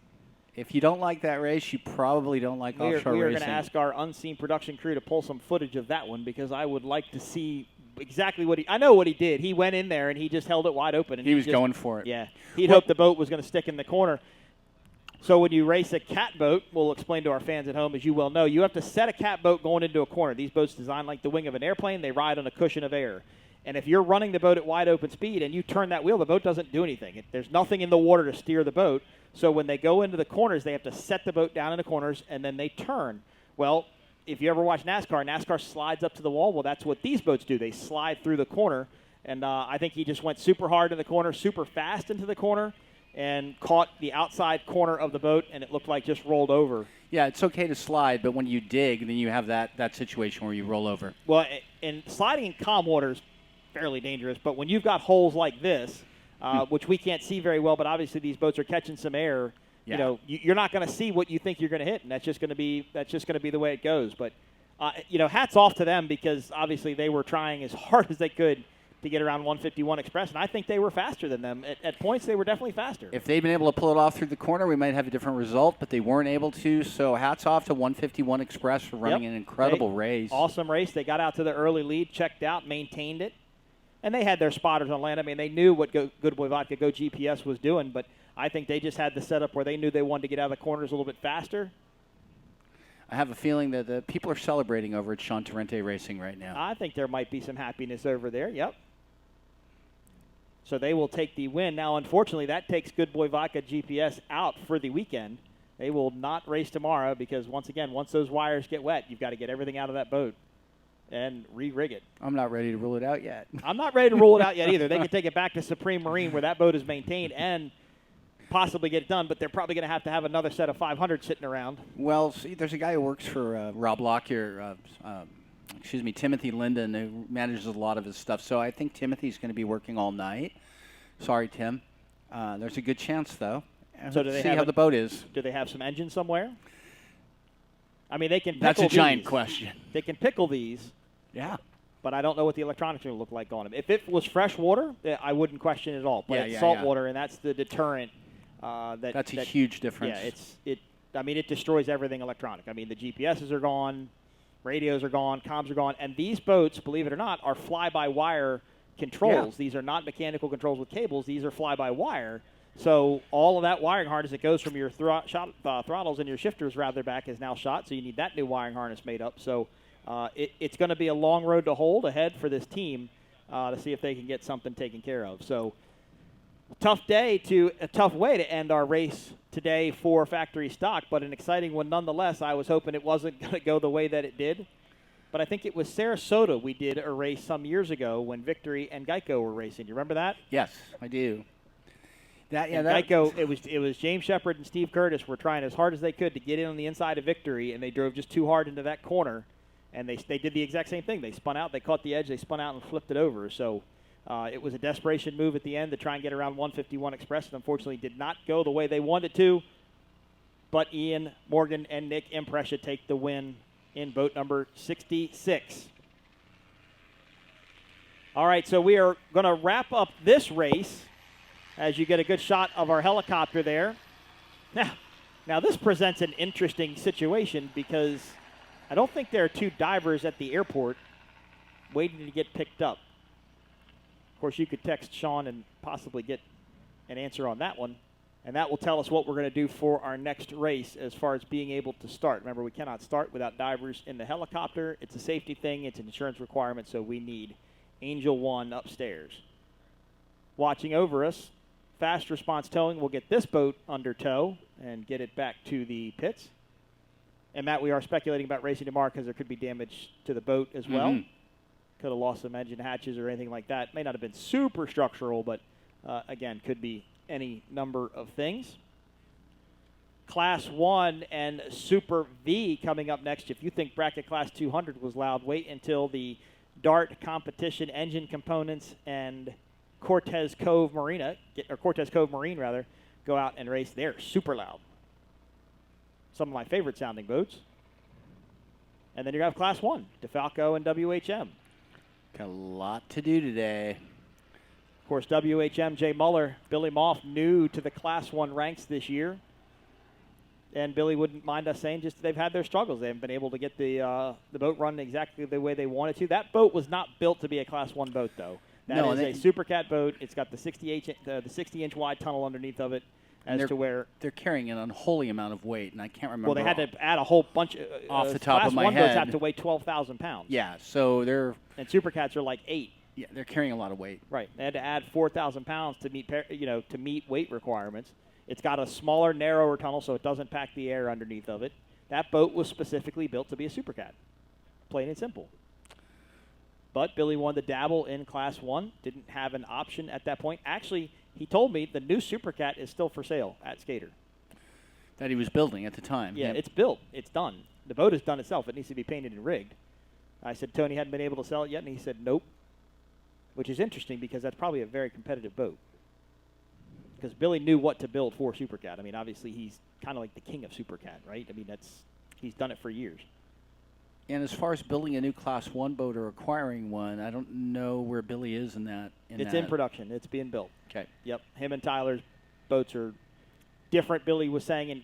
If you don't like that race, you probably don't like offshore racing. We are going to ask our Unscene production crew to pull some footage of that one, because I would like to see exactly what I know what he did. He went in there and he just held it wide open. And he was going for it. Yeah. He'd hoped the boat was going to stick in the corner. So when you race a cat boat, we'll explain to our fans at home, as you well know, you have to set a cat boat going into a corner. These boats designed like the wing of an airplane. They ride on a cushion of air. And if you're running the boat at wide open speed and you turn that wheel, the boat doesn't do anything. There's nothing in the water to steer the boat. So when they go into the corners, they have to set the boat down in the corners, and then they turn. Well, if you ever watch NASCAR slides up to the wall. Well, that's what these boats do. They slide through the corner. And I think he just went super hard in the corner, super fast into the corner, and caught the outside corner of the boat, and it looked like just rolled over. Yeah, it's okay to slide, but when you dig, then you have that situation where you roll over. Well, and sliding in calm water is fairly dangerous, but when you've got holes like this, which we can't see very well, but obviously these boats are catching some air. Yeah. You know, you're not going to see what you think you're going to hit, and that's just going to be the way it goes. But hats off to them, because obviously they were trying as hard as they could to get around 151 Express, and I think they were faster than them. At points, they were definitely faster. If they'd been able to pull it off through the corner, we might have a different result, but they weren't able to. So hats off to 151 Express for running an incredible race. Awesome race. They got out to the early lead, checked out, maintained it. And they had their spotters on land. I mean, they knew what Good Boy Vodka Go GPS was doing, but I think they just had the setup where they knew they wanted to get out of the corners a little bit faster. I have a feeling that the people are celebrating over at Sean Torrente Racing right now. I think there might be some happiness over there. Yep. So they will take the win. Now, unfortunately, that takes Good Boy Vodka GPS out for the weekend. They will not race tomorrow because, once those wires get wet, you've got to get everything out of that boat and re-rig it. I'm not ready to rule it out yet. I'm not ready to rule it out yet either. They can take it back to Supreme Marine where that boat is maintained and possibly get it done, but they're probably going to have another set of 500 sitting around. Well, see, there's a guy who works for Rob Lockyer, Timothy Linden, who manages a lot of his stuff. So I think Timothy's going to be working all night. Sorry, Tim. There's a good chance, though. So do they see how the boat is. Do they have some engine somewhere? I mean, they can pickle That's a giant question. They can pickle these. Yeah. But I don't know what the electronics are going to look like on them. If it was fresh water, I wouldn't question it at all. But it's salt water, and that's the deterrent. That's a huge difference. Yeah, it destroys everything electronic. I mean, the GPSs are gone, radios are gone, comms are gone, and these boats, believe it or not, are fly-by-wire controls. Yeah. These are not mechanical controls with cables. These are fly-by-wire. So all of that wiring harness that goes from your throttles and your shifters rather back is now shot, so you need that new wiring harness made up. So it's going to be a long road to hold ahead for this team to see if they can get something taken care of. So a tough way to end our race today for factory stock, but an exciting one nonetheless. I was hoping it wasn't going to go the way that it did. But I think it was Sarasota we did a race some years ago when Victory and Geico were racing. You remember that? Yes, I do. Geico, it was James Shepard and Steve Curtis were trying as hard as they could to get in on the inside of Victory, and they drove just too hard into that corner. And they did the exact same thing. They spun out, they caught the edge, they spun out and flipped it over. So it was a desperation move at the end to try and get around 151 Express, and unfortunately did not go the way they wanted to. But Ian Morgan and Nick Imprescia take the win in boat number 66. All right, so we are going to wrap up this race as you get a good shot of our helicopter there. Now this presents an interesting situation because I don't think there are two divers at the airport waiting to get picked up. Of course, you could text Sean and possibly get an answer on that one. And that will tell us what we're going to do for our next race as far as being able to start. Remember, we cannot start without divers in the helicopter. It's a safety thing. It's an insurance requirement, so we need Angel 1 upstairs. Watching over us, Fast Response Towing will get this boat under tow and get it back to the pits. And, Matt, we are speculating about racing tomorrow because there could be damage to the boat as well. Could have lost some engine hatches or anything like that. May not have been super structural, but, again, could be any number of things. Class 1 and Super V coming up next. If you think Bracket Class 200 was loud, wait until the Dart Competition engine components and Cortez Cove Marine go out and race. They're super loud. Some of my favorite sounding boats. And then you have Class 1, DeFalco and WHM. Got a lot to do today. Of course, WHM, Jay Muller, Billy Moff, new to the Class 1 ranks this year. And Billy wouldn't mind us saying just they've had their struggles. They haven't been able to get the boat run exactly the way they wanted to. That boat was not built to be a Class 1 boat, though. That is a Super Cat boat. It's got the 60-inch wide tunnel underneath of it they're carrying an unholy amount of weight, and I can't remember. Well, they had to add a whole bunch off the top of my head. Class 1 boats have to weigh 12,000 pounds. Yeah, so they're... And Super Cats are like 8. Yeah, they're carrying a lot of weight. Right. They had to add 4,000 pounds to meet weight requirements. It's got a smaller, narrower tunnel, so it doesn't pack the air underneath of it. That boat was specifically built to be a Super Cat, plain and simple. But Billy wanted to dabble in Class 1, didn't have an option at that point. Actually, he told me the new Super Cat is still for sale at Skater. That he was building at the time. Yeah, it's built. It's done. The boat is done itself. It needs to be painted and rigged. I said, Tony hadn't been able to sell it yet, and he said, nope. Which is interesting because that's probably a very competitive boat. Because Billy knew what to build for Super Cat. I mean, obviously, he's kind of like the king of Super Cat, right? I mean, he's done it for years. And as far as building a new Class 1 boat or acquiring one, I don't know where Billy is in that. It's in production. It's being built. Okay. Yep. Him and Tyler's boats are different. Billy was saying, and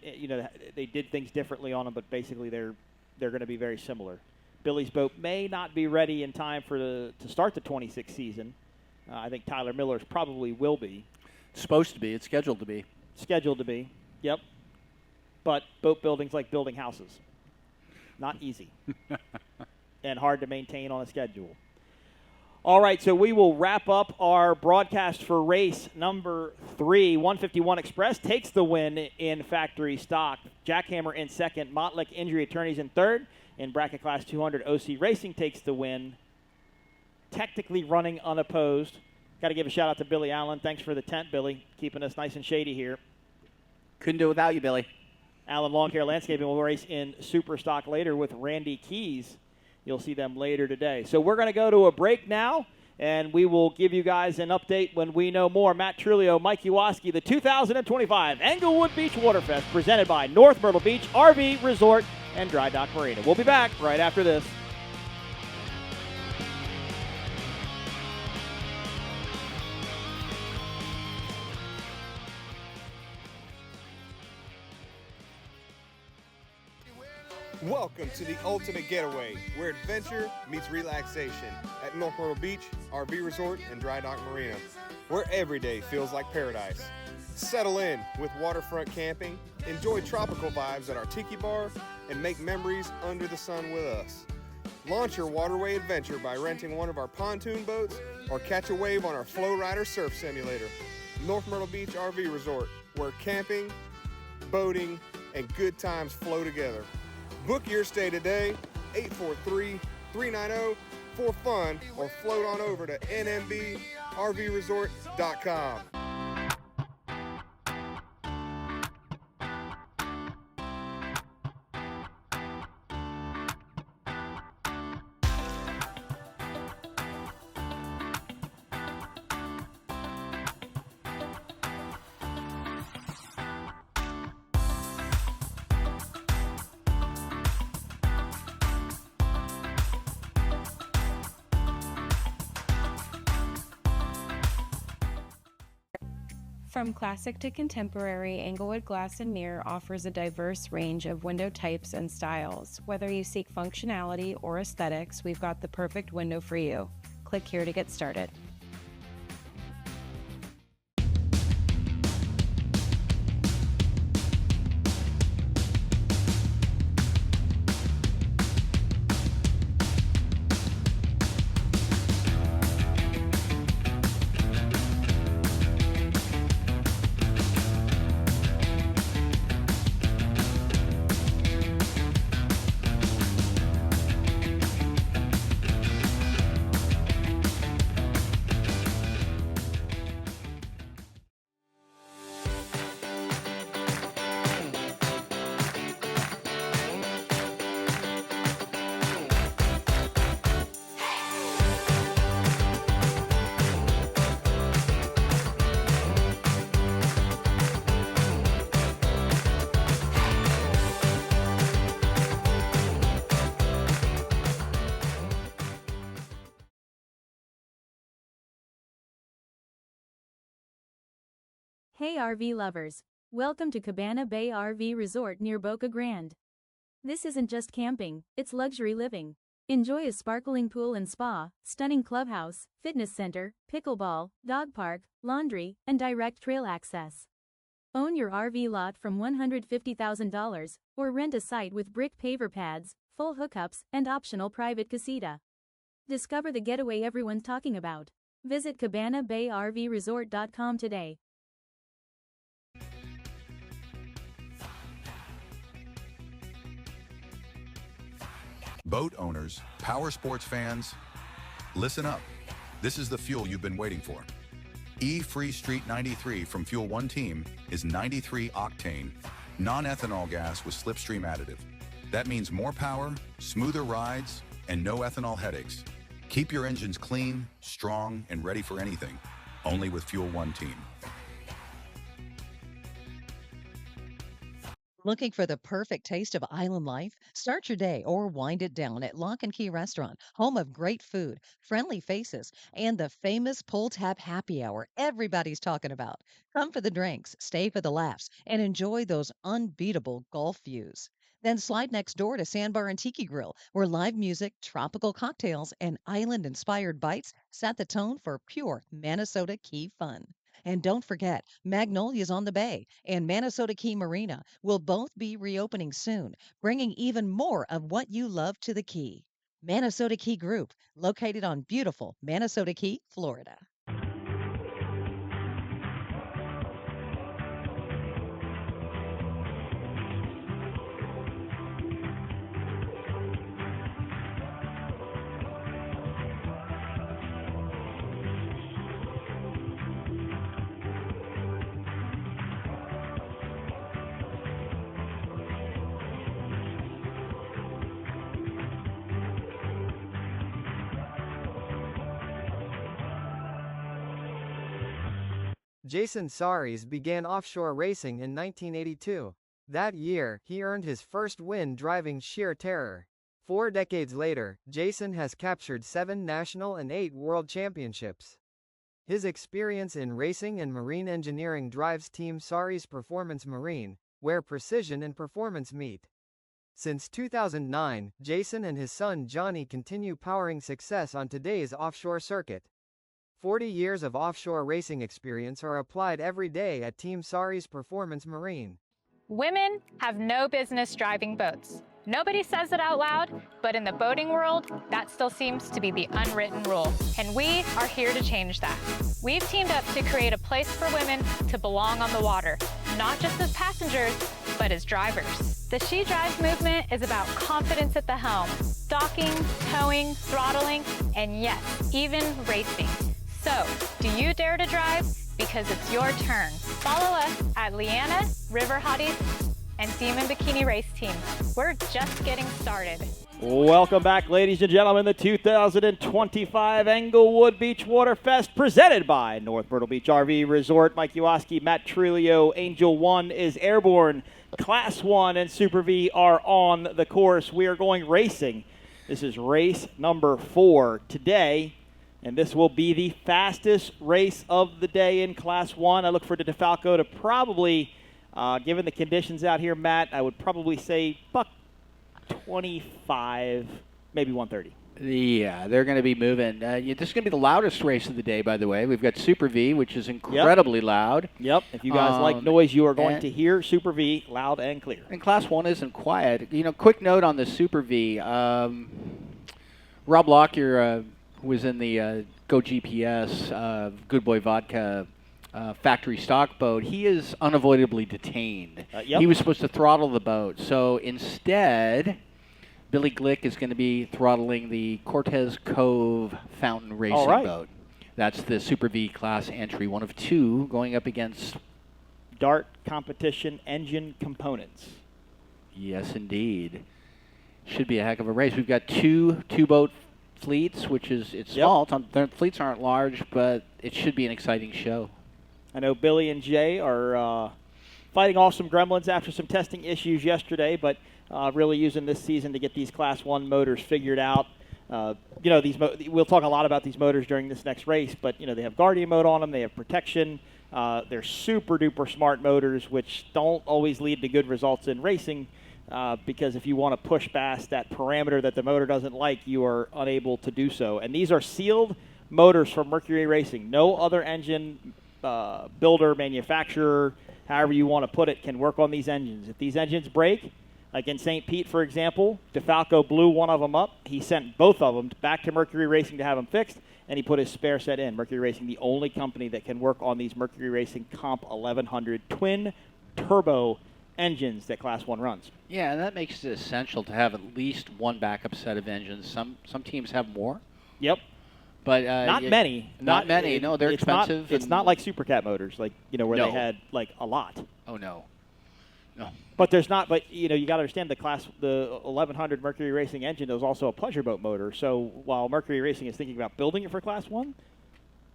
they did things differently on them, but basically they're going to be very similar. Billy's boat may not be ready in time to start the 26th season. I think Tyler Miller's probably will be. It's supposed to be. It's scheduled to be. Scheduled to be. Yep. But boat building's like building houses. Not easy. And hard to maintain on a schedule. All right, so we will wrap up our broadcast for race number 3. 151 Express takes the win in factory stock. Jackhammer in second. Mottlick Injury Attorneys in third. In bracket class 200, OC Racing takes the win. Technically running unopposed. Got to give a shout out to Billy Allen. Thanks for the tent, Billy. Keeping us nice and shady here. Couldn't do it without you, Billy. Allen Lawn Care Landscaping will race in Super Stock later with Randy Keys. You'll see them later today. So we're going to go to a break now, and we will give you guys an update when we know more. Matt Trulio, Mike Iwaski, the 2025 Englewood Beach Waterfest, presented by North Myrtle Beach RV Resort and Dry Dock Marina. We'll be back right after this. Welcome to the ultimate getaway, where adventure meets relaxation at North Myrtle Beach RV Resort and Dry Dock Marina, where every day feels like paradise. Settle in with waterfront camping, enjoy tropical vibes at our tiki bar, and make memories under the sun with us. Launch your waterway adventure by renting one of our pontoon boats or catch a wave on our Flow Rider surf simulator. North Myrtle Beach RV Resort, where camping, boating, and good times flow together. Book your stay today, 843-390-4FUN, or float on over to nmbrvresort.com. From classic to contemporary, Englewood Glass and Mirror offers a diverse range of window types and styles. Whether you seek functionality or aesthetics, we've got the perfect window for you. Click here to get started. Hey RV lovers! Welcome to Cabana Bay RV Resort near Boca Grande. This isn't just camping, it's luxury living. Enjoy a sparkling pool and spa, stunning clubhouse, fitness center, pickleball, dog park, laundry, and direct trail access. Own your RV lot from $150,000, or rent a site with brick paver pads, full hookups, and optional private casita. Discover the getaway everyone's talking about. Visit CabanaBayRVResort.com today. Boat owners, power sports fans, listen up. This is the fuel you've been waiting for. E-Free Street 93 from Fuel One Team is 93 octane, non-ethanol gas with slipstream additive. That means more power, smoother rides, and no ethanol headaches. Keep your engines clean, strong, and ready for anything. Only with Fuel One Team. Looking for the perfect taste of island life? Start your day or wind it down at Lock and Key Restaurant, home of great food, friendly faces, and the famous pull tab happy hour everybody's talking about. Come for the drinks, stay for the laughs, and enjoy those unbeatable Gulf views. Then slide next door to Sandbar and Tiki Grill, where live music, tropical cocktails, and island-inspired bites set the tone for pure Minnesota Key fun. And don't forget, Magnolia's on the Bay and Minnesota Key Marina will both be reopening soon, bringing even more of what you love to the Key. Minnesota Key Group, located on beautiful Minnesota Key, Florida. Jason Saris began offshore racing in 1982. That year, he earned his first win driving Sheer Terror. 4 decades later, Jason has captured 7 national and 8 world championships. His experience in racing and marine engineering drives Team Saris Performance Marine, where precision and performance meet. Since 2009, Jason and his son Johnny continue powering success on today's offshore circuit. 40 years of offshore racing experience are applied every day at Team Saris Performance Marine. Women have no business driving boats. Nobody says it out loud, but in the boating world, that still seems to be the unwritten rule. And we are here to change that. We've teamed up to create a place for women to belong on the water, not just as passengers, but as drivers. The She Drives movement is about confidence at the helm, docking, towing, throttling, and yes, even racing. So, do you dare to drive? Because it's your turn. Follow us at Leanna, River Hotties, and Demon Bikini Race Team. We're just getting started. Welcome back, ladies and gentlemen, the 2025 Englewood Beach Waterfest, presented by North Myrtle Beach RV Resort. Mike Uoski, Matt Trulio, Angel 1 is airborne. Class 1 and Super V are on the course. We are going racing. This is race number 4 today. And this will be the fastest race of the day in Class 1. I look for DeFalco to probably, given the conditions out here, Matt, I would probably say buck 25, maybe 130. Yeah, they're going to be moving. This is going to be the loudest race of the day, by the way. We've got Super V, which is incredibly loud. Yep. If you guys like noise, you are going to hear Super V loud and clear. And Class 1 isn't quiet. You know, quick note on the Super V. Rob Lockyer was in the Go GPS Good Boy Vodka factory stock boat. He is unavoidably detained. He was supposed to throttle the boat. So instead, Billy Glick is going to be throttling the Cortez Cove Fountain Racing boat. That's the Super V class entry, one of 2 going up against Dart Competition Engine Components. Yes, indeed. Should be a heck of a race. We've got two boat fleets, which is small. Their fleets aren't large, but it should be an exciting show. I know Billy and Jay are fighting off some gremlins after some testing issues yesterday, but really using this season to get these Class 1 motors figured out. You know, we'll talk a lot about these motors during this next race, but you know, they have Guardian mode on them, they have protection, They're super duper smart motors, which don't always lead to good results in racing, because if you want to push past that parameter that the motor doesn't like, you are unable to do so. And these are sealed motors from Mercury Racing. No other engine builder, manufacturer, however you want to put it, can work on these engines. If these engines break, like in St. Pete, for example, DeFalco blew one of them up. He sent both of them back to Mercury Racing to have them fixed, and he put his spare set in. Mercury Racing, the only company that can work on these Mercury Racing Comp 1100 twin turbo engines that Class 1 runs. Yeah, and that makes it essential to have at least one backup set of engines. Some teams have more. Yep. But not many. Not many. No, they're expensive. It's not like Supercat motors, like where they had like a lot. Oh no. But there's not. But you got to understand the 1100 Mercury Racing engine is also a pleasure boat motor. So while Mercury Racing is thinking about building it for Class 1,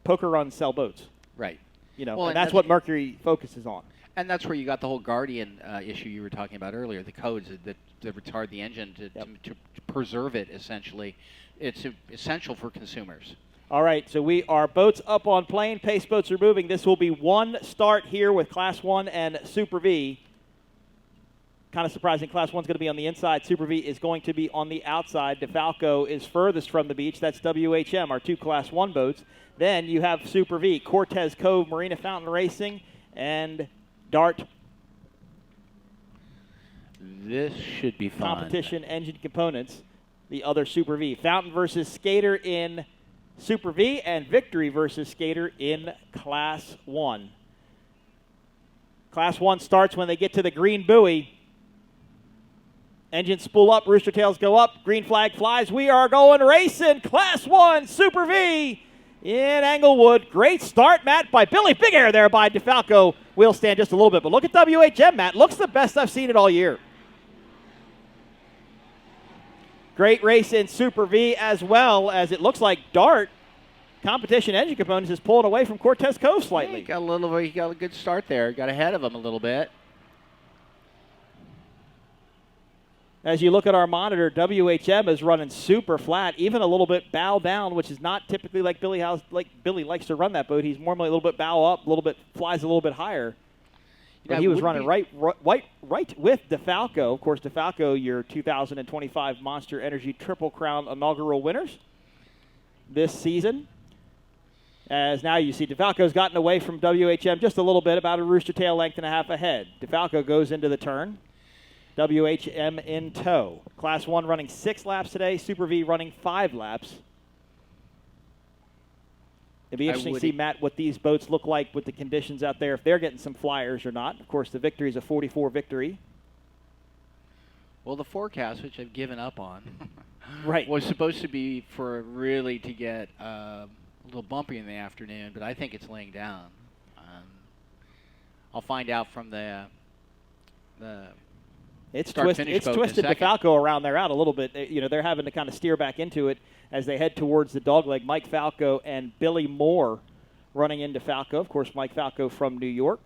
poker runs sell boats. Right. And that's what Mercury focuses on. And that's where you got the whole Guardian issue you were talking about earlier. The codes that retard the engine to preserve it. Essentially, it's essential for consumers. All right, so we are boats up on plane. Pace boats are moving. This will be one start here with Class 1 and Super V. Kind of surprising. Class 1's going to be on the inside. Super V is going to be on the outside. DeFalco is furthest from the beach. That's WHM, our two Class 1 boats. Then you have Super V, Cortez Cove, Marina Fountain Racing, and Dart. This should be fun. Competition engine components, the other Super V. Fountain versus Skater in Super V, and Victory versus Skater in Class 1. Class 1 starts when they get to the green buoy. Engines spool up, rooster tails go up, green flag flies. We are going racing. Class 1 Super V in Englewood. Great start, Matt, by Billy. Big air there by DeFalco. Wheel stand just a little bit, but look at WHM, Matt. Looks the best I've seen it all year. Great race in Super V, as well as it looks like Dart Competition Engine Components is pulling away from Cortez Cove slightly. Yeah, he got a good start there. Got ahead of him a little bit. As you look at our monitor, WHM is running super flat, even a little bit bow down, which is not typically like Billy likes to run that boat. He's normally a little bit bow up, a little bit flies a little bit higher. But he was running right with DeFalco. Of course, DeFalco, your 2025 Monster Energy Triple Crown inaugural winners this season. As now you see DeFalco's gotten away from WHM just a little bit, about a rooster tail length and a half ahead. DeFalco goes into the turn. WHM in tow. Class 1 running 6 laps today. Super V running 5 laps. It'd be interesting to see, Matt, what these boats look like with the conditions out there, if they're getting some flyers or not. Of course, the Victory is a 44 Victory. Well, the forecast, which I've given up on, right, was supposed to be for really to get a little bumpy in the afternoon, but I think it's laying down. I'll find out from the It's twisted DeFalco around there out a little bit. They're having to kind of steer back into it as they head towards the dogleg. Mike Falco and Billy Moore running into Falco. Of course, Mike Falco from New York.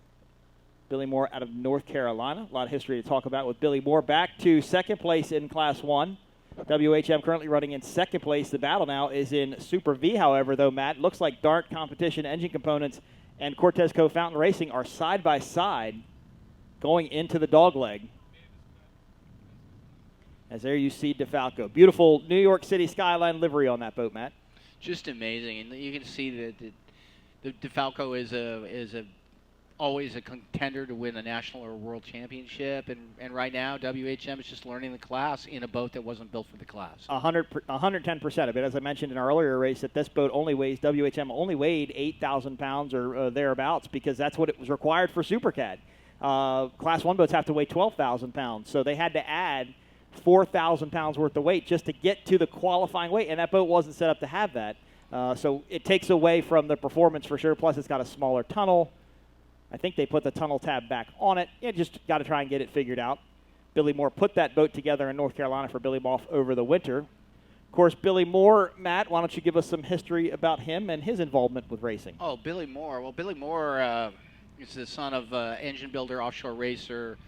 Billy Moore out of North Carolina. A lot of history to talk about with Billy Moore. Back to second place in Class 1. WHM currently running in second place. The battle now is in Super V, however, though, Matt. Looks like Dart Competition Engine Components and Cortez Cove Fountain Racing are side by side going into the dogleg. As there you see DeFalco. Beautiful New York City skyline livery on that boat, Matt. Just amazing. And you can see that the DeFalco is always a contender to win a national or world championship. And right now, WHM is just learning the class in a boat that wasn't built for the class. 110% of it. As I mentioned in our earlier race, that this boat WHM only weighed 8,000 pounds or thereabouts, because that's what it was required for Supercat. Class 1 boats have to weigh 12,000 pounds. So they had to add 4,000 pounds worth of weight just to get to the qualifying weight, and that boat wasn't set up to have that. So it takes away from the performance for sure. Plus, it's got a smaller tunnel. I think they put the tunnel tab back on it. You just got to try and get it figured out. Billy Moore put that boat together in North Carolina for Billy Moff over the winter. Of course, Billy Moore, Matt, why don't you give us some history about him and his involvement with racing? Oh, Billy Moore. Well, Billy Moore is the son of engine builder, offshore racer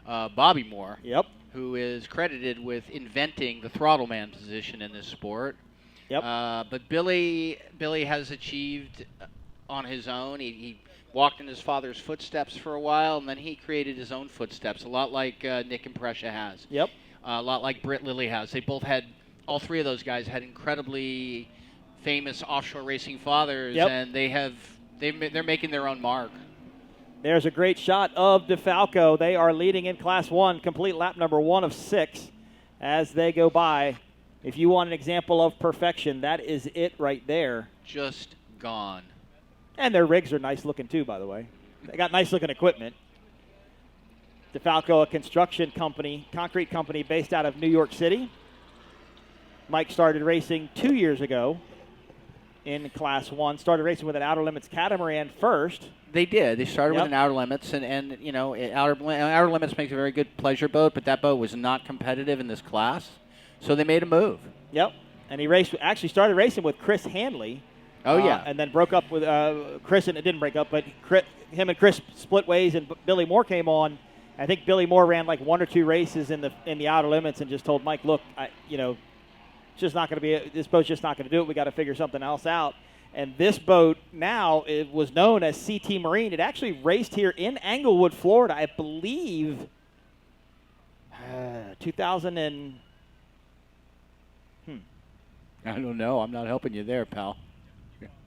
Bobby Moore. Yep. Who is credited with inventing the throttle man position in this sport. Yep. But Billy has achieved on his own. He walked in his father's footsteps for a while, and then he created his own footsteps, a lot like Nick Imprescia has. Yep. A lot like Britt Lilly has. They both had, all three of those guys had incredibly famous offshore racing fathers, Yep. and they're making their own mark. There's a great shot of DeFalco. They are leading in Class 1, complete lap number 1 of 6 as they go by. If you want an example of perfection, that is it right there. Just gone. And their rigs are nice looking too, by the way. They got nice looking equipment. DeFalco, a construction company, concrete company based out of New York City. Mike started racing 2 years ago in Class 1. Started racing with an Outer Limits catamaran first. They did. They started Yep. with an Outer Limits, and you know, Outer Limits makes a very good pleasure boat, but that boat was not competitive in this class, so they made a move. Yep. And he actually started racing with Chris Hanley. Oh, yeah. And then broke up with Chris, and it didn't break up, but him and Chris split ways, and Billy Moore came on. I think Billy Moore ran like 1 or 2 races in the Outer Limits and just told Mike, look, it's just not going to be, this boat's just not going to do it. We got to figure something else out. And this boat now, it was known as CT Marine. It actually raced here in Englewood, Florida, I believe, 2000 and, I don't know. I'm not helping you there, pal.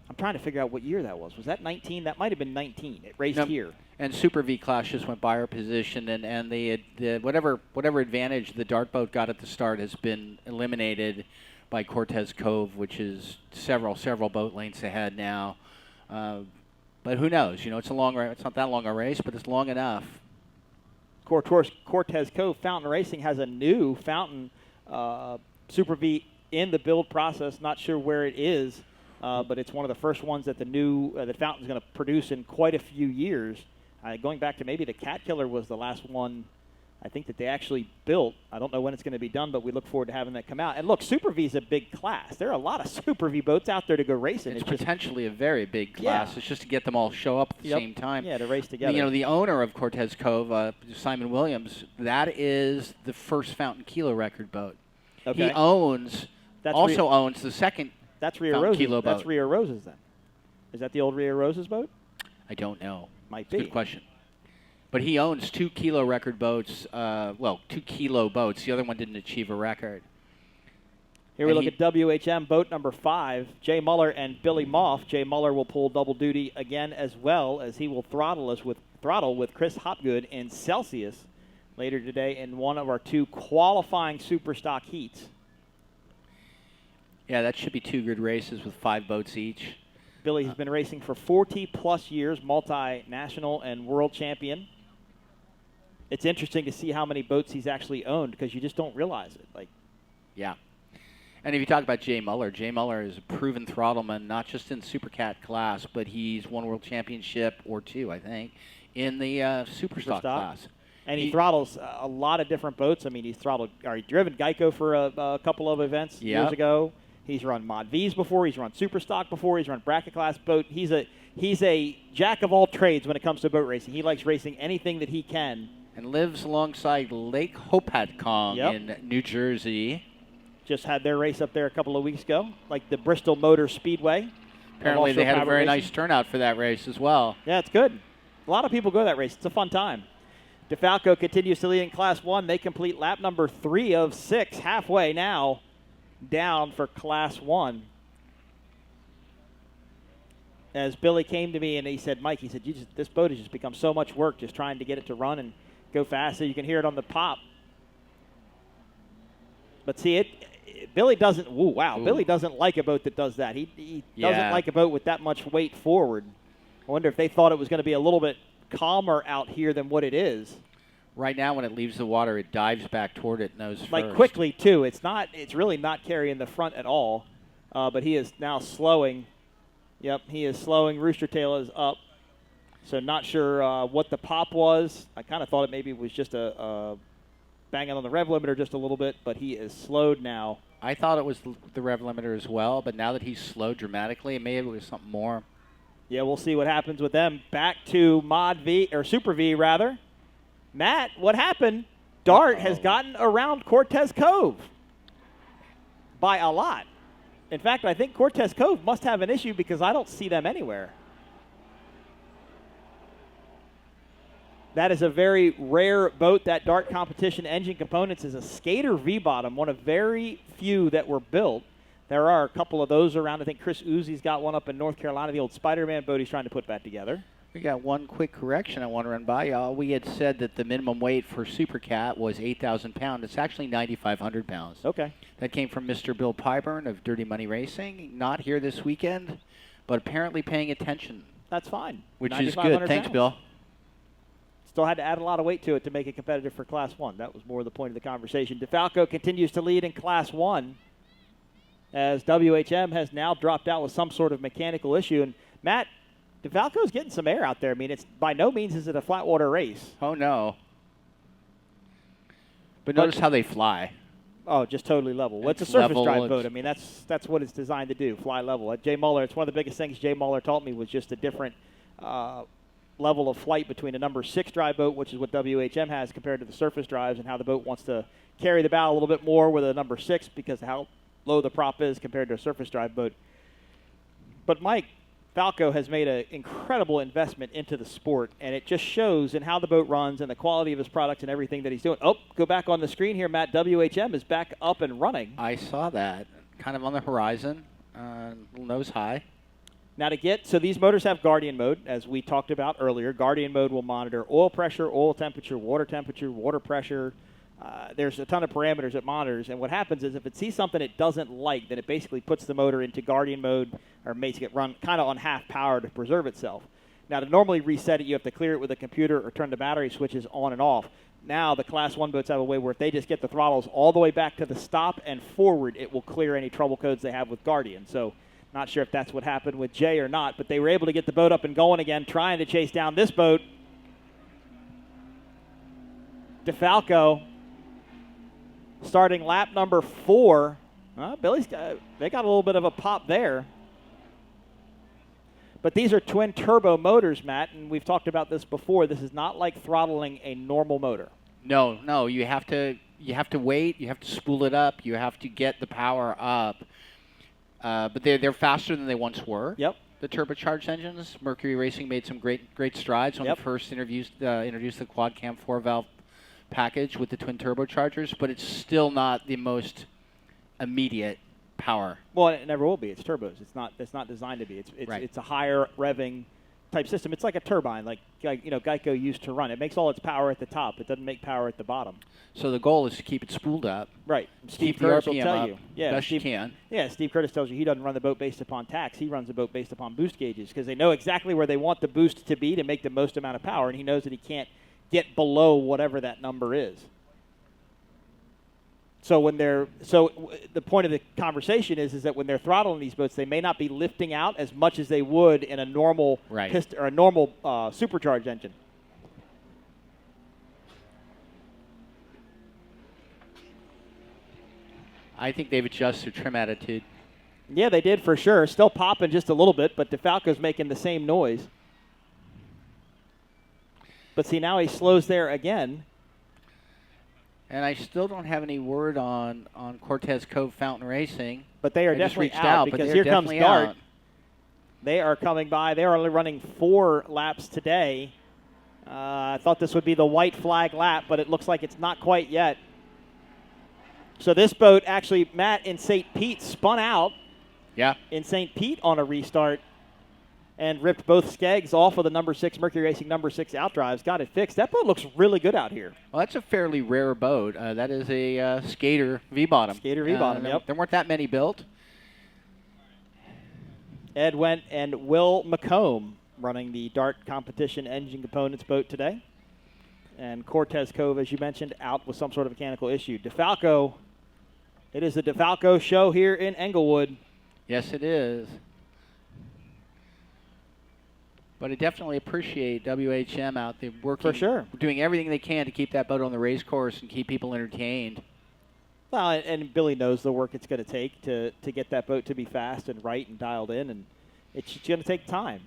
I'm trying to figure out what year that was. Was that 19? That might have been 19. It raced here. And Super V class just went by our position, and the whatever advantage the dart boat got at the start has been eliminated by Cortez Cove, which is several boat lengths ahead now. But who knows? You know, it's not that long a race, but it's long enough. Cortez Cove Fountain Racing has a new fountain Super V in the build process. Not sure where it is, but it's one of the first ones that the fountain's going to produce in quite a few years. Going back to maybe the Cat Killer was the last one I think that they actually built. I don't know when it's going to be done, but we look forward to having that come out. And look, Super V is a big class. There are a lot of Super V boats out there to go racing. It's potentially a very big class. Yeah. It's just to get them all show up at the same time. Yeah, to race together. You know, the owner of Cortez Cove, Simon Williams, that is the first Fountain Kilo record boat. Okay. He owns the second That's Rio Fountain Roses. Kilo boat. That's Rio Roses then. Is that the old Rio Roses boat? I don't know. Might be. Good question. But he owns 2 kilo record boats. 2 kilo boats. The other one didn't achieve a record. Here we look at WHM boat number 5, Jay Muller and Billy Moff. Jay Muller will pull double duty again, as well as he will throttle with Chris Hopgood in Celsius later today in one of our 2 qualifying super stock heats. Yeah, that should be 2 good races with 5 boats each. Billy has been racing for 40-plus years, multinational and world champion. It's interesting to see how many boats he's actually owned because you just don't realize it. Yeah. And if you talk about Jay Muller is a proven throttleman, not just in Super Cat class, but he's won world championship or 2, I think, in the Super Stock class. And he throttles a lot of different boats. I mean, he's driven Geico for a couple of events years ago. He's run Mod V's before. He's run Super Stock before. He's run bracket class boat. He's a jack of all trades when it comes to boat racing. He likes racing anything that he can. And lives alongside Lake Hopatcong in New Jersey. Just had their race up there a couple of weeks ago, like the Bristol Motor Speedway. Apparently they had a very nice turnout for that race as well. Yeah, it's good. A lot of people go to that race. It's a fun time. DeFalco continues to lead in Class 1. They complete lap number 3 of 6, halfway now down for Class 1. As Billy came to me and he said, Mike, this boat has just become so much work just trying to get it to run and go fast. So you can hear it on the pop. But see, Billy doesn't, Billy doesn't like a boat that does that. He doesn't like a boat with that much weight forward. I wonder if they thought it was going to be a little bit calmer out here than what it is. Right now, when it leaves the water, it dives back toward it nose first. Like quickly, too. It's really not carrying the front at all. But he is now slowing. Yep, he is slowing. Rooster Tail is up. So not sure what the pop was. I kind of thought it maybe was just a banging on the rev limiter just a little bit, but he is slowed now. I thought it was the rev limiter as well, but now that he's slowed dramatically, maybe it was something more. Yeah, we'll see what happens with them. Back to Mod V, or Super V, rather. Matt, what happened? Dart has gotten around Cortez Cove by a lot. In fact, I think Cortez Cove must have an issue because I don't see them anywhere. That is a very rare boat. That Dart Competition Engine Components is a skater V-bottom, one of very few that were built. There are a couple of those around. I think Chris Uzzi's got one up in North Carolina, the old Spider-Man boat he's trying to put back together. We got one quick correction I want to run by y'all. We had said that the minimum weight for Super Cat was 8,000 pounds. It's actually 9,500 pounds. Okay. That came from Mr. Bill Pyburn of Dirty Money Racing. Not here this weekend, but apparently paying attention. That's fine. Which is good. Thanks, Bill. Still had to add a lot of weight to it to make it competitive for Class 1. That was more the point of the conversation. DeFalco continues to lead in Class 1 as WHM has now dropped out with some sort of mechanical issue. And, Matt, DeFalco's getting some air out there. I mean, it's by no means is it a flat water race. Oh, no. But notice how they fly. Oh, just totally level. Well, it's a surface drive boat. I mean, that's what it's designed to do, fly level. At Jay Muller, it's one of the biggest things Jay Muller taught me was just a different level of flight between a number 6 drive boat, which is what WHM has, compared to the surface drives, and how the boat wants to carry the bow a little bit more with a number 6 because of how low the prop is compared to a surface drive boat. But Mike, Falco has made an incredible investment into the sport, and it just shows in how the boat runs and the quality of his product and everything that he's doing. Oh, go back on the screen here, Matt. WHM is back up and running. I saw that. Kind of on the horizon, little nose high. Now so these motors have Guardian mode, as we talked about earlier. Guardian mode will monitor oil pressure, oil temperature, water pressure. There's a ton of parameters it monitors, and what happens is if it sees something it doesn't like, then it basically puts the motor into Guardian mode or makes it run kind of on half power to preserve itself. Now, to normally reset it, you have to clear it with a computer or turn the battery switches on and off. Now, the Class 1 boats have a way where if they just get the throttles all the way back to the stop and forward, it will clear any trouble codes they have with Guardian. So, not sure if that's what happened with Jay or not, but they were able to get the boat up and going again, trying to chase down this boat. DeFalco starting lap number 4. They got a little bit of a pop there. But these are twin turbo motors, Matt, and we've talked about this before. This is not like throttling a normal motor. No, you have to wait, you have to spool it up, you have to get the power up. But they're faster than they once were. Yep. The turbocharged engines. Mercury Racing made some great strides when they first introduced the quad cam 4-valve package with the twin turbochargers, but it's still not the most immediate power. Well, it never will be. It's turbos. It's not designed to be. It's a higher revving type system. It's like a turbine, like Geico used to run. It makes all its power at the top. It doesn't make power at the bottom. So the goal is to keep it spooled up. Right. Steve Curtis will tell you. Yeah, best you can. Yeah, Steve Curtis tells you he doesn't run the boat based upon tacks. He runs the boat based upon boost gauges because they know exactly where they want the boost to be to make the most amount of power, and he knows that he can't get below whatever that number is. So the point of the conversation is that when they're throttling these boats, they may not be lifting out as much as they would in a normal piston or a normal supercharged engine. I think they've adjusted their trim attitude. Yeah, they did for sure. Still popping just a little bit, but DeFalco's making the same noise. But see, now he slows there again. And I still don't have any word on Cortez Cove Fountain Racing. But they are definitely out because here comes Dart. Out. They are coming by. They are only running 4 laps today. I thought this would be the white flag lap, but it looks like it's not quite yet. So this boat actually, Matt, in St. Pete spun out. Yeah. In St. Pete on a restart and ripped both skegs off of the number 6 Mercury Racing number 6 outdrives. Got it fixed. That boat looks really good out here. Well, that's a fairly rare boat. That is a skater V-bottom. Skater V-bottom, yep. There weren't that many built. Ed Wendt and Will McComb running the Dart Competition Engine Components boat today. And Cortez Cove, as you mentioned, out with some sort of mechanical issue. DeFalco, it is the DeFalco show here in Englewood. Yes, it is. But I definitely appreciate WHM out there working, for sure, doing everything they can to keep that boat on the race course and keep people entertained. Well, and Billy knows the work it's going to take to get that boat to be fast and right and dialed in, and it's going to take time.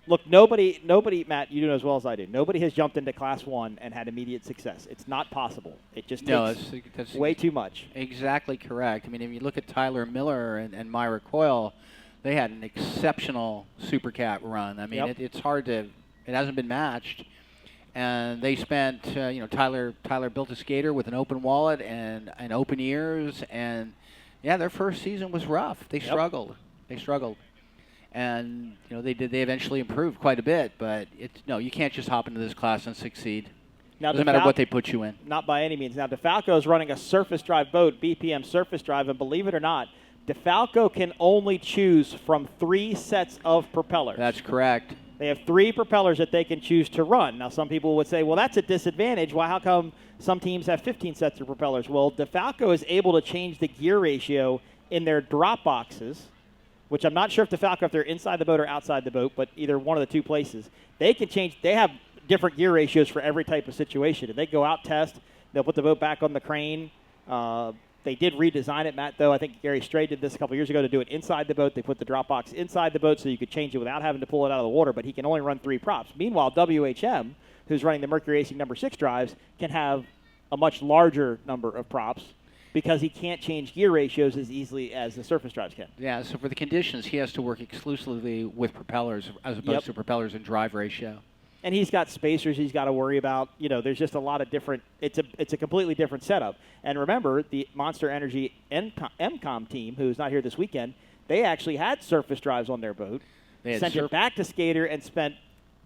Look, nobody, Matt, you do as well as I do. Nobody has jumped into Class 1 and had immediate success. It's not possible. It just takes that's way too much. Exactly correct. I mean, if you look at Tyler Miller and Myra Coyle, they had an exceptional Super Cat run. I mean, it's hard to It hasn't been matched. And they spent, Tyler built a skater with an open wallet and open ears, and their first season was rough. They struggled. And they eventually improved quite a bit, but you can't just hop into this class and succeed. Now, doesn't matter what they put you in. Not by any means. Now, DeFalco is running a surface drive boat, BPM surface drive, and believe it or not, DeFalco can only choose from 3 sets of propellers. That's correct. They have 3 propellers that they can choose to run. Now, some people would say, well, that's a disadvantage. Why? How come some teams have 15 sets of propellers? Well, DeFalco is able to change the gear ratio in their drop boxes, which I'm not sure if DeFalco, if they're inside the boat or outside the boat, but either one of the 2 places. They can change. They have different gear ratios for every type of situation. If they go out, test, they'll put the boat back on the crane. They did redesign it, Matt, though. I think Gary Stray did this a couple years ago to do it inside the boat. They put the drop box inside the boat so you could change it without having to pull it out of the water, but he can only run 3 props. Meanwhile, WHM, who's running the Mercury Racing number 6 drives, can have a much larger number of props because he can't change gear ratios as easily as the surface drives can. Yeah, so for the conditions, he has to work exclusively with propellers as opposed to propellers and drive ratio. And he's got spacers he's got to worry about. There's just a lot of different – it's a completely different setup. And remember, the Monster Energy MCOM team, who's not here this weekend, they actually had surface drives on their boat, sent it back to Skater, and spent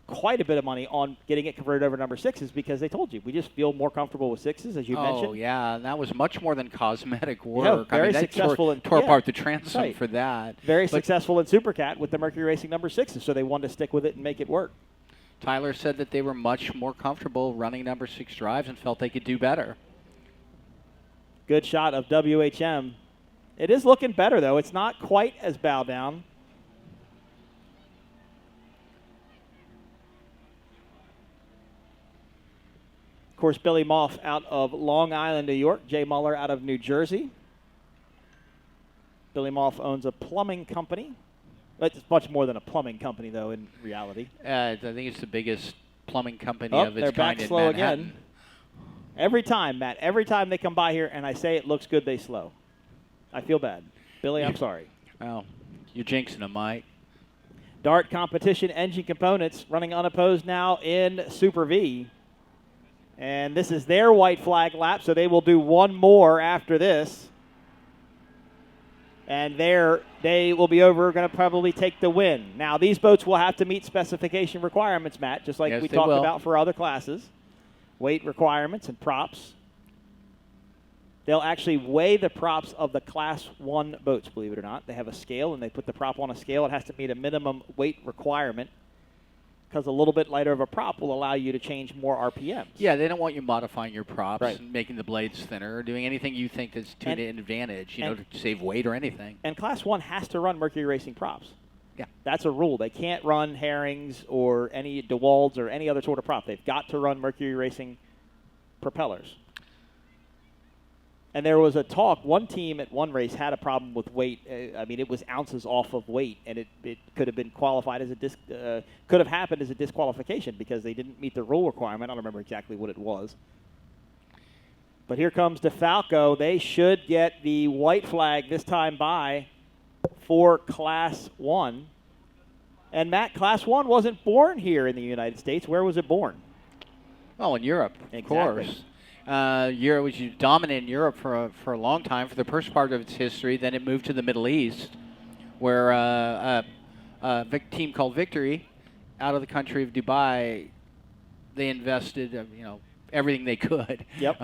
quite a bit of money on getting it converted over to number 6s because they told you, we just feel more comfortable with 6s, as you mentioned. Oh, yeah, and that was much more than cosmetic work. Very successful. Tore apart the transom for that. Very successful in Supercat with the Mercury Racing number 6s, so they wanted to stick with it and make it work. Tyler said that they were much more comfortable running number 6 drives and felt they could do better. Good shot of WHM. It is looking better, though. It's not quite as bow down. Of course, Billy Moff out of Long Island, New York. Jay Muller out of New Jersey. Billy Moff owns a plumbing company. It's much more than a plumbing company, though, in reality. I think it's the biggest plumbing company of its kind in slow Manhattan. Again. Every time, Matt, every time they come by here and I say it looks good, they slow. I feel bad. Billy, I'm sorry. Well, you're jinxing them, Mike. Dart Competition Engine Components running unopposed now in Super V. And this is their white flag lap, so they will do one more after this. And they will be over, going to probably take the win. Now, these boats will have to meet specification requirements, Matt, just like we talked about for other classes. Weight requirements and props. They'll actually weigh the props of the Class 1 boats, believe it or not. They have a scale, and they put the prop on a scale. It has to meet a minimum weight requirement because a little bit lighter of a prop will allow you to change more RPMs. Yeah, they don't want you modifying your props and making the blades thinner or doing anything you think that's to an advantage, to save weight or anything. And Class 1 has to run Mercury Racing props. Yeah. That's a rule. They can't run Herrings or any DeWalds or any other sort of prop. They've got to run Mercury Racing propellers. And there was a talk. One team at one race had a problem with weight. I mean, it was ounces off of weight, and it could have been qualified as a could have happened as a disqualification because they didn't meet the rule requirement. I don't remember exactly what it was. But here comes DeFalco. They should get the white flag this time by for Class 1. And Matt, Class 1 wasn't born here in the United States. Where was it born? Well, in Europe, of course. Europe was dominant in Europe for a long time, for the first part of its history. Then it moved to the Middle East, where a team called Victory, out of the country of Dubai, they invested, everything they could. Yep.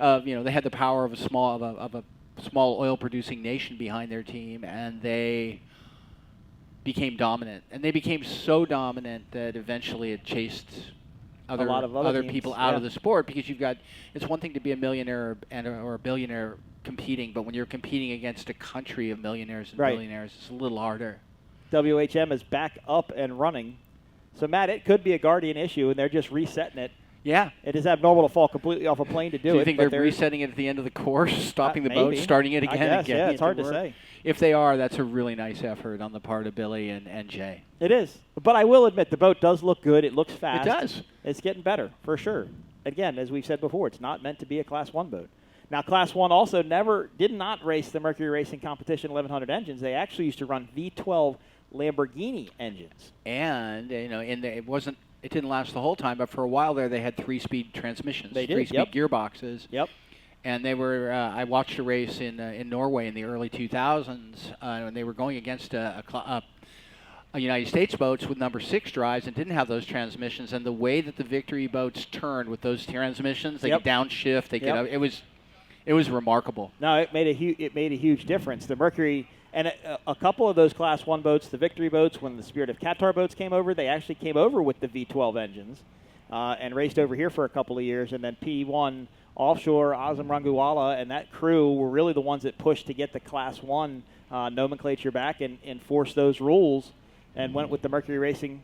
They had the power of a small oil-producing nation behind their team, and they became dominant. And they became so dominant that eventually it chased other people out of the sport, because it's one thing to be a millionaire or a billionaire competing, but when you're competing against a country of millionaires and billionaires, it's a little harder. WHM is back up and running. So, Matt, it could be a Guardian issue, and they're just resetting it. Yeah. It is abnormal to fall completely off a plane to do it. Do you think they're resetting it at the end of the course, stopping the boat, starting it again? I guess, yeah, it's hard to say. If they are, that's a really nice effort on the part of Billy and Jay. It is. But I will admit, the boat does look good. It looks fast. It does. It's getting better, for sure. Again, as we've said before, it's not meant to be a Class 1 boat. Now, Class 1 also did not race the Mercury Racing Competition 1100 engines. They actually used to run V12 Lamborghini engines. And, it wasn't It didn't last the whole time, but for a while there, they had 3-speed transmissions. They did, 3-speed gearboxes. Yep. And they were. I watched a race in Norway in the early 2000s, and they were going against a United States boats with number 6 drives and didn't have those transmissions. And the way that the Victory boats turned with those transmissions, they could downshift. They could. It was remarkable. No, it made a huge difference. The Mercury and a couple of those Class 1 boats, the Victory boats, when the Spirit of Qatar boats came over, they actually came over with the V12 engines and raced over here for a couple of years. And then P1 Offshore, Azam Ranguwala, and that crew were really the ones that pushed to get the Class 1 nomenclature back and enforce those rules, and went with the Mercury Racing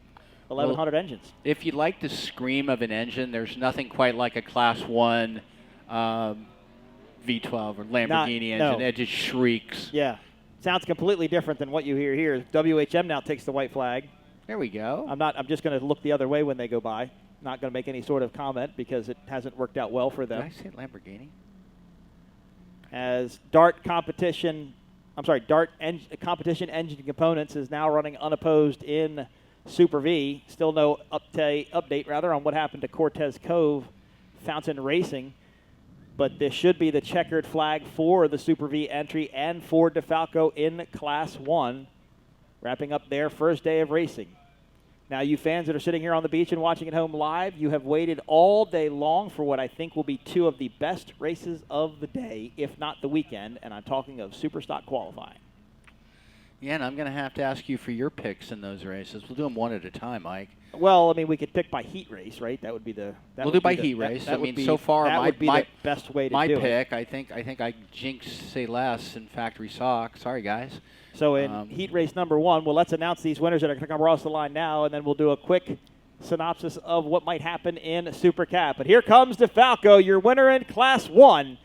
1100 engines. If you like the scream of an engine, there's nothing quite like a Class 1 V12 or Lamborghini engine. It just shrieks. Yeah. Sounds completely different than what you hear here. WHM now takes the white flag. There we go. I'm just going to look the other way when they go by. Not going to make any sort of comment because it hasn't worked out well for them. Did I say Lamborghini? As competition engine components is now running unopposed in Super V. Still no update on what happened to Cortez Cove Fountain Racing. But this should be the checkered flag for the Super V entry and for DeFalco in Class 1, wrapping up their first day of racing. Now, you fans that are sitting here on the beach and watching at home live, you have waited all day long for what I think will be 2 of the best races of the day, if not the weekend, and I'm talking of Super Stock qualifying. Yeah, and I'm going to have to ask you for your picks in those races. We'll do them one at a time, Mike. Well, I mean, we could pick by heat race, right? That would be the. We'll do by heat race. That I mean, be, so far, that would be the best way to do it. My pick, I think I jinxed say less in factory sock. Sorry, guys. So in heat race number 1, well, let's announce these winners that are going to come across the line now, and then we'll do a quick synopsis of what might happen in Super Cap. But here comes DeFalco, your winner in Class 1.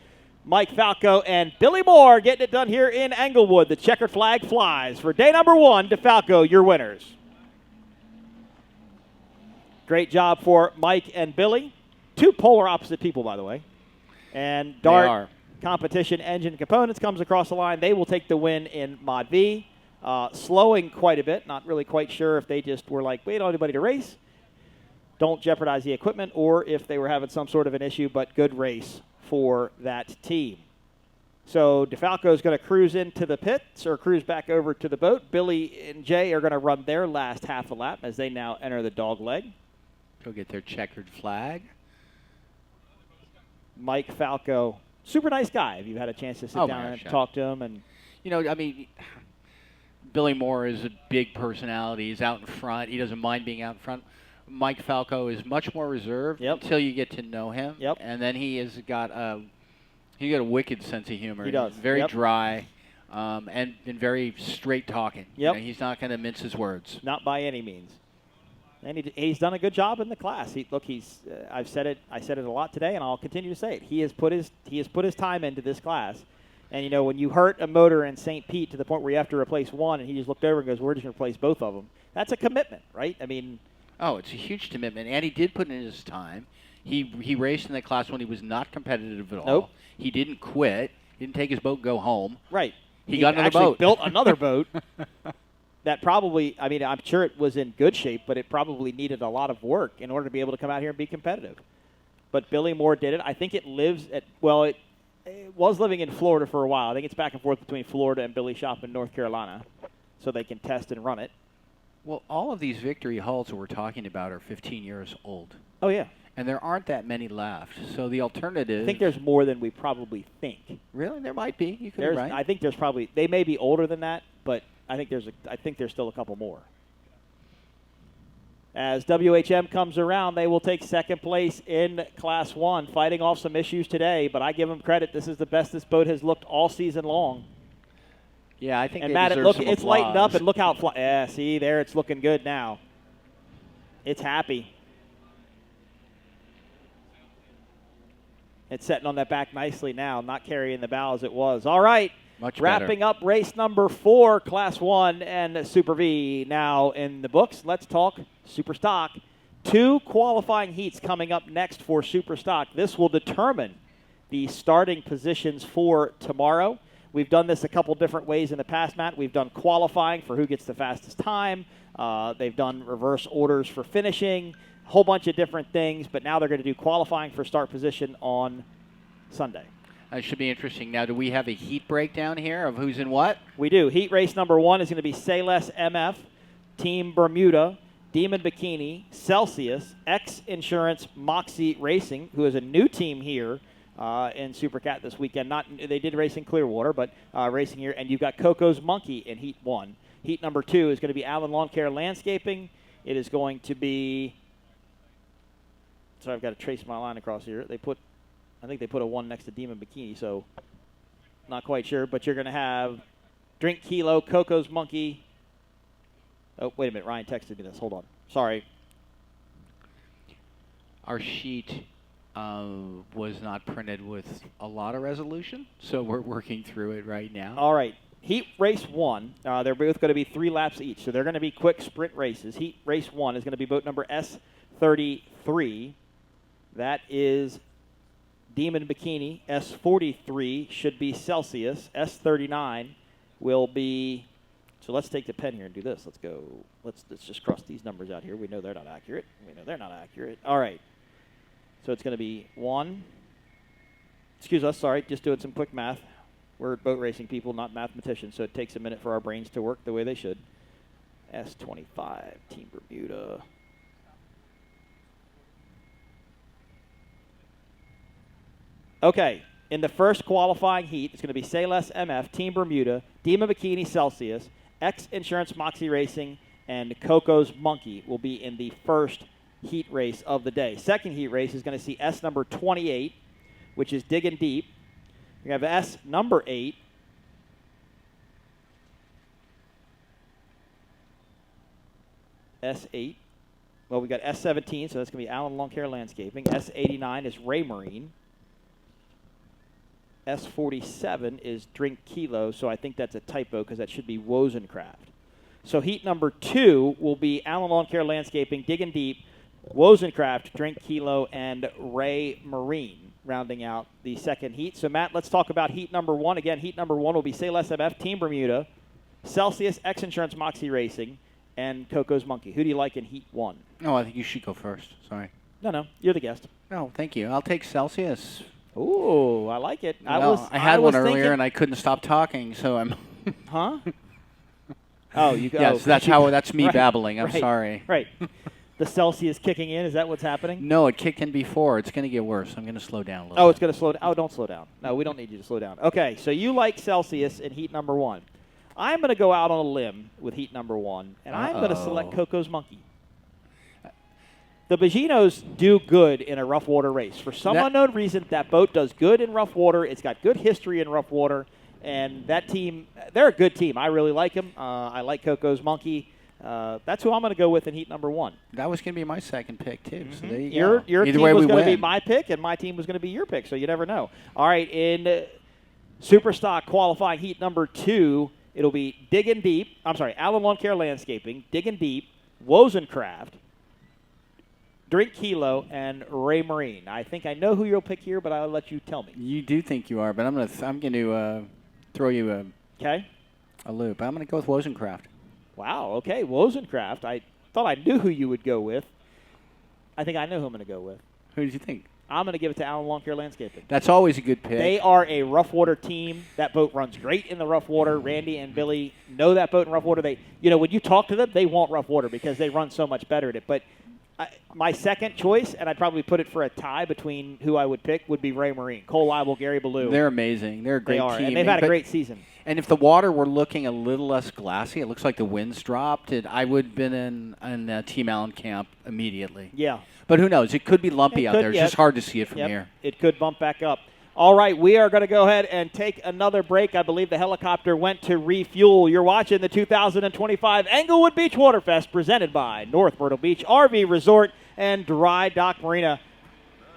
Mike Falco and Billy Moore getting it done here in Englewood. The checkered flag flies. For day number 1, DeFalco, your winners. Great job for Mike and Billy. 2 polar opposite people, by the way. And Dart Competition Engine Components comes across the line. They will take the win in Mod V. Slowing quite a bit. Not really quite sure if they just were like, wait on anybody to race. Don't jeopardize the equipment, or if they were having some sort of an issue, but good race for that team. So DeFalco is going to cruise into the pits or cruise back over to the boat. Billy and Jay are going to run their last half a lap as they now enter the dog leg. Go get their checkered flag. Mike Falco, super nice guy. If you've had a chance to sit down and talk to him. And Billy Moore is a big personality. He's out in front. He doesn't mind being out in front. Mike Falco is much more reserved until you get to know him. Yep. And then he has got a wicked sense of humor. He does. He's very dry and very straight talking. Yep. He's not going to mince his words. Not by any means. And he's done a good job in the class. I've said it. I said it a lot today, and I'll continue to say it. He has put his time into this class. And when you hurt a motor in St. Pete to the point where you have to replace one, and he just looked over and goes, "We're just going to replace both of them." That's a commitment, right? I mean. Oh, it's a huge commitment, and he did put in his time. He raced in that class when he was not competitive at all. Nope. He didn't quit. He didn't take his boat and go home. Right. He got another actually boat. Built another boat. That probably, I'm sure it was in good shape, but it probably needed a lot of work in order to be able to come out here and be competitive. But Billy Moore did it. I think it lives it was living in Florida for a while. I think it's back and forth between Florida and Billy's shop in North Carolina, so they can test and run it. Well, all of these Victory hulls that we're talking about are 15 years old. Oh, yeah. And there aren't that many left. So the alternative... I think there's more than we probably think. Really? There might be. You could be right. I think there's probably... They may be older than that, but I think there's still a couple more. As WHM comes around, they will take second place in Class 1, fighting off some issues today, but I give them credit. This is the best this boat has looked all season long. Yeah, I think and they Matt, deserve some it's applause. lightened up, and look how yeah, see there, it's looking good now. It's happy. It's setting on that back nicely now, not carrying the bow as it was. All right, Much wrapping better. up race number 4, Class 1 and Super V now in the books. Let's talk Super Stock. 2 qualifying heats coming up next for Super Stock. This will determine the starting positions for tomorrow. We've done this a couple different ways in the past, Matt. We've done qualifying for who gets the fastest time. They've done reverse orders for finishing. whole bunch of different things, but now they're going to do qualifying for start position on Sunday. It should be interesting. Now, do we have a heat breakdown here of who's in what? We do. Heat race number 1 is going to be Sayless MF, Team Bermuda, Demon Bikini, Celsius, X Insurance, Moxie Racing, who is a new team here in Supercat this weekend. They did race in Clearwater, but racing here. And you've got Coco's Monkey in Heat 1. Heat number 2 is going to be Allen Lawn Care Landscaping. It is going to be, sorry, I've got to trace my line across here. I think they put a 1 next to Demon Bikini, so not quite sure. But you're going to have Drink Kilo, Coco's Monkey. Oh, wait a minute. Ryan texted me this. Hold on. Sorry. Our sheet was not printed with a lot of resolution, so we're working through it right now. All right. Heat race 1, they're both going to be 3 laps each, so they're going to be quick sprint races. Heat race 1 is going to be boat number S33. That is Demon Bikini. S43 should be Celsius. S39 will be... So let's take the pen here and do this. Let's go. Let's just cross these numbers out here. We know they're not accurate. We know they're not accurate. All right. So it's going to be 1. Excuse us. Sorry. Just doing some quick math. We're boat racing people, not mathematicians, so it takes a minute for our brains to work the way they should. S25, Team Bermuda. Okay. In the first qualifying heat, it's going to be Sayless MF, Team Bermuda, Demon Bikini Celsius, X Insurance Moxie Racing, and Coco's Monkey will be in the first heat race of the day. Second heat race is going to see S number 28, which is Diggin' Deep. We have S number 8. S8. Well, we got S17, so that's going to be Allen Lawn Care Landscaping. S89 is Ray Marine. S47 is Drink Kilo, so I think that's a typo because that should be Wozencraft. So heat number 2 will be Allen Lawn Care Landscaping, Diggin' Deep, Wozencraft, Drink Kilo, and Ray Marine, rounding out the second heat. So, Matt, let's talk about heat number 1. Again, heat number 1 will be Sayless MF, Team Bermuda, Celsius, X Insurance, Moxie Racing, and Coco's Monkey. Who do you like in heat 1? Oh, I think you should go first. Sorry. No, you're the guest. Oh, thank you. I'll take Celsius. Ooh, I like it. Well, I had one earlier, and I couldn't stop talking, so I'm... Huh? Oh, you go. Yes, that's me babbling. I'm sorry. Right. The Celsius kicking in. Is that what's happening? No, it kicked in before. It's going to get worse. I'm going to slow down a little. Oh, it's going to slow down. Oh, don't slow down. No, we don't need you to slow down. Okay, so you like Celsius in heat number 1. I'm going to go out on a limb with heat number 1, and I'm going to select Coco's Monkey. The Baginos do good in a rough water race. For some unknown reason, that boat does good in rough water. It's got good history in rough water. And that team, they're a good team. I really like them. I like Coco's Monkey. That's who I'm going to go with in heat number 1. That was going to be my second pick, too. Mm-hmm. So there you go. Your Either team way was we going to win. be my pick, and my team was going to be your pick, so you never know. All right, in Superstock qualifying heat number 2, it'll be Allen Lawn Care Landscaping, Diggin' Deep, Wozencraft, Drink Kilo, and Ray Marine. I think I know who you'll pick here, but I'll let you tell me. You do think you are, but I'm going to throw you a loop. I'm going to go with Wozencraft. Wow, okay, Wozencraft. I thought I knew who you would go with. I think I know who I'm going to go with. Who did you think? I'm going to give it to Allen Lawn Care Landscaping. That's always a good pick. They are a rough water team. That boat runs great in the rough water. Randy and Billy know that boat in rough water. When you talk to them, they want rough water because they run so much better at it. But my second choice, and I'd probably put it for a tie between who I would pick, would be Ray Marine. Cole Leibel, Gary Ballou. They're amazing. They're a great team. And they've had a great season. And if the water were looking a little less glassy, it looks like the wind's dropped, I would have been in Team Allen camp immediately. Yeah. But who knows? It could be lumpy out there. It's just hard to see it from here. It could bump back up. All right, we are going to go ahead and take another break. I believe the helicopter went to refuel. You're watching the 2025 Englewood Beach Waterfest presented by North Myrtle Beach RV Resort and Dry Dock Marina.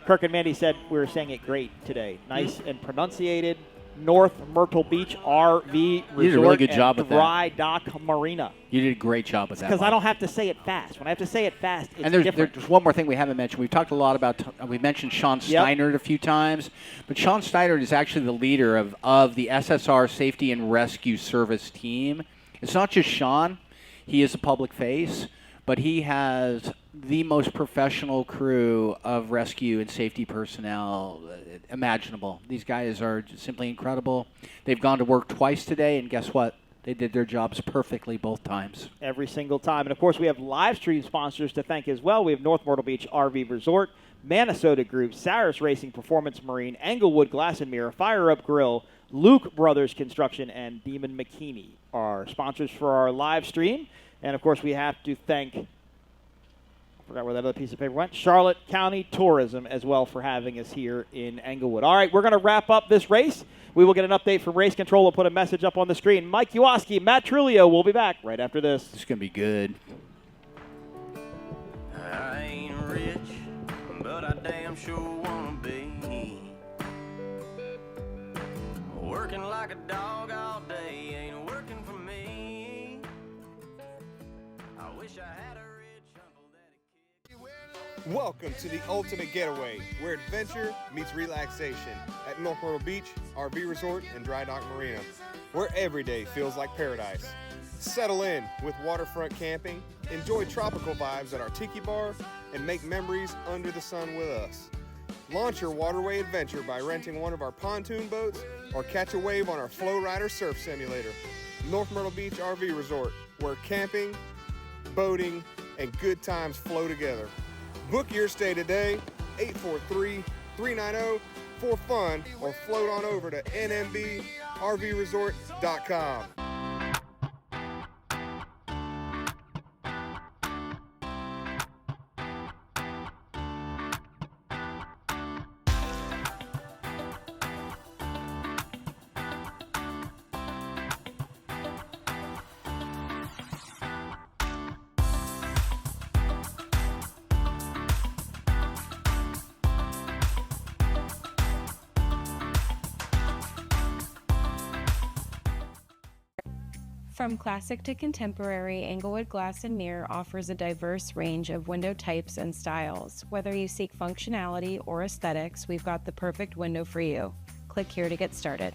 Kirk and Mandy said we were saying it great today. Nice and pronunciated. North Myrtle Beach RV Resort you did a really good job with Dry Dock Marina. You did a great job with that. Because I don't have to say it fast. When I have to say it fast, it's and different. There's one more thing we haven't mentioned. We've talked a lot about, we mentioned Sean Steinert a few times, but Sean Steinert is actually the leader of the SSR Safety and Rescue Service team. It's not just Sean. He is a public face, but he has the most professional crew of rescue and safety personnel imaginable. These guys are just simply incredible. They've gone to work twice today, and guess what? They did their jobs perfectly both times. Every single time. And, of course, we have live stream sponsors to thank as well. We have North Myrtle Beach RV Resort, Minnesota Group, Saris Racing Performance Marine, Englewood Glass and Mirror, Fire Up Grill, Luke Brothers Construction, and Demon McKinney are sponsors for our live stream. And, of course, we have to thank, I forgot where that other piece of paper went, Charlotte County Tourism as well for having us here in Englewood. All right, we're going to wrap up this race. We will get an update from Race Control. We'll put a message up on the screen. Mike Uoski, Matt Trulio will be back right after this. It's going to be good. I ain't rich, but I damn sure want to be. Working like a dog all day ain't working for me. I wish I had a rich uncle that Welcome to the ultimate getaway, where adventure meets relaxation at North Myrtle Beach RV Resort and Dry Dock Marina, where every day feels like paradise. Settle in with waterfront camping, enjoy tropical vibes at our tiki bar, and make memories under the sun with us. Launch your waterway adventure by renting one of our pontoon boats or catch a wave on our Flow Rider surf simulator. North Myrtle Beach RV Resort, where camping, boating, and good times flow together. Book your stay today, 843-390-4FUN, or float on over to nmbrvresort.com. From classic to contemporary, Englewood Glass and Mirror offers a diverse range of window types and styles. Whether you seek functionality or aesthetics, we've got the perfect window for you. Click here to get started.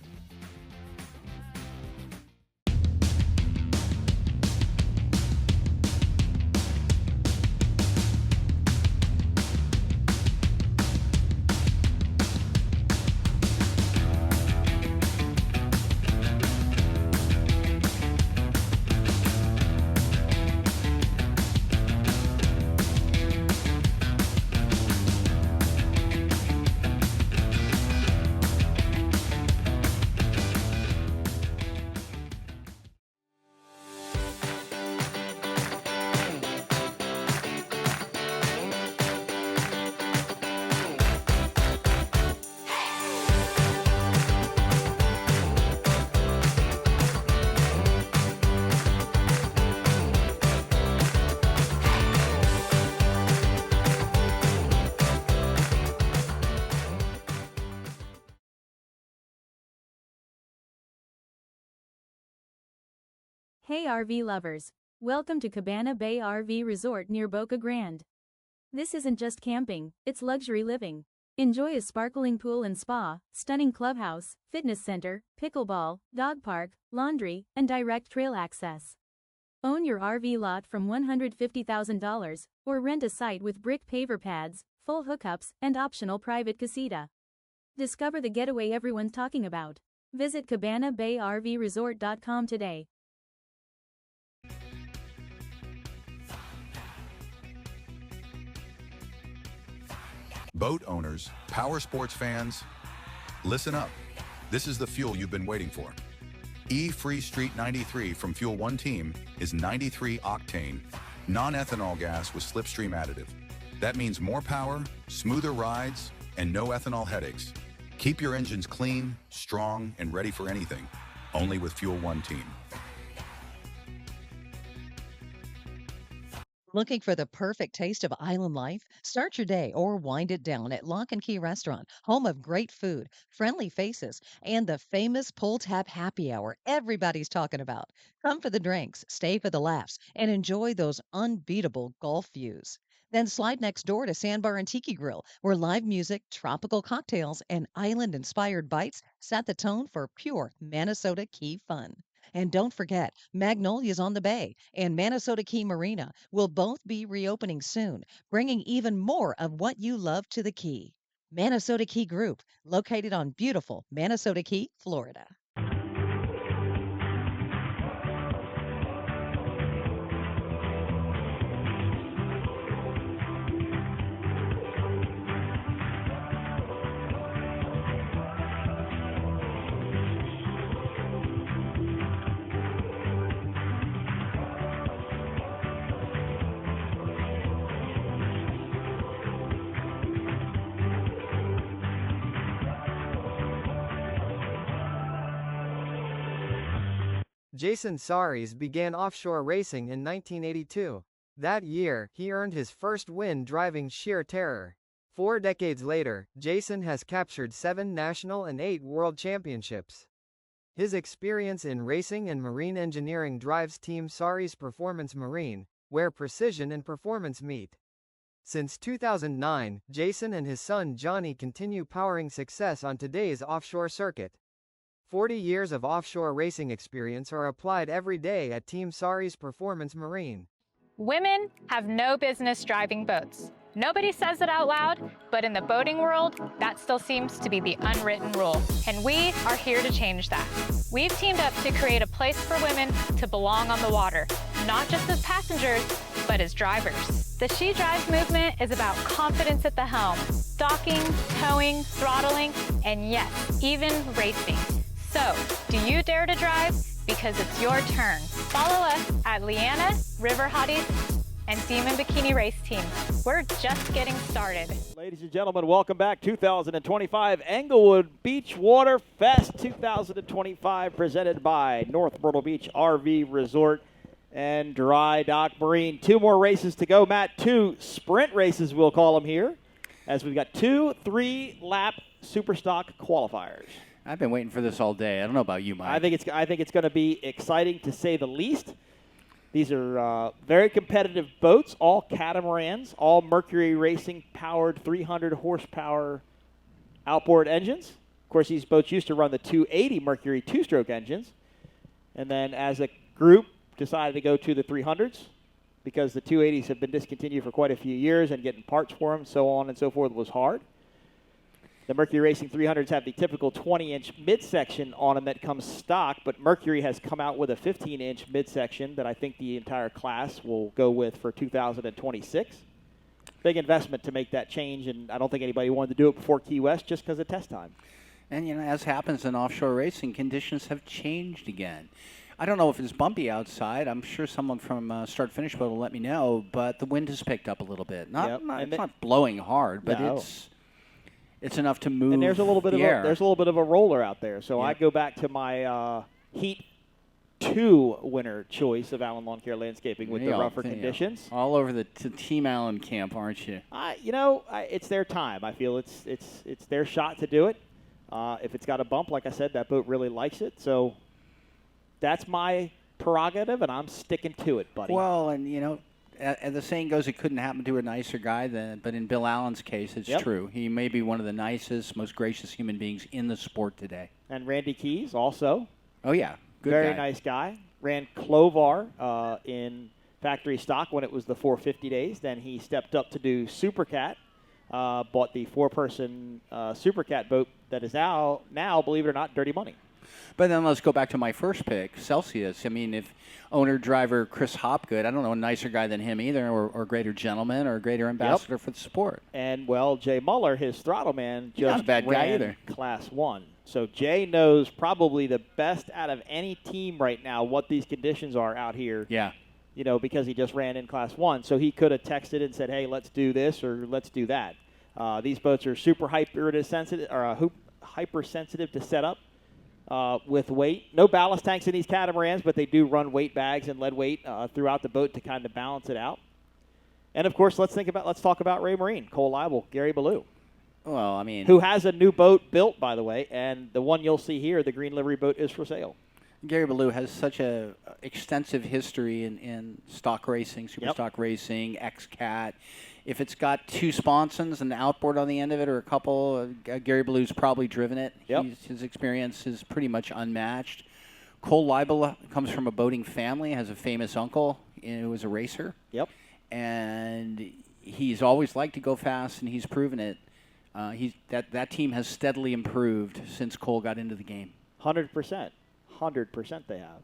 Hey RV lovers! Welcome to Cabana Bay RV Resort near Boca Grande. This isn't just camping, it's luxury living. Enjoy a sparkling pool and spa, stunning clubhouse, fitness center, pickleball, dog park, laundry, and direct trail access. Own your RV lot from $150,000, or rent a site with brick paver pads, full hookups, and optional private casita. Discover the getaway everyone's talking about. Visit CabanaBayRVResort.com today. Boat owners, power sports fans, listen up. This is the fuel you've been waiting for. E-Free Street 93 from Fuel One Team is 93 octane, non-ethanol gas with slipstream additive. That means more power, smoother rides, and no ethanol headaches. Keep your engines clean, strong, and ready for anything. Only with Fuel One Team. Looking for the perfect taste of island life? Start your day or wind it down at Lock and Key Restaurant, home of great food, friendly faces, and the famous pull tab happy hour everybody's talking about. Come for the drinks, stay for the laughs, and enjoy those unbeatable Gulf views. Then slide next door to Sandbar and Tiki Grill, where live music, tropical cocktails, and island-inspired bites set the tone for pure Minnesota Key fun. And don't forget, Magnolia's on the Bay and Manasota Key Marina will both be reopening soon, bringing even more of what you love to the Key. Manasota Key Group, located on beautiful Manasota Key, Florida. Jason Saris began offshore racing in 1982. That year, he earned his first win driving Sheer Terror. 4 decades later, Jason has captured 7 national and 8 world championships. His experience in racing and marine engineering drives Team Saris Performance Marine, where precision and performance meet. Since 2009, Jason and his son Johnny continue powering success on today's offshore circuit. 40 years of offshore racing experience are applied every day at Team Saris Performance Marine. Women have no business driving boats. Nobody says it out loud, but in the boating world, that still seems to be the unwritten rule. And we are here to change that. We've teamed up to create a place for women to belong on the water, not just as passengers, but as drivers. The She Drives movement is about confidence at the helm, docking, towing, throttling, and yes, even racing. So, do you dare to drive? Because it's your turn. Follow us at Leanna, River Hotties, and Demon Bikini Race Team. We're just getting started. Ladies and gentlemen, welcome back. 2025 Englewood Beach Waterfest 2025, presented by North Myrtle Beach RV Resort and Dry Dock Marine. 2 more races to go, Matt. 2 sprint races, we'll call them here, as we've got 2 3-lap Superstock qualifiers. I've been waiting for this all day. I don't know about you, Mike. I think it's going to be exciting, to say the least. These are very competitive boats, all catamarans, all Mercury Racing powered 300 horsepower outboard engines. Of course, these boats used to run the 280 Mercury 2-stroke engines, and then as a group decided to go to the 300s because the 280s have been discontinued for quite a few years, and getting parts for them, so on and so forth, was hard. The Mercury Racing 300s have the typical 20-inch midsection on them that comes stock, but Mercury has come out with a 15-inch midsection that I think the entire class will go with for 2026. Big investment to make that change, and I don't think anybody wanted to do it before Key West just because of test time. And, as happens in offshore racing, conditions have changed again. I don't know if it's bumpy outside. I'm sure someone from Start Finish Boat will let me know, but the wind has picked up a little bit. It's not blowing hard, but it's enough to move. And there's a little bit there's a little bit of a roller out there. So yeah. I go back to my Heat 2 winner choice of Allen Lawn Care Landscaping with the rougher conditions. All over the Team Allen camp, aren't you? It's their time. I feel it's their shot to do it. If it's got a bump, like I said, that boat really likes it. So that's my prerogative, and I'm sticking to it, buddy. Well, and the saying goes, it couldn't happen to a nicer guy, but in Bill Allen's case, it's true. He may be one of the nicest, most gracious human beings in the sport today. And Randy Keys also. Oh, yeah. Good Very guy. nice guy. Ran Clovar in factory stock when it was the 450 days. Then he stepped up to do Supercat, bought the 4-person Supercat boat that is now, believe it or not, Dirty Money. But then let's go back to my first pick, Celsius. I mean, if owner-driver Chris Hopgood, I don't know a nicer guy than him either, or greater gentleman, or greater ambassador for the sport. And, Jay Muller, his throttle man, just not a bad guy either. Class 1. So Jay knows probably the best out of any team right now what these conditions are out here. Yeah. Because he just ran in Class 1. So he could have texted and said, hey, let's do this or let's do that. These boats are super hypersensitive to set up. With weight. No ballast tanks in these catamarans, but they do run weight bags and lead weight throughout the boat to kind of balance it out. And, of course, let's talk about Ray Marine, Cole Leibel, Gary Ballou. Well, I mean, who has a new boat built, by the way, and the one you'll see here, the green livery boat, is for sale. Gary Ballou has such a extensive history in stock racing, super stock racing, XCAT. If it's got 2 sponsons and an outboard on the end of it or a couple, Gary Ballou's probably driven it. Yep. His experience is pretty much unmatched. Cole Leibel comes from a boating family, has a famous uncle who was a racer. Yep. And he's always liked to go fast, and he's proven it. That team has steadily improved since Cole got into the game. 100%. 100% they have.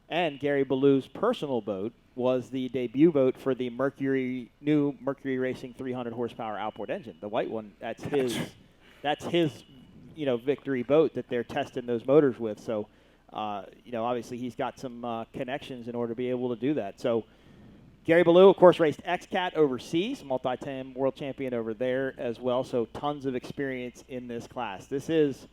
And Gary Ballou's personal boat was the debut boat for the new Mercury Racing 300 horsepower outboard engine. The white one, that's his victory boat that they're testing those motors with. So, obviously he's got some connections in order to be able to do that. So, Gary Ballou, of course, raced XCAT overseas, multi-time world champion over there as well. So, tons of experience in this class. This is,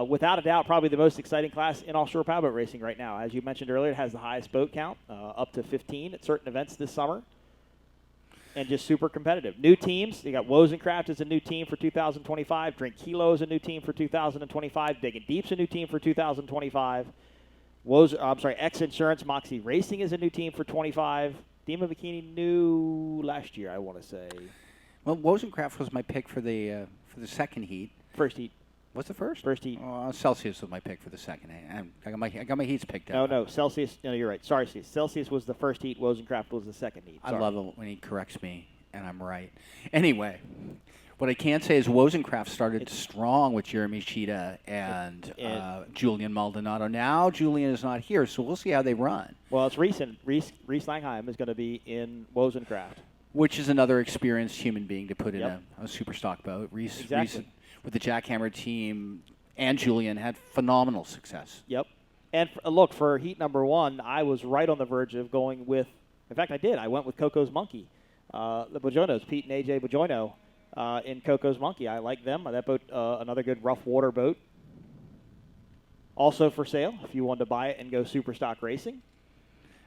without a doubt, probably the most exciting class in offshore powerboat racing right now. As you mentioned earlier, it has the highest boat count, up to 15 at certain events this summer, and just super competitive. New teams, you got Wozencraft as a new team for 2025. Drink Kilo is a new team for 2025. Big and Deep's a new team for 2025. X Insurance Moxie Racing is a new team for 25. Dima Bikini new last year, I want to say. Well, Wozencraft was my pick for the second heat. First heat. What's the first? First heat. Celsius was my pick for the second. I got my heats picked up. No, Celsius. No, you're right. Sorry, Celsius was the first heat. Wozencraft was the second heat. Sorry. I love it when he corrects me, and I'm right. Anyway, what I can say is Wozencraft started strong with Jeremy Cheetah and Julian Maldonado. Now Julian is not here, so we'll see how they run. Well, it's recent. Reese Langheim is going to be in Wozencraft. Which is another experienced human being to put in a super stock boat. Reese with the Jackhammer team and Julian had phenomenal success. Yep. And look, for heat number one, I was right on the verge of going with, in fact, I did. I went with Coco's Monkey. The Bojonos, Pete and AJ Bojono in Coco's Monkey. I like them. That boat, another good rough water boat. Also for sale if you wanted to buy it and go super stock racing.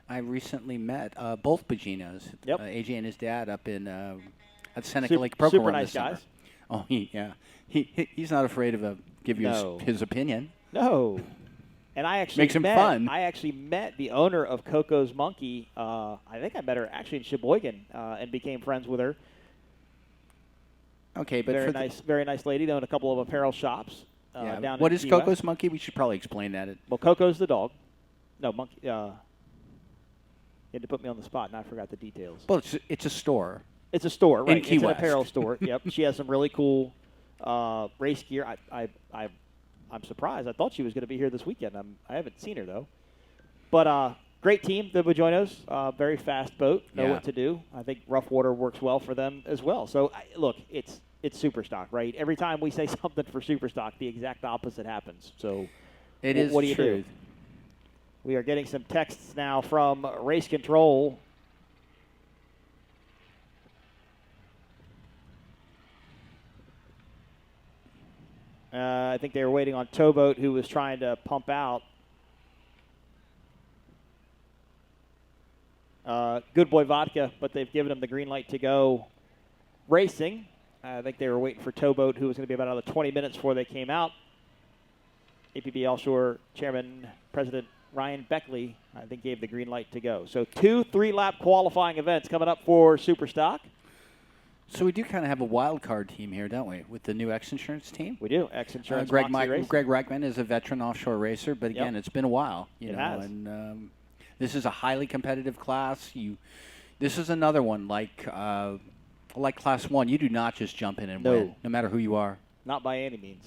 I recently met both Boginos, AJ and his dad, up in at Seneca Lake Poker Super Run nice this summer. guys. Oh, he's not afraid of give you his opinion. No, and I actually makes him fun. I actually met the owner of Coco's Monkey. I think I met her actually in Sheboygan and became friends with her. Okay, but very nice lady. They own a couple of apparel shops. Down what in is Key Coco's West. Monkey? We should probably explain that. Well, Coco's the dog. No, Monkey. You had to put me on the spot, and I forgot the details. Well, it's a store. It's a store, right? In Key It's West. an apparel store. Yep. She has some really cool race gear. I'm surprised. I thought she was going to be here this weekend. I haven't seen her though. But great team, the Bojonos. Very fast boat. Know what to do. I think rough water works well for them as well. So look, it's super stock, right? Every time we say something for super stock, the exact opposite happens. So what do you do? We are getting some texts now from Race Control. I think they were waiting on Towboat, who was trying to pump out. Good Boy Vodka, but they've given him the green light to go racing. I think they were waiting for Towboat, who was going to be about another 20 minutes before they came out. APBA Offshore Chairman, President Ryan Beckley, I think, gave the green light to go. So 2 3-lap qualifying events coming up for Superstock. So we do kind of have a wild card team here, don't we, with the new X Insurance team? We do. X Insurance. Greg Reichman is a veteran offshore racer, but again, it's been a while. It has. And this is a highly competitive class. This is another one like Class 1. You do not just jump in and win, no matter who you are. Not by any means.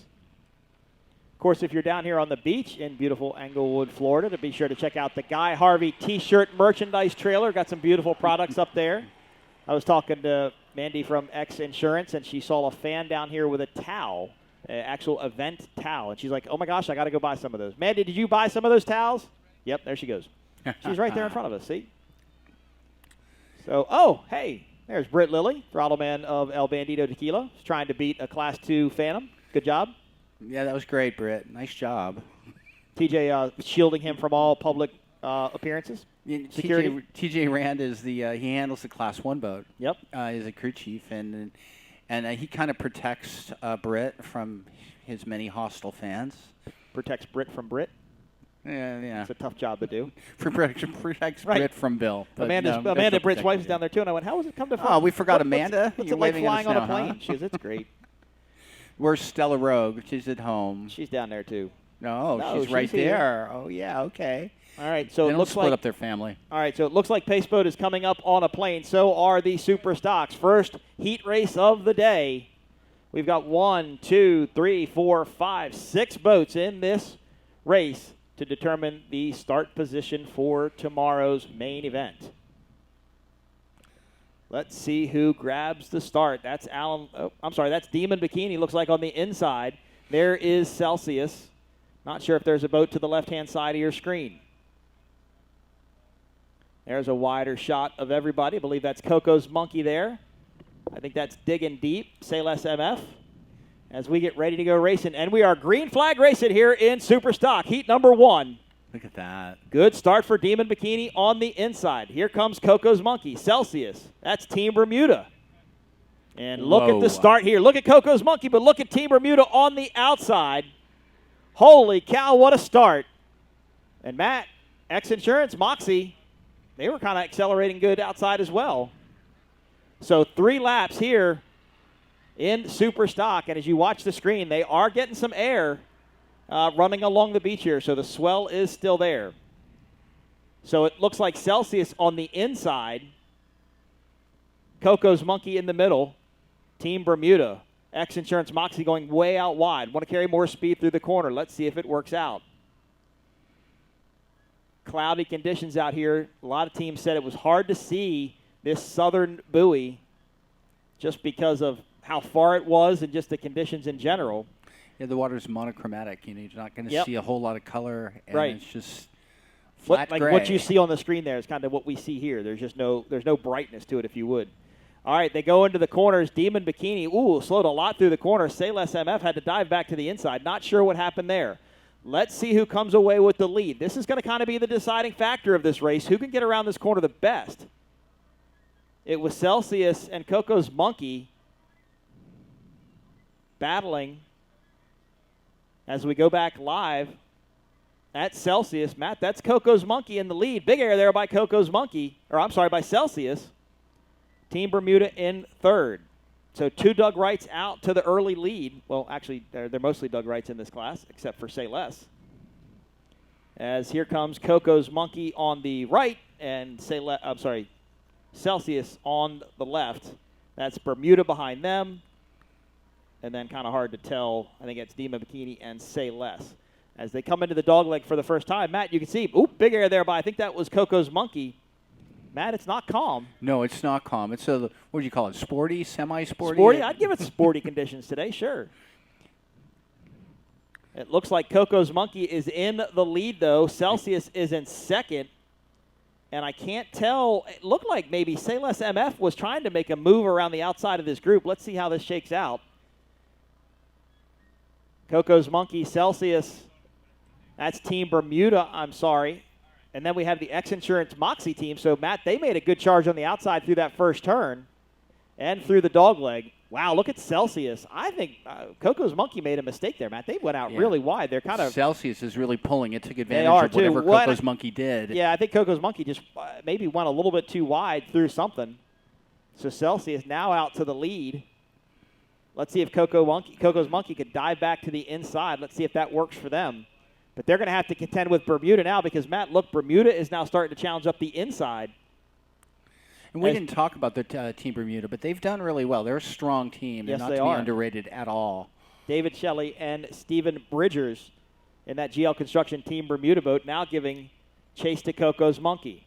Of course, if you're down here on the beach in beautiful Englewood, Florida, to be sure to check out the Guy Harvey T-shirt merchandise trailer. Got some beautiful products up there. I was talking to Mandy from X Insurance, and she saw a fan down here with a towel, an actual event towel. And she's like, oh, my gosh, I got to go buy some of those. Mandy, did you buy some of those towels? Yep, there she goes. She's right there in front of us, see? So, hey, there's Britt Lilly, throttle man of El Bandito Tequila. He's trying to beat a Class 2 Phantom. Good job. Yeah, that was great, Britt. Nice job. TJ shielding him from all public appearances. Security. TJ Rand is he handles the Class 1 boat. Yep. He's a crew chief, and he kind of protects Britt from his many hostile fans. Protects Britt from Britt. Yeah. It's a tough job to do. Protects Britt from Bill. Amanda Britt's wife's down there too, and I went, how was it come to find? Oh, we forgot Amanda. What's it like flying on a plane? She goes, it's great. Where's Stella Rogue? She's at home. She's down there too. No, she's right here. there. Oh, yeah, okay. All right, so They it don't looks split like up their family. All right, so it looks like Pace Boat is coming up on a plane. So are the Super Stocks. First heat race of the day. We've got 1, 2, 3, 4, 5, 6 boats in this race to determine the start position for tomorrow's main event. Let's see who grabs the start. That's that's Demon Bikini, looks like on the inside. There is Celsius. Not sure if there's a boat to the left-hand side of your screen. There's a wider shot of everybody. I believe that's Coco's Monkey there. I think that's Digging Deep, Say Less MF, as we get ready to go racing. And we are green flag racing here in Super Stock, heat number 1. Look at that. Good start for Demon Bikini on the inside. Here comes Coco's Monkey, Celsius. That's Team Bermuda. And look at the start here. Look at Coco's Monkey, but look at Team Bermuda on the outside. Holy cow, what a start. And Matt, X Insurance, Moxie, they were kind of accelerating good outside as well. So 3 laps here in Super Stock. And as you watch the screen, they are getting some air running along the beach here. So the swell is still there. So it looks like Celsius on the inside. Coco's Monkey in the middle. Team Bermuda. X Insurance Moxie going way out wide. Want to carry more speed through the corner. Let's see if it works out. Cloudy conditions out here. A lot of teams said it was hard to see this southern buoy just because of how far it was and just the conditions in general. Yeah, the water's monochromatic. You're not going to see a whole lot of color, and it's just flat gray. What you see on the screen there is kind of what we see here. There's no brightness to it, if you would. All right, they go into the corners. Demon Bikini, slowed a lot through the corner. Say Less MF had to dive back to the inside. Not sure what happened there. Let's see who comes away with the lead. This is going to kind of be the deciding factor of this race. Who can get around this corner the best? It was Celsius and Coco's Monkey battling. As we go back live at Celsius, Matt, that's Coco's Monkey in the lead. Big air there by Coco's Monkey, by Celsius. Team Bermuda in third. So 2 Doug Wrights out to the early lead. Well, actually, they're mostly Doug Wrights in this class, except for Say Less. As here comes Coco's Monkey on the right and Celsius on the left. That's Bermuda behind them. And then kind of hard to tell. I think it's Demon Bikini and Say Less. As they come into the dogleg for the first time, Matt, you can see, big air there by, I think that was Coco's Monkey. Matt, it's not calm. No, it's not calm. It's what do you call it, sporty, semi-sporty? Sporty? I'd give it sporty conditions today, sure. It looks like Coco's Monkey is in the lead, though. Celsius is in second. And I can't tell. It looked like maybe Say Less MF was trying to make a move around the outside of this group. Let's see how this shakes out. Coco's Monkey, Celsius. That's Team Bermuda, And then we have the X Insurance Moxie team. So, Matt, they made a good charge on the outside through that first turn and through the dogleg. Wow, look at Celsius. I think Coco's Monkey made a mistake there, Matt. They went out really wide. They're kind of Celsius is really pulling. It took advantage of whatever Coco's Monkey did. Yeah, I think Coco's Monkey just maybe went a little bit too wide through something. So Celsius now out to the lead. Let's see if Coco's Monkey could dive back to the inside. Let's see if that works for them. But they're going to have to contend with Bermuda now because, Matt, look, Bermuda is now starting to challenge up the inside. And we didn't talk about the Team Bermuda, but they've done really well. They're a strong team. They're not to be underrated at all. David Shelley and Stephen Bridgers in that GL Construction Team Bermuda boat now giving chase to Coco's Monkey.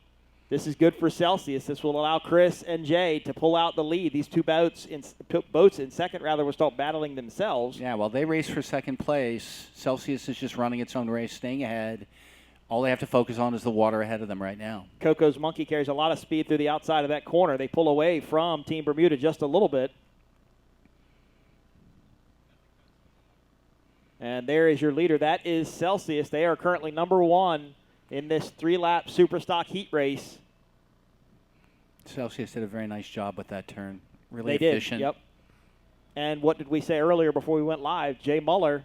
This is good for Celsius. This will allow Chris and Jay to pull out the lead. These 2 boats in second, will start battling themselves. Yeah, while they race for second place, Celsius is just running its own race, staying ahead. All they have to focus on is the water ahead of them right now. Coco's Monkey carries a lot of speed through the outside of that corner. They pull away from Team Bermuda just a little bit. And there is your leader. That is Celsius. They are currently number 1 in this 3-lap Super Stock heat race. Celsius did a very nice job with that turn. Really they efficient. Did, yep. And what did we say earlier before we went live? Jay Muller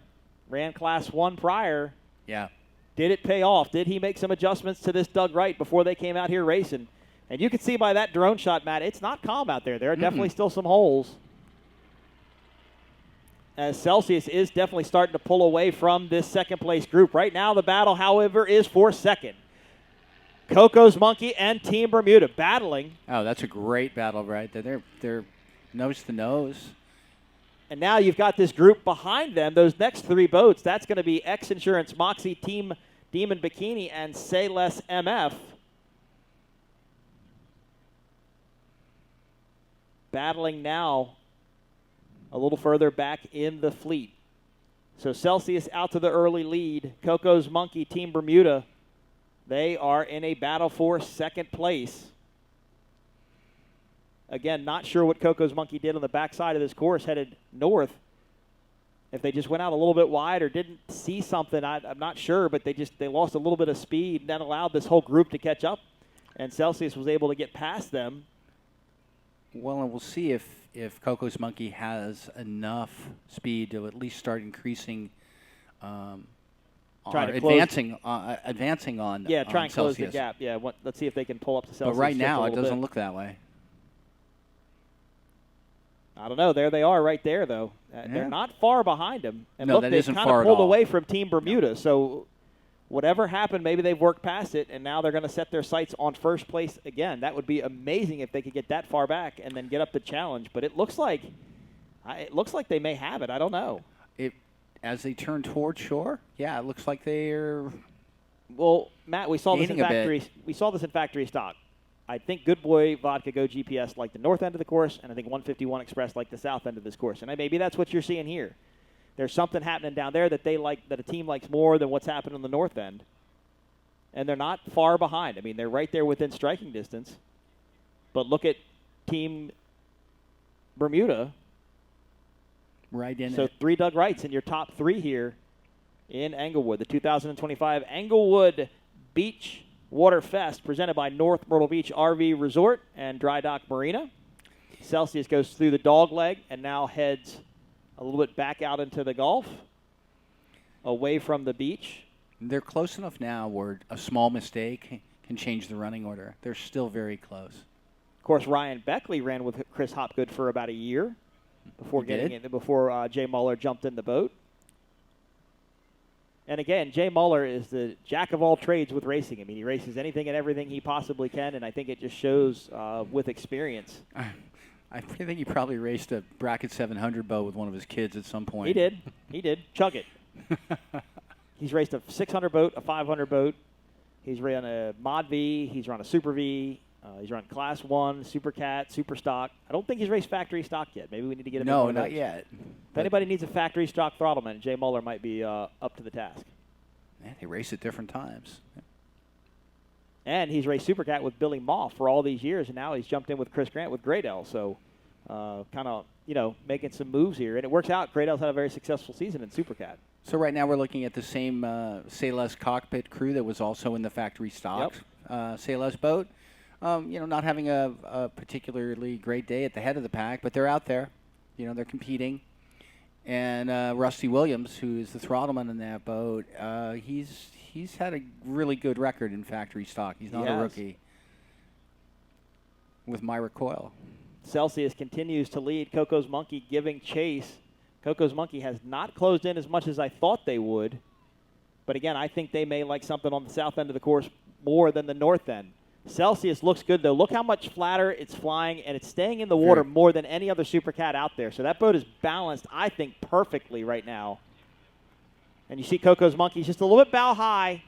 ran Class 1 prior. Yeah. Did it pay off? Did he make some adjustments to this Doug Wright before they came out here racing? And you can see by that drone shot, Matt, it's not calm out there. There are definitely still some holes. as Celsius is definitely starting to pull away from this second-place group. Right now, the battle, however, is for second. Coco's Monkey and Team Bermuda battling. Oh, that's a great battle right there. They're nose to nose. And now you've got this group behind them, those next three boats. That's going to be X Insurance, Moxie, Team Demon Bikini, and Say Less MF. Battling now a little further back in the fleet. So Celsius out to the early lead. Coco's Monkey, Team Bermuda, they are in a battle for second place. Again, not sure what Coco's Monkey did on the backside of this course headed north. If they just went out a little bit wide or didn't see something, I'm not sure, but they lost a little bit of speed, and that allowed this whole group to catch up, and Celsius was able to get past them. Well, and we'll see if Coco's Monkey has enough speed to at least start increasing, advancing on. Yeah, try and close the Celsius. gap. Yeah, let's see if they can pull up to Celsius. But right just now, a it little doesn't bit. look that way. I don't know. There they are right there, though. They're not far behind them. And No, look, that they've isn't kind far of at pulled all. away from Team Bermuda. So whatever happened, maybe they've worked past it, and now they're going to set their sights on first place again. That would be amazing if they could get that far back and then get up the challenge. But it looks like they may have it. I don't know. As they turn toward shore, yeah, it looks like they're. Well, Matt, we saw this in gaining a factory. bit. We saw this in factory stock. I think Good Boy Vodka Go GPS like the north end of the course, and I think 151 Express like the south end of this course. And maybe that's what you're seeing here. There's something happening down there that that a team likes more than what's happening on the north end. And they're not far behind. I mean, they're right there within striking distance. But look at Team Bermuda. Right in So it. 3 Doug Wrights in your top 3 here in Englewood. The 2025 Englewood Beach Waterfest presented by North Myrtle Beach RV Resort and Dry Dock Marina. Celsius goes through the dog leg and now heads a little bit back out into the Gulf, away from the beach. They're close enough now where a small mistake can change the running order. They're still very close. Of course, Ryan Beckley ran with Chris Hopgood for about a year before Jay Muller jumped in the boat. And again, Jay Muller is the jack of all trades with racing. I mean, he races anything and everything he possibly can, and I think it just shows with experience. I think he probably raced a Bracket 700 boat with one of his kids at some point. He did. Chug it. He's raced a 600 boat, a 500 boat. He's ran a Mod V. He's run a Super V. He's run Class 1, Super Cat, Super Stock. I don't think he's raced factory stock yet. Maybe we need to get him in one No, of not those. yet. If anybody needs a factory stock throttleman, Jay Muller might be up to the task. Yeah, they race at different times. And he's raced Super Cat with Billy Moff for all these years, and now he's jumped in with Chris Grant with Graydell. So kind of, making some moves here. And it works out. Graydell's had a very successful season in Super Cat. So right now we're looking at the same Say Less cockpit crew that was also in the factory stock Say Less boat. Not having a particularly great day at the head of the pack, but they're out there. They're competing. And Rusty Williams, who is the throttleman in that boat, he's had a really good record in factory stock. He's not a rookie. With Myra Coyle. Celsius continues to lead. Coco's Monkey giving chase. Coco's Monkey has not closed in as much as I thought they would. But again, I think they may like something on the south end of the course more than the north end. Celsius looks good, though. Look how much flatter it's flying, and it's staying in the water more than any other Super Cat out there. So that boat is balanced, I think, perfectly right now. And you see Coco's Monkey just a little bit bow high,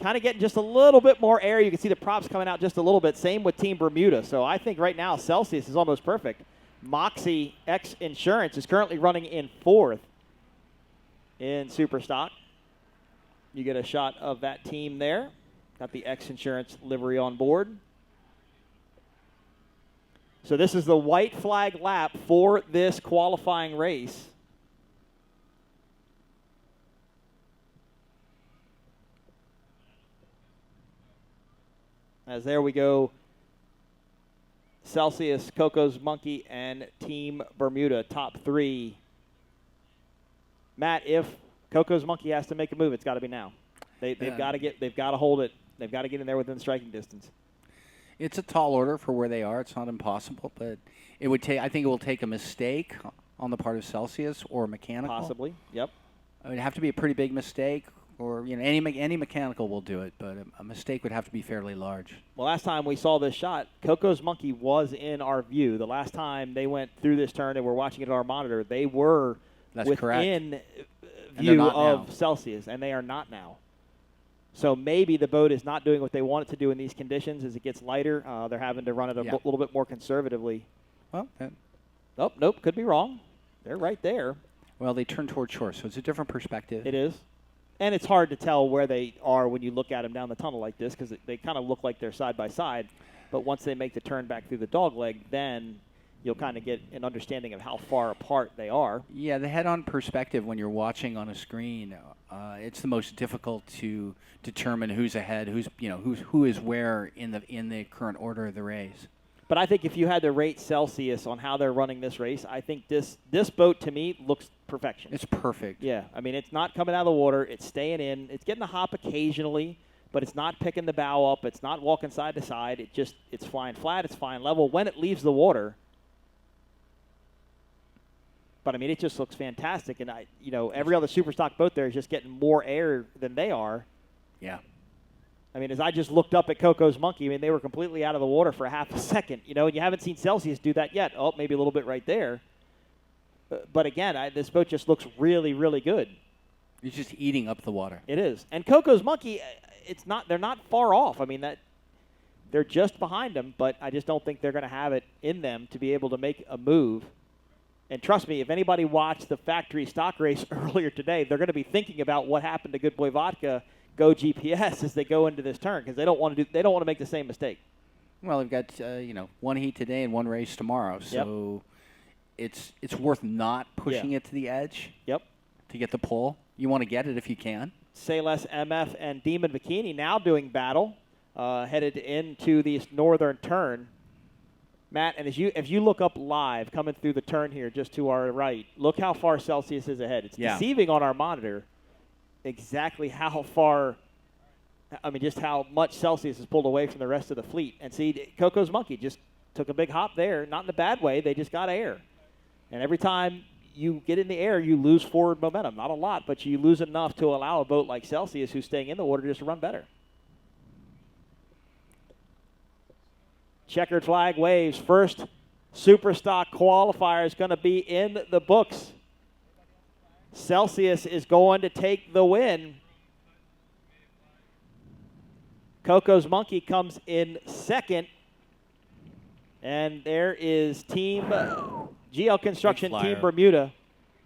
kind of getting just a little bit more air. You can see the props coming out just a little bit. Same with Team Bermuda. So I think right now Celsius is almost perfect. Moxie X Insurance is currently running in 4th in Super Stock. You get a shot of that team there. Got the X Insurance livery on board. So this is the white flag lap for this qualifying race. As there we go, Celsius, Coco's Monkey, and Team Bermuda, top 3. Matt, if Coco's Monkey has to make a move, it's got to be now. They've got to hold it. They've got to get in there within striking distance. It's a tall order for where they are. It's not impossible, but it would take. I think it will take a mistake on the part of Celsius or mechanical? Possibly. Yep. It would have to be a pretty big mistake, or any mechanical will do it, but a mistake would have to be fairly large. Well, last time we saw this shot, Coco's Monkey was in our view. The last time they went through this turn and we're watching it on our monitor, they were within view of Celsius, and they are not now. So maybe the boat is not doing what they want it to do in these conditions. As it gets lighter, they're having to run it a little bit more conservatively. Well, oh, nope, could be wrong. They're right there. Well, they turn toward shore, so it's a different perspective. It is. And it's hard to tell where they are when you look at them down the tunnel like this, because they kind of look like they're side by side. But once they make the turn back through the dogleg, then you'll kind of get an understanding of how far apart they are. Yeah, the head-on perspective when you're watching on a screen, it's the most difficult to determine who's ahead, who is where in the current order of the race. But I think if you had to rate Celsius on how they're running this race, I think this boat to me looks perfection. It's perfect. Yeah, I mean, it's not coming out of the water. It's staying in. It's getting a hop occasionally, but it's not picking the bow up. It's not walking side to side. It's flying flat. It's flying level when it leaves the water. But, I mean, it just looks fantastic. And, every other super stock boat there is just getting more air than they are. Yeah. I mean, as I just looked up at Coco's Monkey, I mean, they were completely out of the water for a half a second, and you haven't seen Celsius do that yet. Oh, maybe a little bit right there. But again, this boat just looks really, really good. It's just eating up the water. It is. And Coco's Monkey, they're not far off. I mean, they're just behind them, but I just don't think they're going to have it in them to be able to make a move. And trust me, if anybody watched the factory stock race earlier today, they're going to be thinking about what happened to Good Boy Vodka Go GPS as they go into this turn, because they don't want to make the same mistake. Well, they've got one heat today and one race tomorrow, so it's worth not pushing it to the edge. Yep. To get the pull, you want to get it if you can. Say Less MF and Demon Bikini now doing battle, headed into the northern turn. Matt, and if you look up live coming through the turn here, just to our right, look how far Celsius is ahead. It's deceiving on our monitor. Exactly how far, just how much Celsius is pulled away from the rest of the fleet. And see, Coco's Monkey just took a big hop there, not in a bad way. They just got air. And every time you get in the air, you lose forward momentum. Not a lot, but you lose enough to allow a boat like Celsius, who's staying in the water, just to run better. Checkered flag waves. First super stock qualifier is going to be in the books. Celsius is going to take the win. Coco's Monkey comes in second. And there is Team GL Construction, Team Bermuda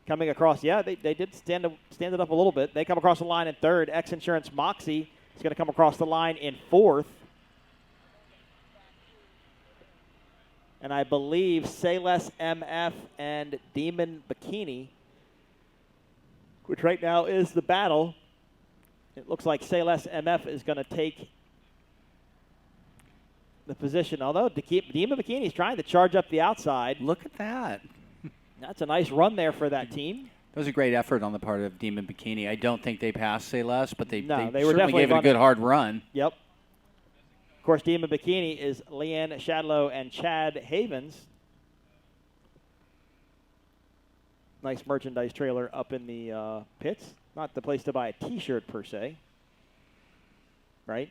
coming across. Yeah, they did stand it up a little bit. They come across the line in third. X Insurance Moxie is going to come across the line in fourth. And I believe Say Less MF and Demon Bikini, which right now is the battle. It looks like Say Less MF is going to take the position, although Demon Bikini is trying to charge up the outside. Look at that. That's a nice run there for that team. That was a great effort on the part of Demon Bikini. I don't think they passed Say Less, but they certainly certainly gave it a good hard run. Yep. Of course, Demon Bikini is Leanne Shadlow and Chad Havens. Nice merchandise trailer up in the pits. Not the place to buy a T-shirt per se, right?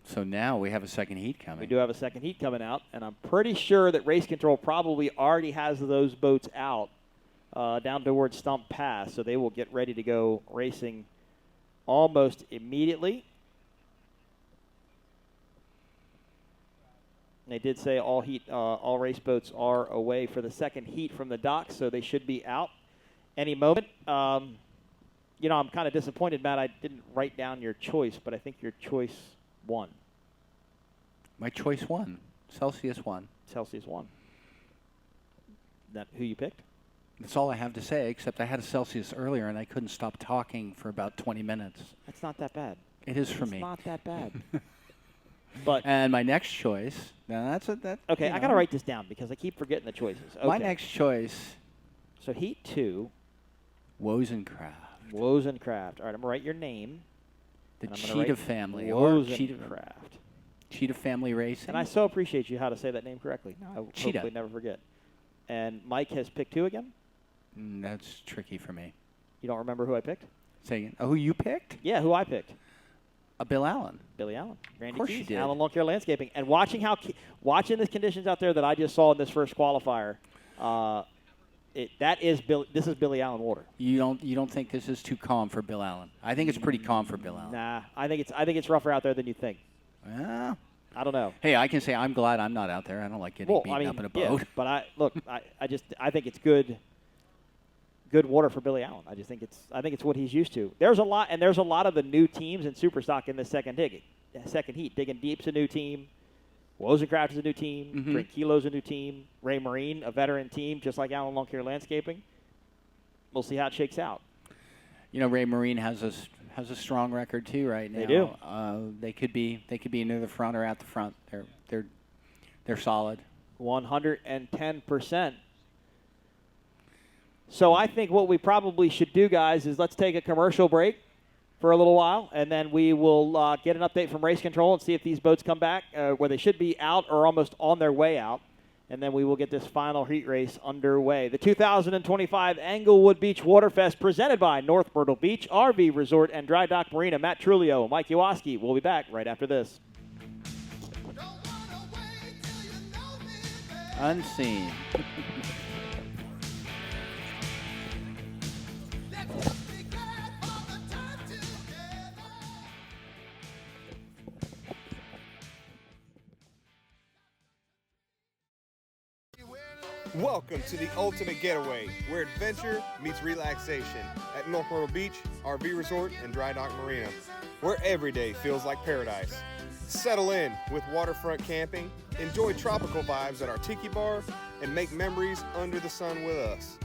So now we have a second heat coming. We do have a second heat coming out, and I'm pretty sure that Race Control probably already has those boats out down towards Stump Pass, so they will get ready to go racing almost immediately. They did say all race boats are away for the second heat from the dock, so they should be out any moment. I'm kind of disappointed, Matt. I didn't write down your choice, but I think your choice won. My choice won. Celsius won. Celsius won. That who you picked? That's all I have to say, except I had a Celsius earlier, and I couldn't stop talking for about 20 minutes. That's not that bad. It is for me. It's not that bad. And my next choice, now okay, I got to write this down because I keep forgetting the choices. Okay. My next choice. So heat 2. Wozencraft. Wozencraft. All right, I'm going to write your name. The Cheetah family. Wozencraft. Cheetah family racing. And I so appreciate you how to say that name correctly. I will Cheetah. hopefully never forget. And Mike has picked who again? That's tricky for me. You don't remember who I picked? Say again. Oh, who you picked? Yeah, who I picked. Bill Allen. Billy Allen. Randy Of course Keys, you did. Allen Lawn Care Landscaping. And watching the conditions out there that I just saw in this first qualifier, this is Billy Allen water. You don't think this is too calm for Bill Allen? I think it's pretty calm for Bill Allen. Nah, I think it's rougher out there than you think. Yeah. I don't know. Hey, I can say I'm glad I'm not out there. I don't like getting beaten up in a boat. Yeah, but I think it's good water for Billy Allen. I think it's what he's used to. There's a lot of the new teams in Superstock in the second heat. Digging Deep's a new team. Wozencraft is a new team. Mm-hmm. Drink Kilo's a new team. Ray Marine, a veteran team, just like Allen Lawn Care Landscaping. We'll see how it shakes out. You know, Ray Marine has a strong record too right now. They do. They could be near the front or at the front. They're solid. 110%. So I think what we probably should do, guys, is let's take a commercial break for a little while, and then we will get an update from Race Control and see if these boats come back where they should be out or almost on their way out. And then we will get this final heat race underway. The 2025 Englewood Beach Waterfest presented by North Myrtle Beach RV Resort and Dry Dock Marina. Matt Trulio, Mike Iwaski. We'll be back right after this. Unscene. Welcome to the ultimate getaway, where adventure meets relaxation at North Myrtle Beach RV Resort and Dry Dock Marina, where every day feels like paradise. Settle in with waterfront camping, enjoy tropical vibes at our tiki bar, and make memories under the sun with us.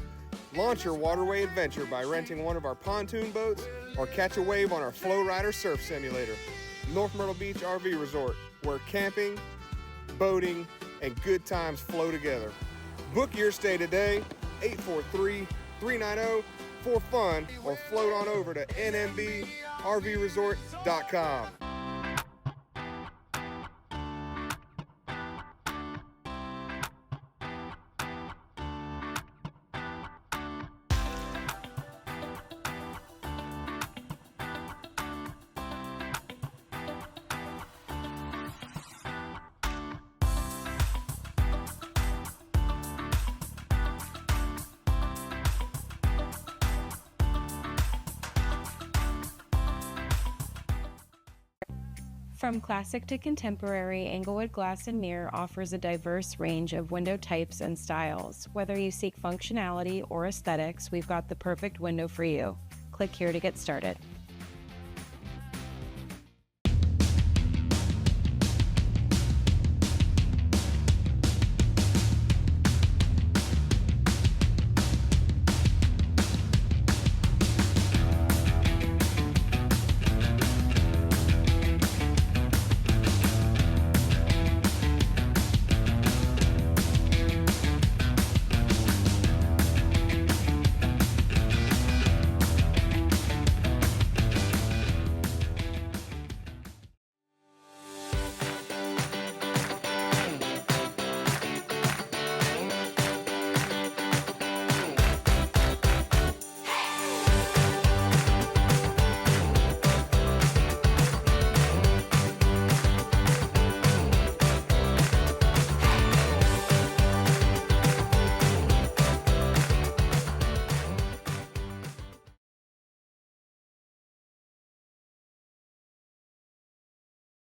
Launch your waterway adventure by renting one of our pontoon boats or catch a wave on our Flow Rider surf simulator. North Myrtle Beach RV Resort, where camping, boating, and good times flow together. Book your stay today, 843-390-4FUN, or float on over to nmbRVresort.com. From classic to contemporary, Englewood Glass and Mirror offers a diverse range of window types and styles. Whether you seek functionality or aesthetics, we've got the perfect window for you. Click here to get started.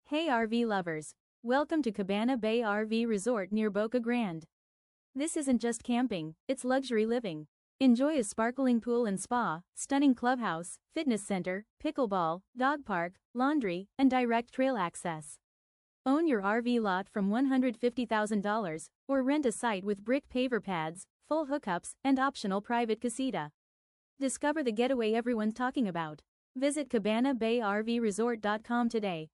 Hey RV lovers! Welcome to Cabana Bay RV Resort near Boca Grande. This isn't just camping, it's luxury living. Enjoy a sparkling pool and spa, stunning clubhouse, fitness center, pickleball, dog park, laundry, and direct trail access. Own your RV lot from $150,000, or rent a site with brick paver pads, full hookups, and optional private casita. Discover the getaway everyone's talking about. Visit CabanaBayRVResort.com today.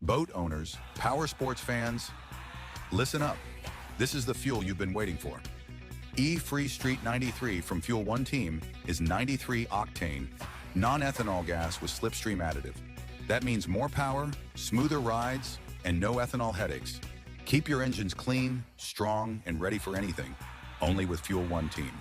Boat owners, power sports fans, listen up. This is the fuel you've been waiting for. E-Free Street 93 from Fuel One Team is 93 octane, non-ethanol gas with slipstream additive. That means more power, smoother rides, and no ethanol headaches. Keep your engines clean, strong, and ready for anything. Only with Fuel One Team.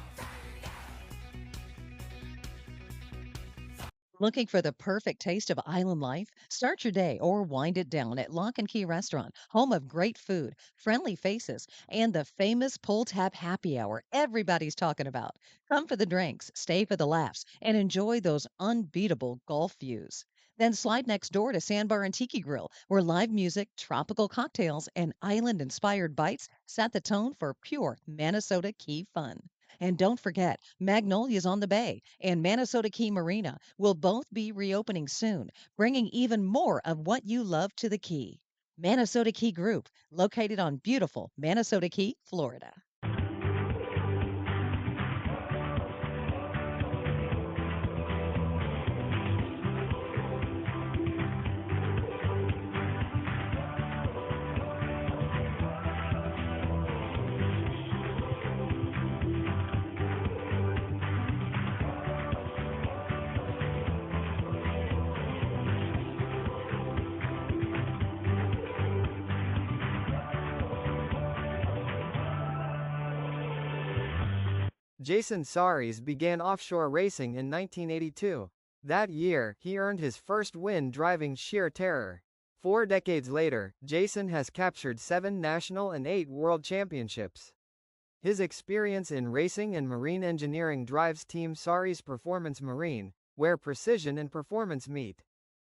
Looking for the perfect taste of island life? Start your day or wind it down at Lock and Key Restaurant, home of great food, friendly faces, and the famous pull tab happy hour everybody's talking about. Come for the drinks, stay for the laughs, and enjoy those unbeatable Gulf views. Then slide next door to Sandbar and Tiki Grill, where live music, tropical cocktails, and island-inspired bites set the tone for pure Minnesota Key fun. And don't forget, Magnolia's on the Bay and Minnesota Key Marina will both be reopening soon, bringing even more of what you love to the Key. Minnesota Key Group, located on beautiful Minnesota Key, Florida. Jason Saris began offshore racing in 1982. That year, he earned his first win driving Sheer Terror. 4 decades later, Jason has captured 7 national and 8 world championships. His experience in racing and marine engineering drives Team Saris Performance Marine, where precision and performance meet.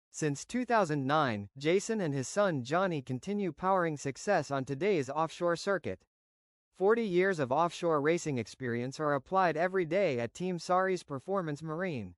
Since 2009, Jason and his son Johnny continue powering success on today's offshore circuit. 40 years of offshore racing experience are applied every day at Team Saris Performance Marine.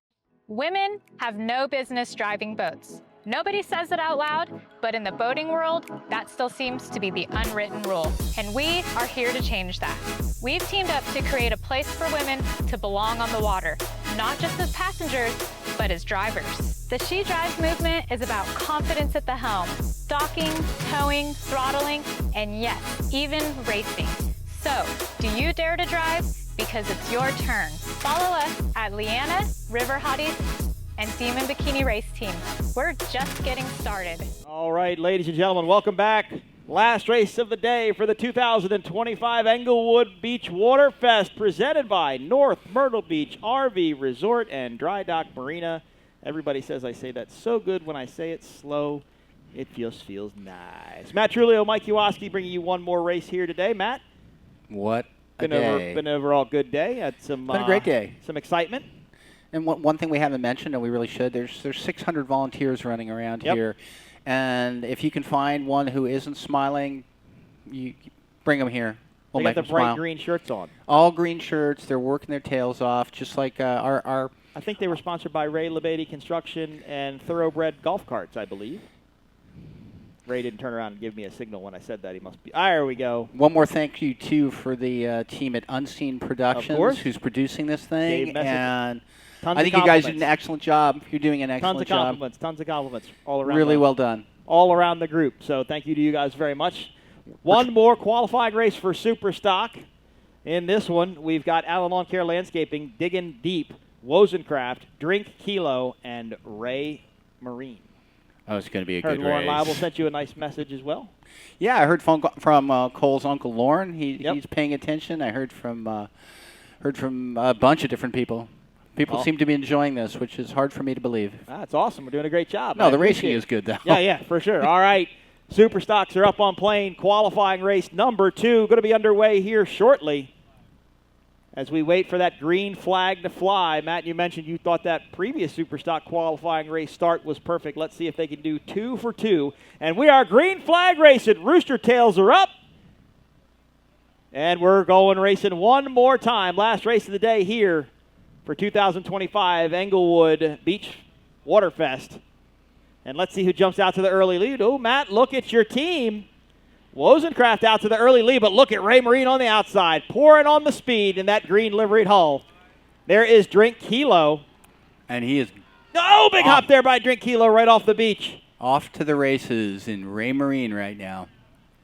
Women have no business driving boats. Nobody says it out loud, but in the boating world, that still seems to be the unwritten rule. And we are here to change that. We've teamed up to create a place for women to belong on the water, not just as passengers, but as drivers. The She Drives movement is about confidence at the helm, docking, towing, throttling, and yes, even racing. So, do you dare to drive? Because it's your turn. Follow us at Leanna, River Hotties, and Demon Bikini Race Team. We're just getting started. All right, ladies and gentlemen, welcome back. Last race of the day for the 2025 Englewood Beach Waterfest, presented by North Myrtle Beach RV Resort and Dry Dock Marina. Everybody says I say that so good when I say it slow. It just feels nice. Matt Trulio, Mike Iwaski bringing you one more race here today. Matt? What a day. Been an overall good day. Had some been a great day. Some excitement. And one thing we haven't mentioned, and we really should, there's 600 volunteers running around here. And if you can find one who isn't smiling, you bring them here. We'll they got make the them bright smile. green shirts on. All green shirts. They're working their tails off, just like our I think they were sponsored by Ray LaBadie Construction and Thoroughbred Golf Carts, I believe. Ray didn't turn around and give me a signal when I said that. He must be. There we go. One more thank you, too, for the team at Unscene Productions, who's producing this thing. And I think you guys did an excellent job. You're doing an excellent job. Tons of compliments all around. Really well done. All around the group. So thank you to you guys very much. One more qualifying race for Super Stock. In this one, we've got Allen Lawn Care Landscaping, Digging Deep, Wozencraft, Drink Kilo, and Ray Marine. Oh, it's going to be a good race. Lauren Liable sent you a nice message as well. Yeah, I heard from Cole's Uncle Lauren. He's paying attention. I heard from a bunch of different people. People seem to be enjoying this, which is hard for me to believe. That's awesome. We're doing a great job. No, the racing is good, though. Yeah, for sure. All right. Super Stocks are up on plane. Qualifying race number 2 going to be underway here shortly as we wait for that green flag to fly. Matt, you mentioned you thought that previous Super Stock qualifying race start was perfect. Let's see if they can do 2 for 2. And we are green flag racing. Rooster tails are up. And we're going racing one more time. Last race of the day here for 2025 Englewood Beach Waterfest. And let's see who jumps out to the early lead. Oh, Matt, look at your team. Wozencraft out to the early lead, but look at Ray Marine on the outside, pouring on the speed in that green liveried hull. There is Drink Kilo. And he is... Oh, big hop there by Drink Kilo right off the beach. Off to the races in Ray Marine right now.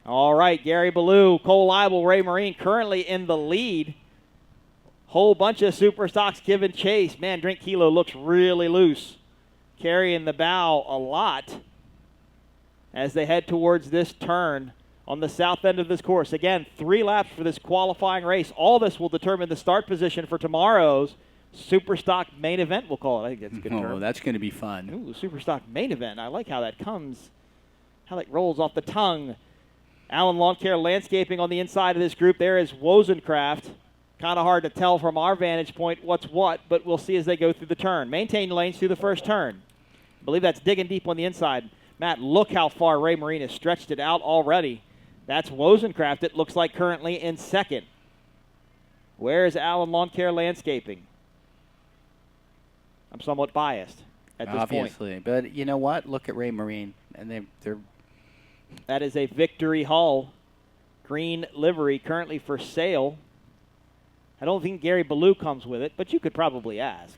All right, Gary Ballou, Cole Leibel, Ray Marine currently in the lead. Whole bunch of Super Stocks giving chase. Man, Drink Kilo looks really loose, carrying the bow a lot. as they head towards this turn on the south end of this course. Again, 3 laps for this qualifying race. All this will determine the start position for tomorrow's Super Stock main event, we'll call it. I think that's a good term. Oh, that's going to be fun. Ooh, Super Stock main event. I like how that comes, how that rolls off the tongue. Allen Lawn Care Landscaping on the inside of this group. There is Wozencraft. Kind of hard to tell from our vantage point what's what, but we'll see as they go through the turn. Maintain lanes through the first turn. I believe that's digging deep on the inside. Matt, look how far Ray Marine has stretched it out already. That's Wozencraft, it looks like, currently in second. Where is Allen Lawn Care Landscaping? I'm somewhat biased at this Obviously, point. but you know what? Look at Ray Marine, and they're. That is a Victory Hull green livery currently for sale. I don't think Gary Ballou comes with it, but you could probably ask.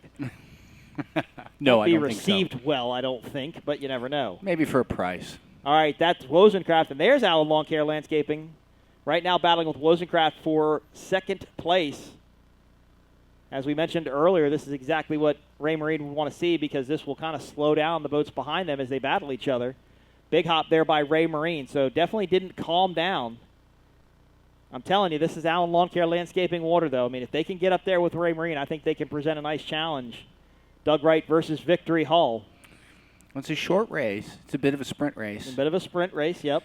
No, Won't I be don't received think so. well, I don't think, but you never know. Maybe for a price. All right, that's Wozencraft, and there's Allen Lawn Care Landscaping. Right now battling with Wozencraft for second place. As we mentioned earlier, this is exactly what Ray Marine would want to see because this will kind of slow down the boats behind them as they battle each other. Big hop there by Ray Marine, so definitely didn't calm down. I'm telling you, this is Allen Lawn Care Landscaping water, though. I mean, if they can get up there with Ray Marine, I think they can present a nice challenge. Doug Wright versus Victory Hull. Well, it's a short race. It's a bit of a sprint race. A bit of a sprint race, yep.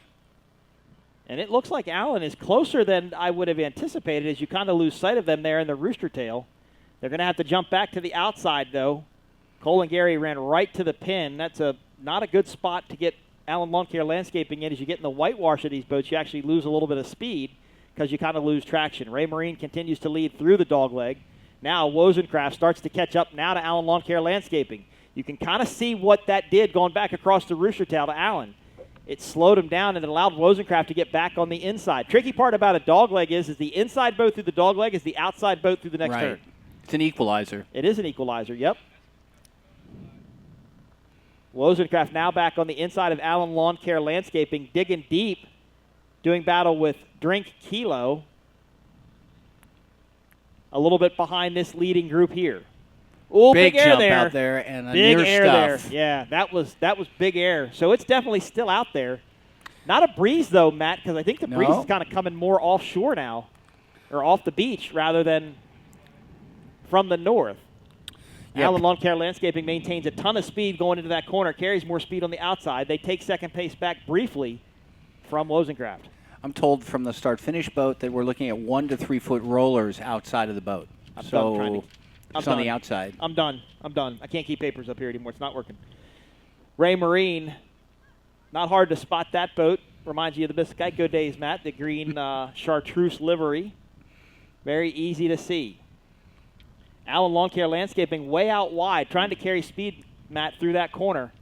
And it looks like Allen is closer than I would have anticipated as you kind of lose sight of them there in the rooster tail. They're going to have to jump back to the outside, though. Cole and Gary ran right to the pin. That's not a good spot to get Allen Lawn Care Landscaping in. As you get in the whitewash of these boats, you actually lose a little bit of speed because you kind of lose traction. Ray Marine continues to lead through the dogleg. Now Wozencraft starts to catch up now to Allen Lawn Care Landscaping. You can kind of see what that did going back across the rooster tail to Allen. It slowed him down and it allowed Wozencraft to get back on the inside. Tricky part about a dogleg is the inside boat through the dogleg is the outside boat through the next turn. It's an equalizer. It is an equalizer, yep. Wozencraft now back on the inside of Allen Lawn Care Landscaping, digging deep, doing battle with Drink Kilo. A little bit behind this leading group here. Ooh, big air jump there. out there and a big near air stuff. there. Yeah, that was big air. So it's definitely still out there. Not a breeze though, Matt, because I think the breeze is kind of coming more offshore now, or off the beach rather than from the north. Yep. Allen Lawn Care Landscaping maintains a ton of speed going into that corner, carries more speed on the outside. They take second pace back briefly from Wozencraft. I'm told from the start-finish boat that we're looking at 1 to 3 foot rollers outside of the boat. I'm so done it's on the outside. I'm done. I can't keep papers up here anymore. It's not working. Ray Marine, not hard to spot that boat. Reminds you of the Biscayco days, Matt, the green chartreuse livery. Very easy to see. Allen Lawn Care Landscaping way out wide, trying to carry speed, Matt, through that corner,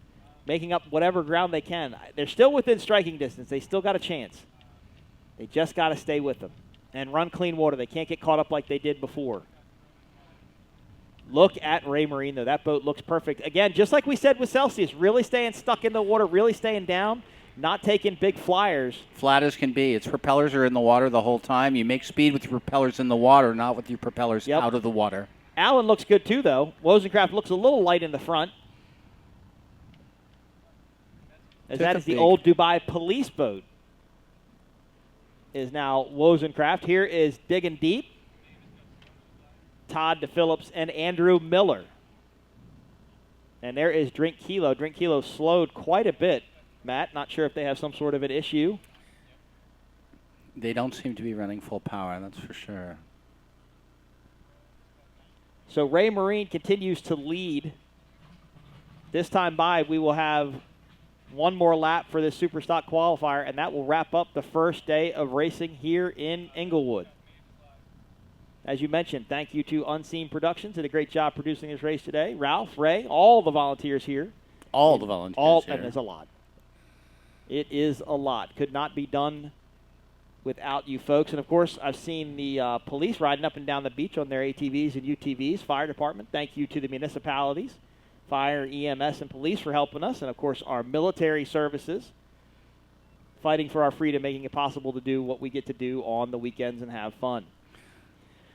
making up whatever ground they can. They're still within striking distance. They still got a chance. They just got to stay with them and run clean water. They can't get caught up like they did before. Look at Ray Marine, though. That boat looks perfect. Again, just like we said with Celsius, really staying stuck in the water, really staying down, not taking big flyers. Flat as can be. Its propellers are in the water the whole time. You make speed with your propellers in the water, not with your propellers out of the water. Allen looks good, too, though. Wozencraft looks a little light in the front. As that is the old Dubai police boat. Is now Wozencraft. Here is Digging Deep. Todd DePhillips and Andrew Miller. And there is Drink Kilo. Drink Kilo slowed quite a bit, Matt. Not sure if they have some sort of an issue. They don't seem to be running full power, that's for sure. So Ray Marine continues to lead. This time by, we will have one more lap for this Super Stock qualifier, and that will wrap up the first day of racing here in Englewood. As you mentioned, thank you to Unscene Productions. Did a great job producing this race today. Ralph, Ray, all the volunteers here. All the volunteers here. And there's a lot. It is a lot. Could not be done without you folks. And, of course, I've seen the police riding up and down the beach on their ATVs and UTVs. Fire department, thank you to the municipalities, fire, EMS, and police for helping us. And, of course, our military services fighting for our freedom, making it possible to do what we get to do on the weekends and have fun.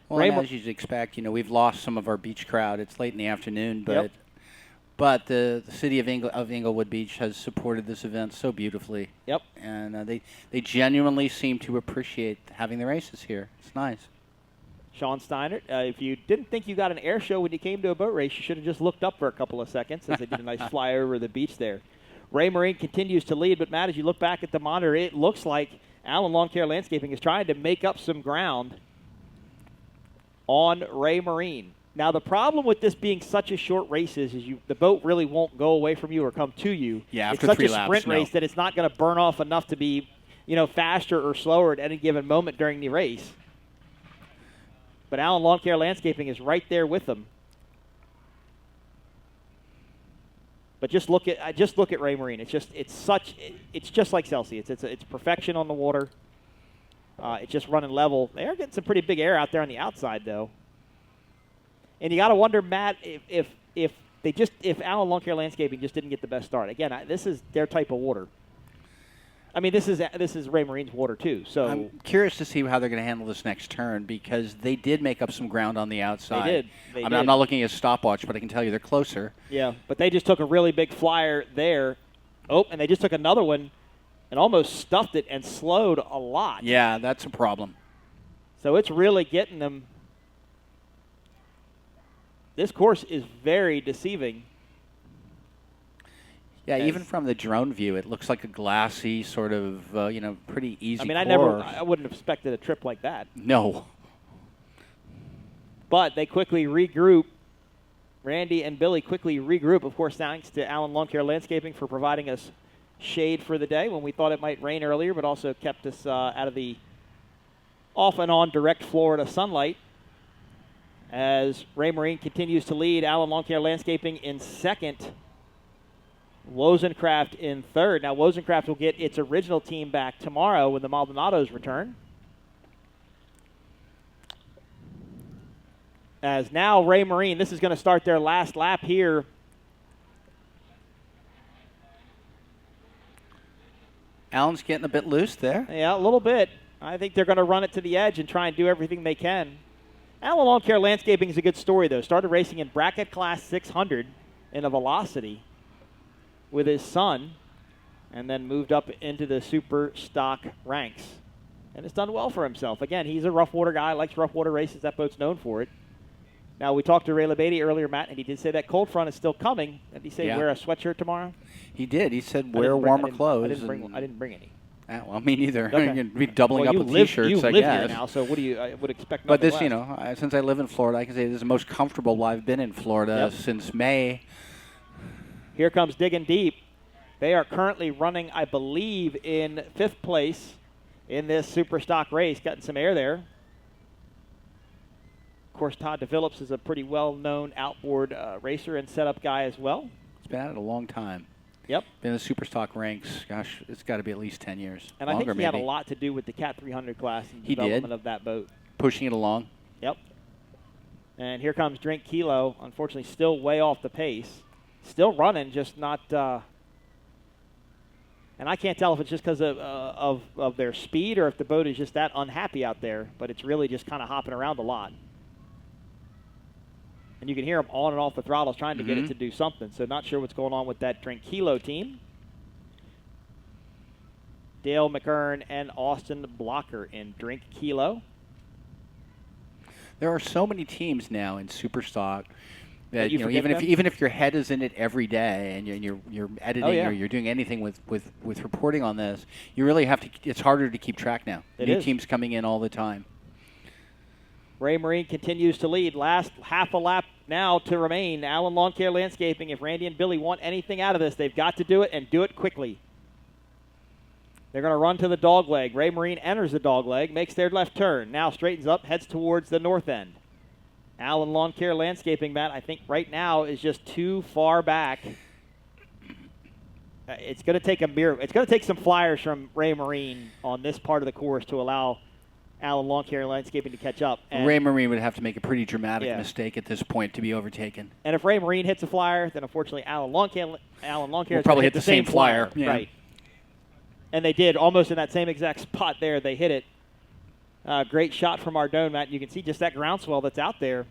Well, and as you'd expect, we've lost some of our beach crowd. It's late in the afternoon, but But the city of Englewood Beach has supported this event so beautifully. Yep. And they genuinely seem to appreciate having the races here. It's nice. Sean Steiner, if you didn't think you got an air show when you came to a boat race, you should have just looked up for a couple of seconds as they did a nice fly over the beach there. Ray Marine continues to lead, but Matt, as you look back at the monitor, it looks like Allen Lawn Care Landscaping is trying to make up some ground on Ray Marine. Now, the problem with this being such a short race is the boat really won't go away from you or come to you. Yeah, it's after such 3 a laps, sprint no. race that it's not going to burn off enough to be, faster or slower at any given moment during the race. But Allen Lawn Care Landscaping is right there with them. But just look at Ray Marine. It's just like Celsius. It's perfection on the water. It's just running level. They are getting some pretty big air out there on the outside though. And you got to wonder, Matt, if Allen Lawn Care Landscaping just didn't get the best start. Again, this is their type of water. I mean, this is Ray Marine's water too. So I'm curious to see how they're going to handle this next turn because they did make up some ground on the outside. They did. I'm not looking at stopwatch, but I can tell you they're closer. Yeah, but they just took a really big flyer there. Oh, and they just took another one and almost stuffed it and slowed a lot. Yeah, that's a problem. So it's really getting them. This course is very deceiving. Yeah, even from the drone view, it looks like a glassy sort of, pretty easy course. I wouldn't have expected a trip like that. No. But they quickly regroup. Randy and Billy quickly regroup. Of course, thanks to Allen Lawn Care Landscaping for providing us shade for the day when we thought it might rain earlier, but also kept us out of the off and on direct Florida sunlight. As Ray Marine continues to lead, Allen Lawn Care Landscaping in second, Wozencraft in third. Now, Wozencraft will get its original team back tomorrow when the Maldonados return. As now Ray Marine, this is going to start their last lap here. Allen's getting a bit loose there. Yeah, a little bit. I think they're going to run it to the edge and try and do everything they can. Allen Lawn Care Landscaping is a good story, though. Started racing in bracket class 600 in a Velocity with his son, and then moved up into the super stock ranks. And has done well for himself. Again, he's a rough water guy, likes rough water races. That boat's known for it. Now, we talked to Ray LaBadie earlier, Matt, and he did say that cold front is still coming. Did he say wear a sweatshirt tomorrow? He did. He said wear warmer clothes. I didn't bring any. Well, me neither. Okay. You'd be doubling up with T-shirts, you I live guess. here now, so what do you? I would expect. But nothing this, less. Since I live in Florida, I can say this is the most comfortable I've been in Florida since May. Here comes Digging Deep. They are currently running, I believe, in 5th place in this super stock race. Getting some air there. Of course, Todd DePhillips is a pretty well-known outboard racer and setup guy as well. He's been at it a long time. Yep. Been in the super stock ranks, gosh, it's got to be at least 10 years. And longer, I think he had a maybe. lot to do with the Cat 300 class and He development did. of that boat. Pushing it along. Yep. And here comes Drink Kilo, unfortunately still way off the pace. Still running, just not and I can't tell if it's just because of their speed or if the boat is just that unhappy out there, but it's really just kind of hopping around a lot. And you can hear them on and off the throttles trying to get it to do something. So not sure what's going on with that Drink Kilo team. Dale McKern and Austin Blocker in Drink Kilo. There are so many teams now in super stock that you forget them? even if your head is in it every day and you're editing or you're doing anything with reporting on this, you really have to. It's harder to keep track now. New teams coming in all the time. Ray Marine continues to lead. Last half a lap now to remain. Allen Lawn Care Landscaping. If Randy and Billy want anything out of this, they've got to do it and do it quickly. They're going to run to the dog leg. Ray Marine enters the dog leg, makes their left turn. Now straightens up, heads towards the north end. Allen Lawn Care Landscaping, Matt, I think right now is just too far back. It's going to take a mirror. It's going to take some flyers from Ray Marine on this part of the course to allow Allen Lawn Care Landscaping to catch up. And Ray Marine would have to make a pretty dramatic mistake at this point to be overtaken. And if Ray Marine hits a flyer, then unfortunately Allen Lawn Care will probably hit the same flyer. Yeah. Right. And they did, almost in that same exact spot there. They hit it. Great shot from Ardone, Matt. You can see just that groundswell that's out there.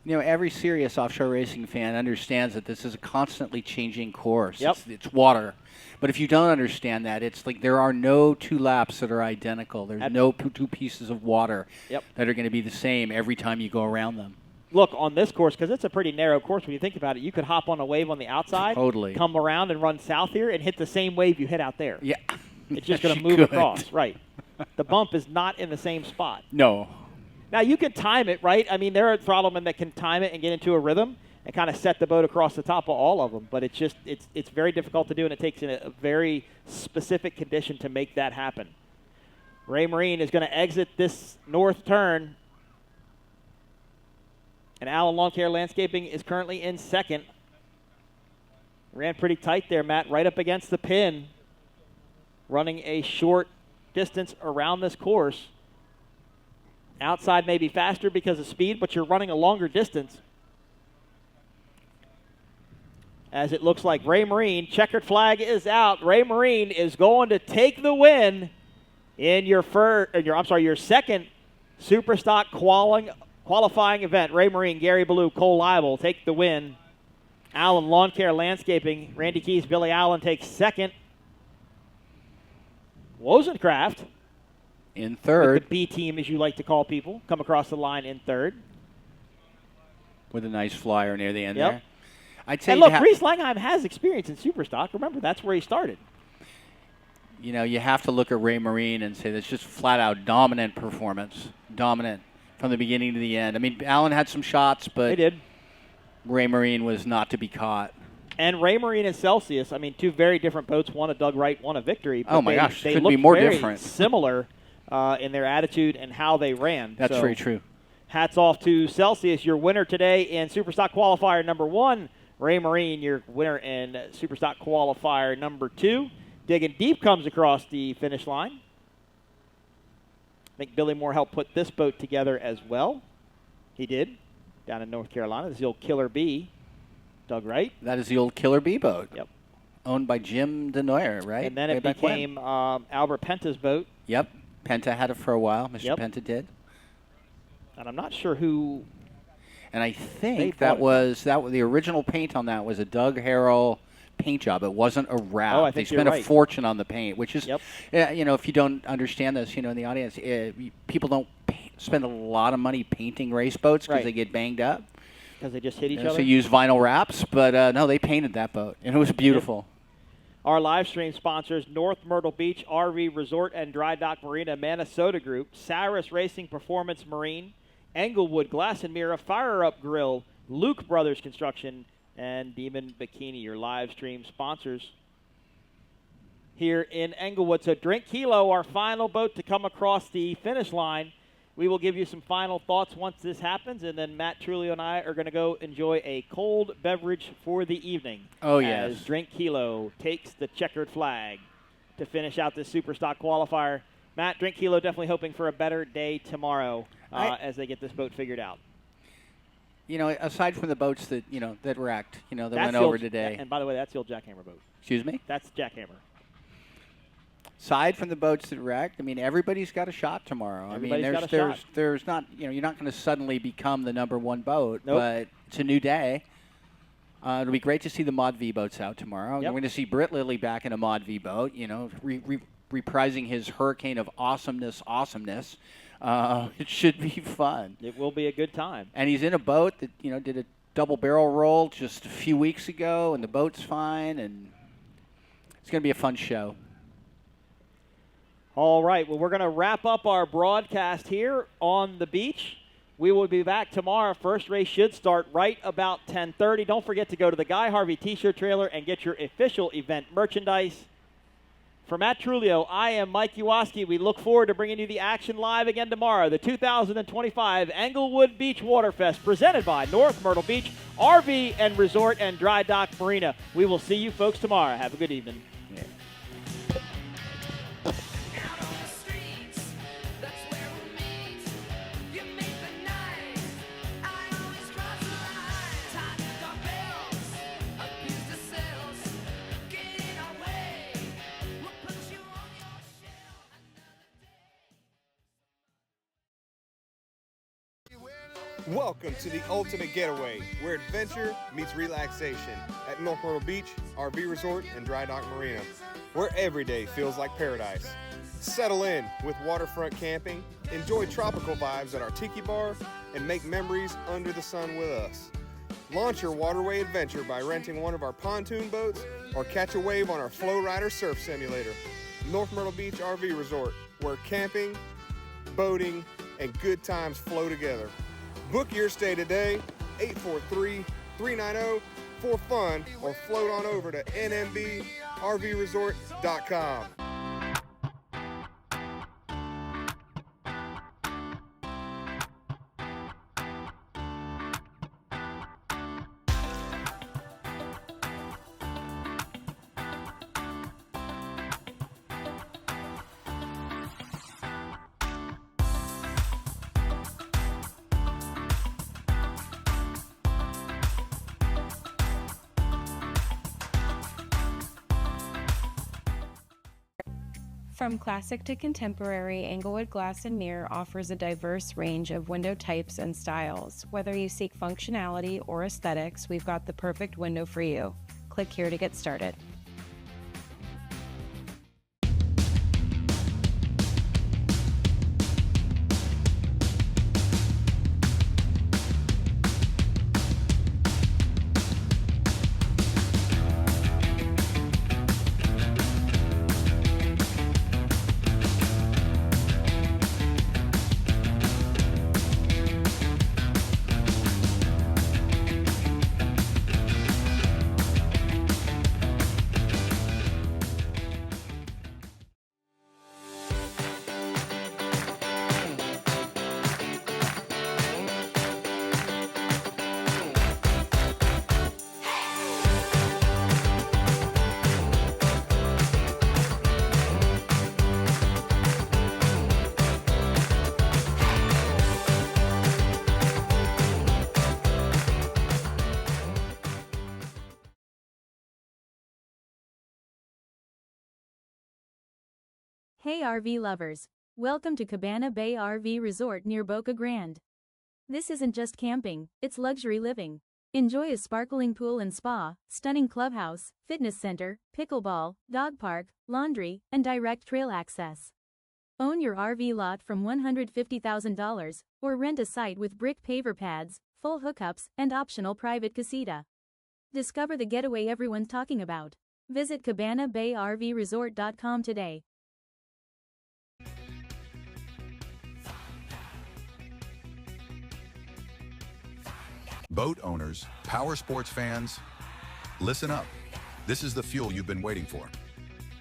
You know, every serious offshore racing fan understands that this is a constantly changing course. Yep. It's water. But if you don't understand that, it's like there are no two laps that are identical. There's no two pieces of water that are going to be the same every time you go around them. Look, on this course, because it's a pretty narrow course when you think about it, you could hop on a wave on the outside, Totally. come around and run south here and hit the same wave you hit out there. Yeah. It's just Yes, going to you move could. across. Right. The bump is not in the same spot. No. Now, you can time it, right? I mean, there are throttlmen that can time it and get into a rhythm and kind of set the boat across the top of all of them. But it's just it's very difficult to do, and it takes a very specific condition to make that happen. Ray Marine is going to exit this north turn. And Alan Lawn Care Landscaping is currently in second. Ran pretty tight there, Matt, right up against the pin. Running a short distance around this course. Outside may be faster because of speed, but you're running a longer distance. As it looks like Ray Marine, checkered flag is out. Ray Marine is going to take the win in your second Superstock qualifying event. Ray Marine, Gary Ballou, Cole Leibel take the win. Allen Lawn Care Landscaping, Randy Keys, Billy Allen takes second. Wozencraft in third. With the B team, as you like to call people, come across the line in third. With a nice flyer near the end Yep. there. I'd say And look, Reese Langheim has experience in Superstock. Remember, that's where he started. You know, you have to look at Ray Marine and say that's just flat-out dominant performance. Dominant from the beginning to the end. I mean, Allen had some shots, but He did. Ray Marine was not to be caught. And Ray Marine and Celsius, I mean, two very different boats. One a Doug Wright, one a Victory. Oh, my gosh. They Couldn't looked be more very different. similar in their attitude and how they ran. That's So, very true. Hats off to Celsius, your winner today in Superstock Qualifier number 1. Ray Marine, your winner in Superstock Qualifier number 2. Digging Deep comes across the finish line. I think Billy Moore helped put this boat together as well. He did, down in North Carolina. This is the old Killer Bee, Doug Wright. That is the old Killer Bee boat. Yep. Owned by Jim DeNoyer, right? And then Way it back when. became Albert Penta's boat. Yep. Penta had it for a while. Mr. Yep. Penta did. And I'm not sure who. And I They think bought that was the original paint on that was a Doug Harrell paint job. It wasn't a wrap. Oh, I They think you're spent right. a fortune on the paint, which is, Yep. you know, if you don't understand this, you know, in the audience, people don't spend a lot of money painting race boats because Right. they get banged up. Because they just hit each You know, other. so use vinyl wraps, but no, they painted that boat, and it was beautiful. Our live stream sponsors, North Myrtle Beach RV Resort and Dry Dock Marina, Minnesota Group, Saris Racing Performance Marine, Englewood Glass and Mirror, Fire Up Grill, Luke Brothers Construction, and Demon Bikini, your live stream sponsors here in Englewood. So Drink Kilo, our final boat to come across the finish line. We will give you some final thoughts once this happens, and then Matt Trulio and I are going to go enjoy a cold beverage for the evening. Oh, yes. As Drink Kilo takes the checkered flag to finish out this Superstock qualifier. Matt, Drink Kilo definitely hoping for a better day tomorrow as they get this boat figured out. You know, aside from the boats that, you know, that wrecked, you know, that That's went the over old- today. And by the way, that's the old Jackhammer boat. Excuse me? That's Jackhammer. Aside from the boats that wrecked, I mean, everybody's got a shot tomorrow. Everybody's I mean, got a shot. there's not, you know, you're not going to suddenly become the #1 boat, Nope. but it's a new day. It'll be great to see the Mod V boats out tomorrow. Yep. We're going to see Britt Lilly back in a Mod V boat, you know, reprising his hurricane of awesomeness. It should be fun. It will be a good time. And he's in a boat that, you know, did a double barrel roll just a few weeks ago, and the boat's fine, and it's going to be a fun show. All right, well, we're going to wrap up our broadcast here on the beach. We will be back tomorrow. First race should start right about 10:30. Don't forget to go to the Guy Harvey T-shirt trailer and get your official event merchandise. For Matt Trulio, I am Mike Uwaski. We look forward to bringing you the action live again tomorrow. The 2025 Englewood Beach Waterfest presented by North Myrtle Beach RV and Resort and Dry Dock Marina. We will see you folks tomorrow. Have a good evening. Welcome to the ultimate getaway, where adventure meets relaxation at North Myrtle Beach RV Resort and Dry Dock Marina, where every day feels like paradise. Settle in with waterfront camping, enjoy tropical vibes at our tiki bar, and make memories under the sun with us. Launch your waterway adventure by renting one of our pontoon boats or catch a wave on our Flow Rider surf simulator. North Myrtle Beach RV Resort, where camping, boating, and good times flow together. Book your stay today, 843-390 for fun, or float on over to nmbrvresort.com. From classic to contemporary, Englewood Glass and Mirror offers a diverse range of window types and styles. Whether you seek functionality or aesthetics, we've got the perfect window for you. Click here to get started. Hey RV lovers! Welcome to Cabana Bay RV Resort near Boca Grande. This isn't just camping, it's luxury living. Enjoy a sparkling pool and spa, stunning clubhouse, fitness center, pickleball, dog park, laundry, and direct trail access. Own your RV lot from $150,000, or rent a site with brick paver pads, full hookups, and optional private casita. Discover the getaway everyone's talking about. Visit CabanaBayRVResort.com today. Boat owners, power sports fans, listen up. This is the fuel you've been waiting for.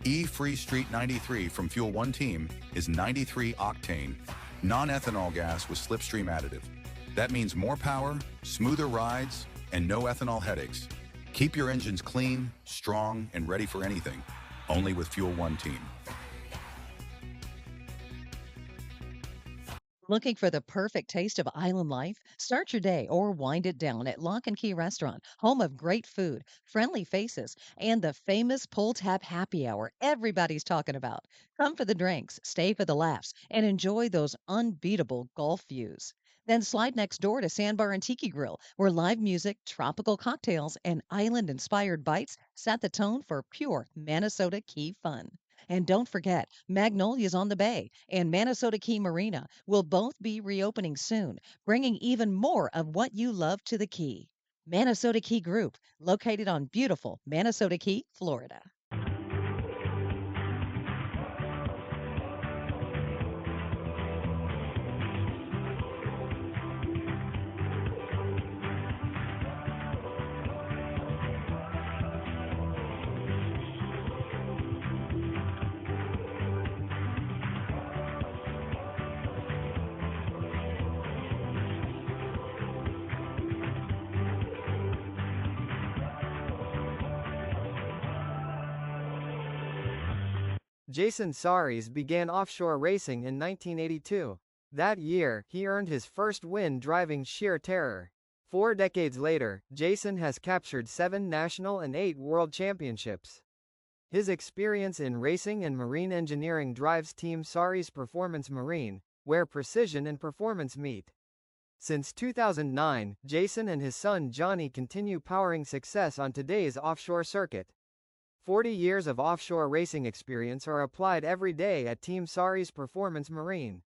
E-Free Street 93 from Fuel One Team is 93 octane, non-ethanol gas with slipstream additive. That means more power, smoother rides, and no ethanol headaches. Keep your engines clean, strong, and ready for anything. Only with Fuel One Team. Looking for the perfect taste of island life? Start your day or wind it down at Lock and Key Restaurant, home of great food, friendly faces, and the famous pull tab happy hour everybody's talking about. Come for the drinks, stay for the laughs, and enjoy those unbeatable Gulf views. Then slide next door to Sandbar and Tiki Grill, where live music, tropical cocktails, and island-inspired bites set the tone for pure Minnesota Key fun. And don't forget, Magnolia's on the Bay and Minnesota Key Marina will both be reopening soon, bringing even more of what you love to the Key. Minnesota Key Group, located on beautiful Minnesota Key, Florida. Jason Saris began offshore racing in 1982. That year, he earned his first win driving Sheer Terror. 4 decades later, Jason has captured 7 national and 8 world championships. His experience in racing and marine engineering drives Team Saris Performance Marine, where precision and performance meet. Since 2009, Jason and his son Johnny continue powering success on today's offshore circuit. 40 years of offshore racing experience are applied every day at Team Sari's Performance Marine.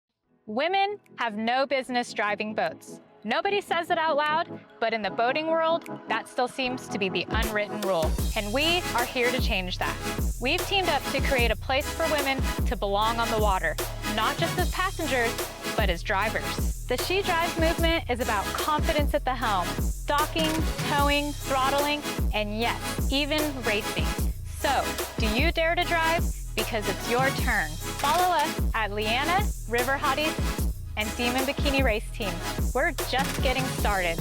Women have no business driving boats. Nobody says it out loud, but in the boating world, that still seems to be the unwritten rule. And we are here to change that. We've teamed up to create a place for women to belong on the water, not just as passengers, but as drivers. The She Drives movement is about confidence at the helm, docking, towing, throttling, and yes, even racing. So, do you dare to drive? Because it's your turn. Follow us at Leanna, River Hotties, and Demon Bikini Race Team. We're just getting started.